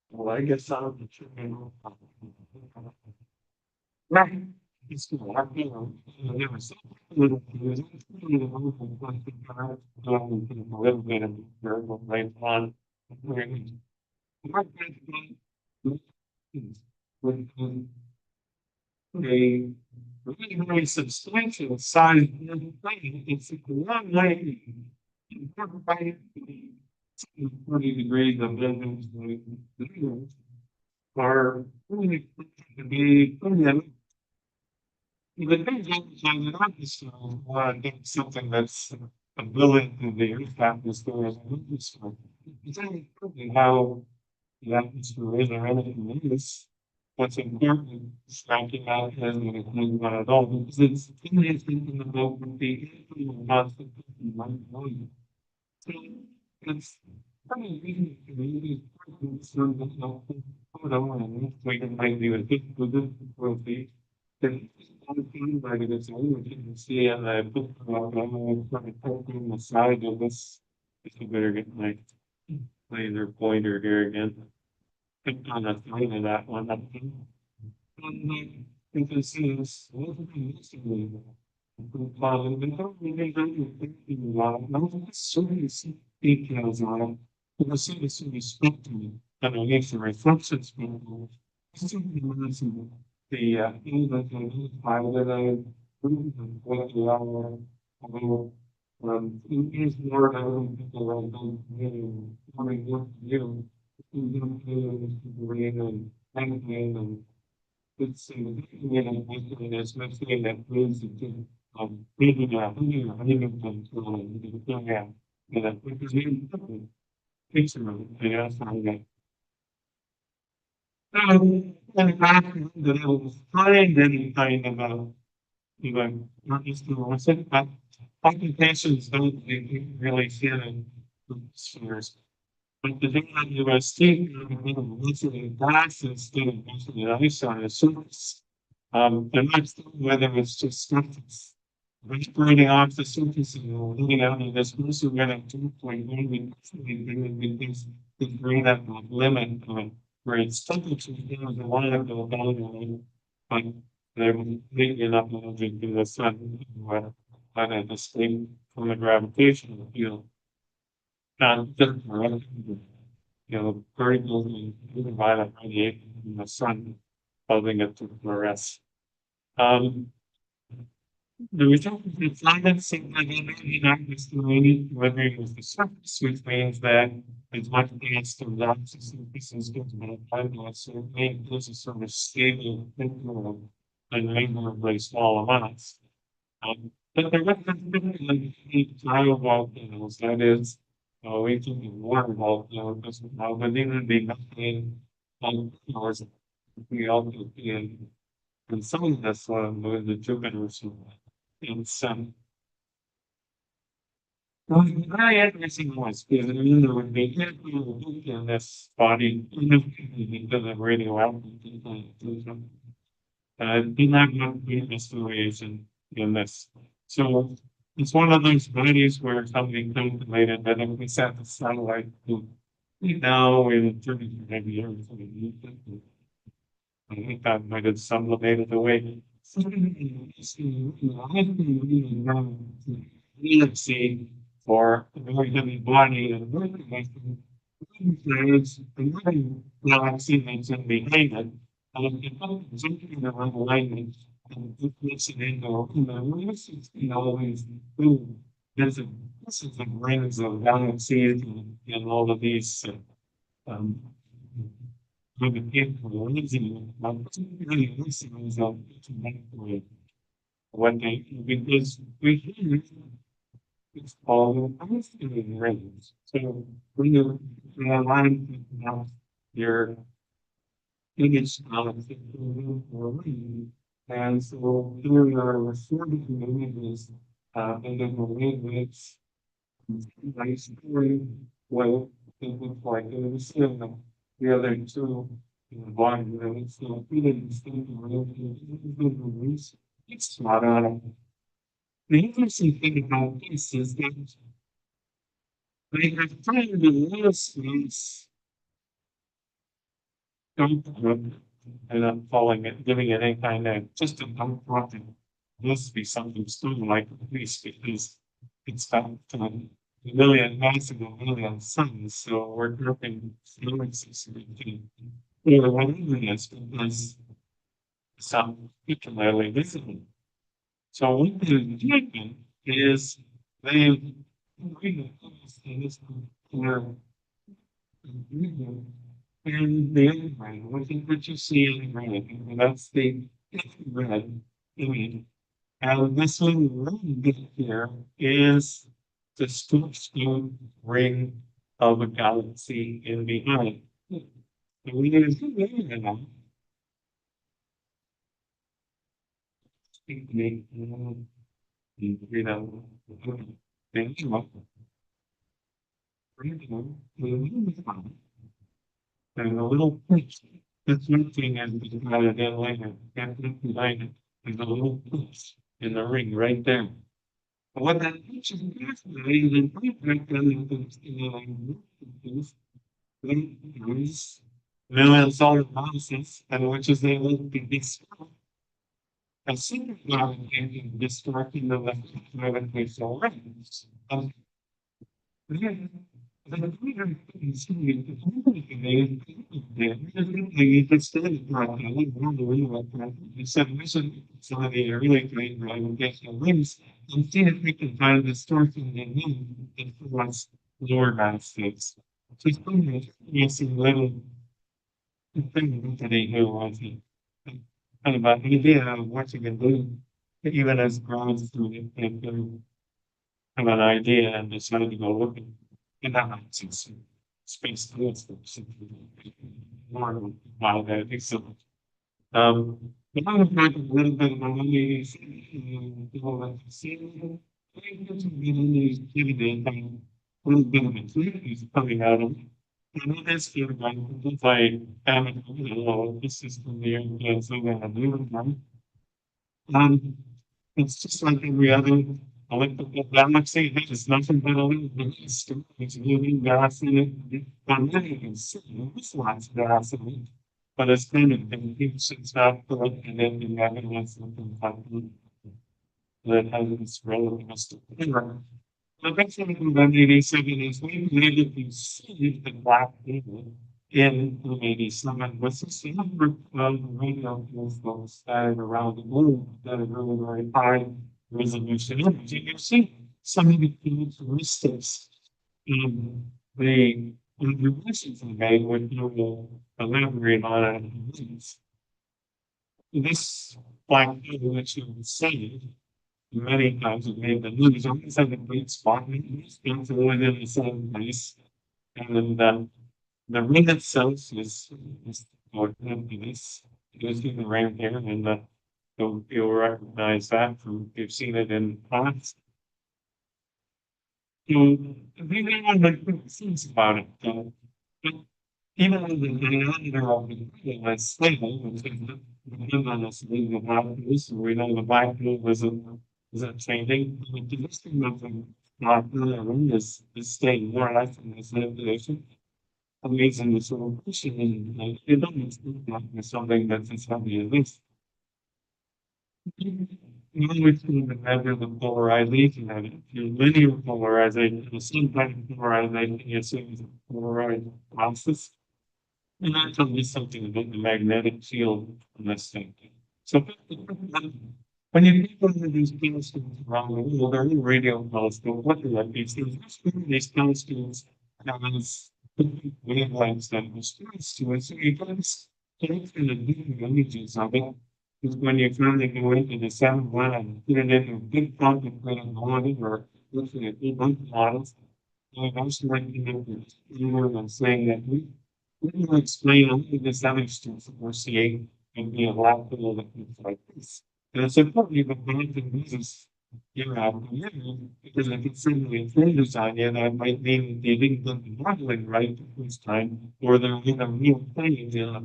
Well, I guess I'll be sure. Right. It's good. There was little right on. A really, really substantial size plane. It's a long way. 40 degrees of buildings are really to be. The things outside the atmosphere, that's something that's a billion to the Earth's atmosphere as an atmosphere. It's only probably how the atmosphere is or anything is. What's important is tracking out and thinking about it all because it's really thinking about the constant mind. So it's probably really important to photo and we can might do a good will be. Then like it's only you can see and I put on the side of this. I better get my laser pointer here again. Click on the side of that one. And you can see this. Details on it. You can see this in the spectrum underneath the reflection spectrum. The file that I what they are, it is more than people are doing, coming with you, and it's especially that plays maybe because you picture of it, I find that. And back that I was find any kind of not just the lesson, but occupations don't really fit in spheres. But the thing that you are seeing, literally glass instead of literally ice on the surface. They're not sure whether it's just stuff that's vibrating off the surface and leading out of this also when at 2.1 we this bring up the limit of where it's temperature is a lot of the volume, but they're completely enough to do the sun, but at the same from the gravitational field. Just particles and ultraviolet radiation from the sun causing it to fluoresce. The result of the climate significantly not estimated whether it was the surface, which means that it's much faster than the surface going to be applied, so it may there's a sort of stable thinking and reasonably small amounts. But the reference trial volcanoes, that is, we can water volcanoes, but they would be nothing volcanoes. We also can, and some of this one with the Jupiters and some. Well, very interesting was because there would be in this body, because of radioactive. Do not want to be restoration in this. So it's one of those bodies where something calculated that if we set the satellite to now in 35 years, I think that might have sublimated away. See for a very heavy body and there's another galaxy that's in behind it. And it comes something around alignment and it makes it into all these boom. This is the rings of galaxies and all of these with the people using really listeners of what they because we hear it's called Palestinian rings. So when you align your image of the ring, and so here you are recording the images in the way which nice story well it looks like it was in the other two one really so feeling it's not on the interesting thing about this is that they have found the last ones don't and I'm calling it giving it any kind of just a don't want it must be something still like at least because it's got a million massive million suns, so we're grouping galaxies or whatever it is because some particularly visible. So what they've taken is they've and the infrared, what you see in red, and that's the red image. And this one ring here is the stone ring of a galaxy in behind. And we need to do that now. You know, thank you. And a little pitch. That's one thing as we got it in later. Behind it. There's a little pitch in the ring right there. But what that pitch is fascinating is right there is million solar masses, and which is able to be destroyed. A supercloud can be destructing the gravitational rays. Some of the really great gravitational rings and see if we can find the source in the moon that was lower mass states. So it's pretty amazing little thing that they do, I think. Kind of an idea of what you can do, even as ground student, and have an idea and decide to go looking. And that makes sense. Space tools more by that excellent. But I would like a little bit of money, a little bit of it is coming out of it. And it is here by this is from the so that I do one. It's just like every other electrical galaxy, there's nothing but a little bit of stuff. It's moving gas in it. And then you can see this one's gas in it. But it's kind of been it's not good, and then you have something happening that has this relativistic error. The next thing in 87 is we needed to see the black hole in 87 was the number of radio telescopes scattered around the globe that are really very high resolution is. You see some of the characteristics in the observations I made, which you will elaborate on it. This black hole, which you will see many times, it made the news, always had a great spot, it's always in the same place. And the ring itself is this. It's even right here, and you'll recognize that from you've seen it in class. So we don't have like things about it. But even though the diameter of the needle is stable, which is depends on the black hole, so we know the black hole isn't changing. The position of the black hole is staying more or less in the same position. Amazing the sort of question and it doesn't look like something that's as heavy as this. You always need to measure the polarization of it. Your linear polarization, the same kind of polarization you see as polarized masses. And that tells me something about the magnetic field in this thing. So when you think of these telescopes around the world, there are radio telescopes, what are like these things? These telescopes have wavelengths that responds to it. So you guys take the different images of it. Is when you finally go into the 7-1 and put it in a big contemplating model or looking at big models. And also like and saying that we can explain all of this other stuff we're seeing and be a lot below that looks like this. And it's important even when it uses year after year, because if it's suddenly changes on you, that might mean they didn't get the modeling right the first time, or they're in a real thing in a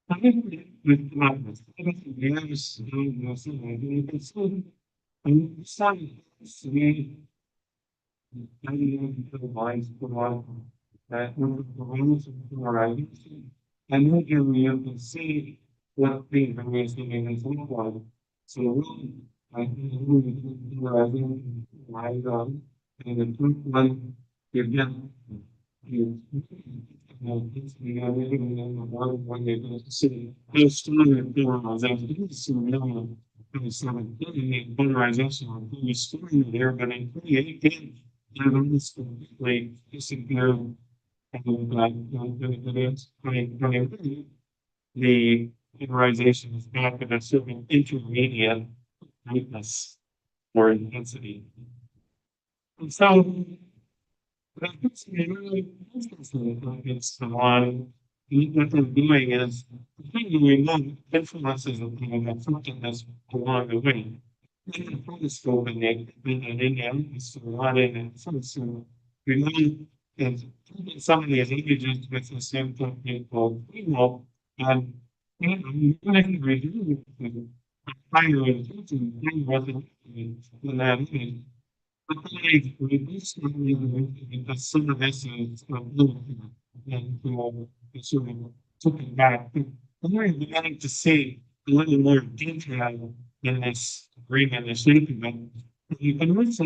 I think with madness, I think years, you can see, and some see, I mean, the lines put on that the rules of polarization, and then you can see what the information is like. So, I think polarizing lies on, and the truth one, you get, you it's the living in the world when they go to see how strong the polarization is. So, now, the polarization of the story there, but in 2018, they've almost completely disappeared. And like the polarization is back at a certain intermediate brightness or intensity. And so it's really it's the one what they're doing is the thing that we know influences the thing that something that's along the way. In the telescope and in the atmosphere, a lot in it. So we know that some of these images with the same technique called FEMO, and you can review the higher intensity in that image. But then we reduce because some of this is and sort of took it back. I'm really beginning to see a little more detail in this green and the shape of it. You can also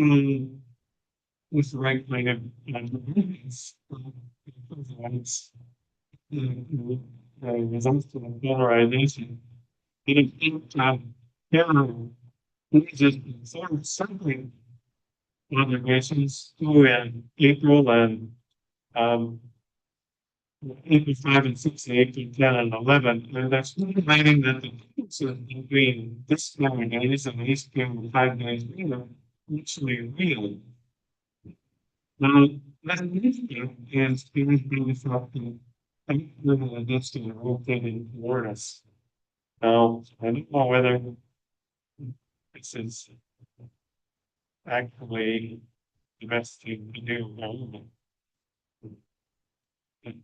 with the right kind of results to the polarization. It is just sort of something observations two in April and April 5 and 6 and 8 10 and 11. And that's indicating that the differences between this 4 days and these 5 days later actually real. Now, that is being affected little addition rotating toward us. Now, I don't know whether this is actually the best thing to do. It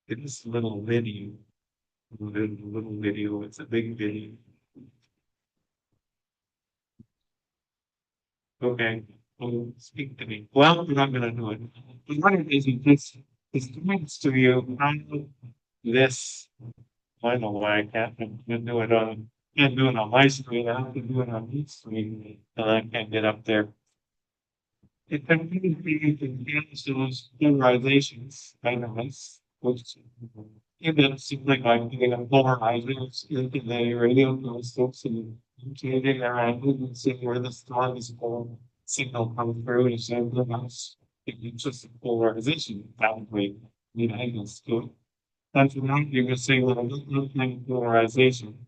is a little video. Little video, it's a big video. Okay, well, speak to me. Well, we're not gonna do it. But what it is this points to you how this, I don't know why I can't do it on can't do it on my screen, I have to do it on this screen, and I can't get up there. It can be those polarizations, elements, which it seems like I'm getting a polarizers into the radio telescopes and changing their angle and seeing where the strongest pole signal comes through and showing the mouse. It's just a polarization, probably need angles to it. And for now, you're just saying, well, look like polarization.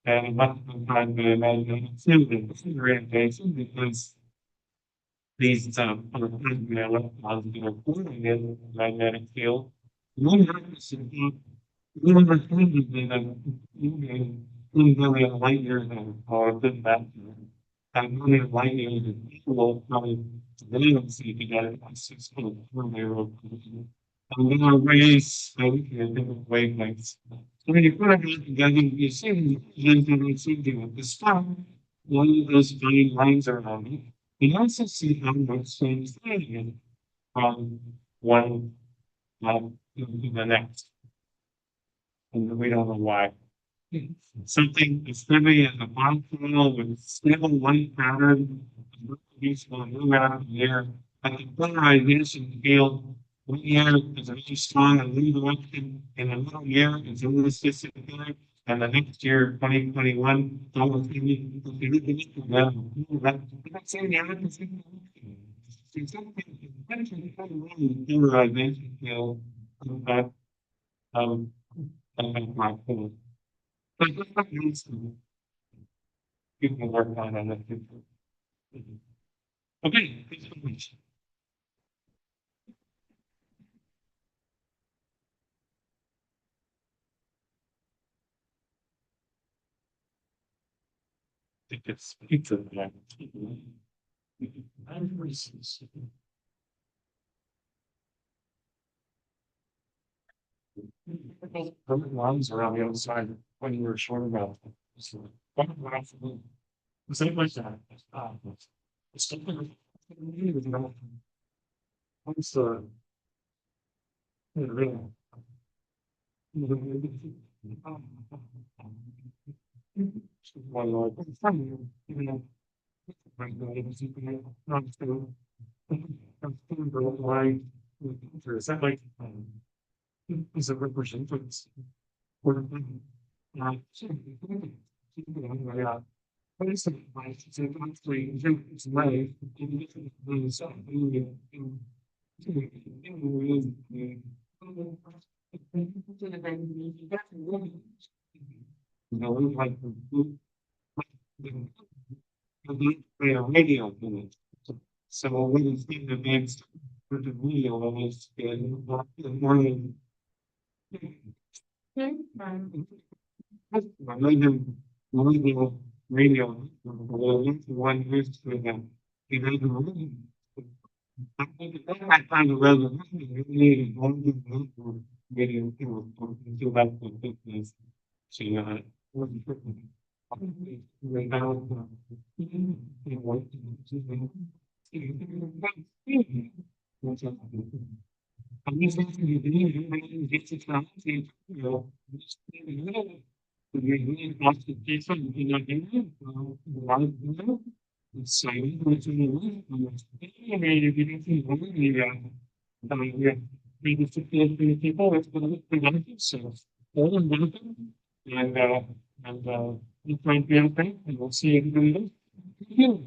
And what I'm trying to imagine the orientation because these electrons that are pulling in the magnetic field. One happens to be one of the million light years or a bit back and million light years of people from the galaxy together on 6.4 and then I raise different wavelengths. So when you put it together, you see the star, one of those green lines around it. You also see how much change from one to the next. And we don't know why. Something as heavy as a molecule with stable light pattern, useful around here, and the polarization field, 1 year is a very strong and lead electric, in another year it's a little disappearing, and the next year, 2021, almost polarization field, my field. But it's not useful. People work on it. Okay, thanks so much. I think it's pizza. I'm racist. Perfect lines around the other side when you were short about it. So, the same like that. It's something with no. What's the real? One Lord, even though is that like is a representative for what is the advice? It's actually it's way like a radio unit. So when it's in the next for the wheel and it's in the morning. Radio one used to them. I think that kind of resolution you need one radio to that fitness. So and you might be okay, and we'll see everybody later.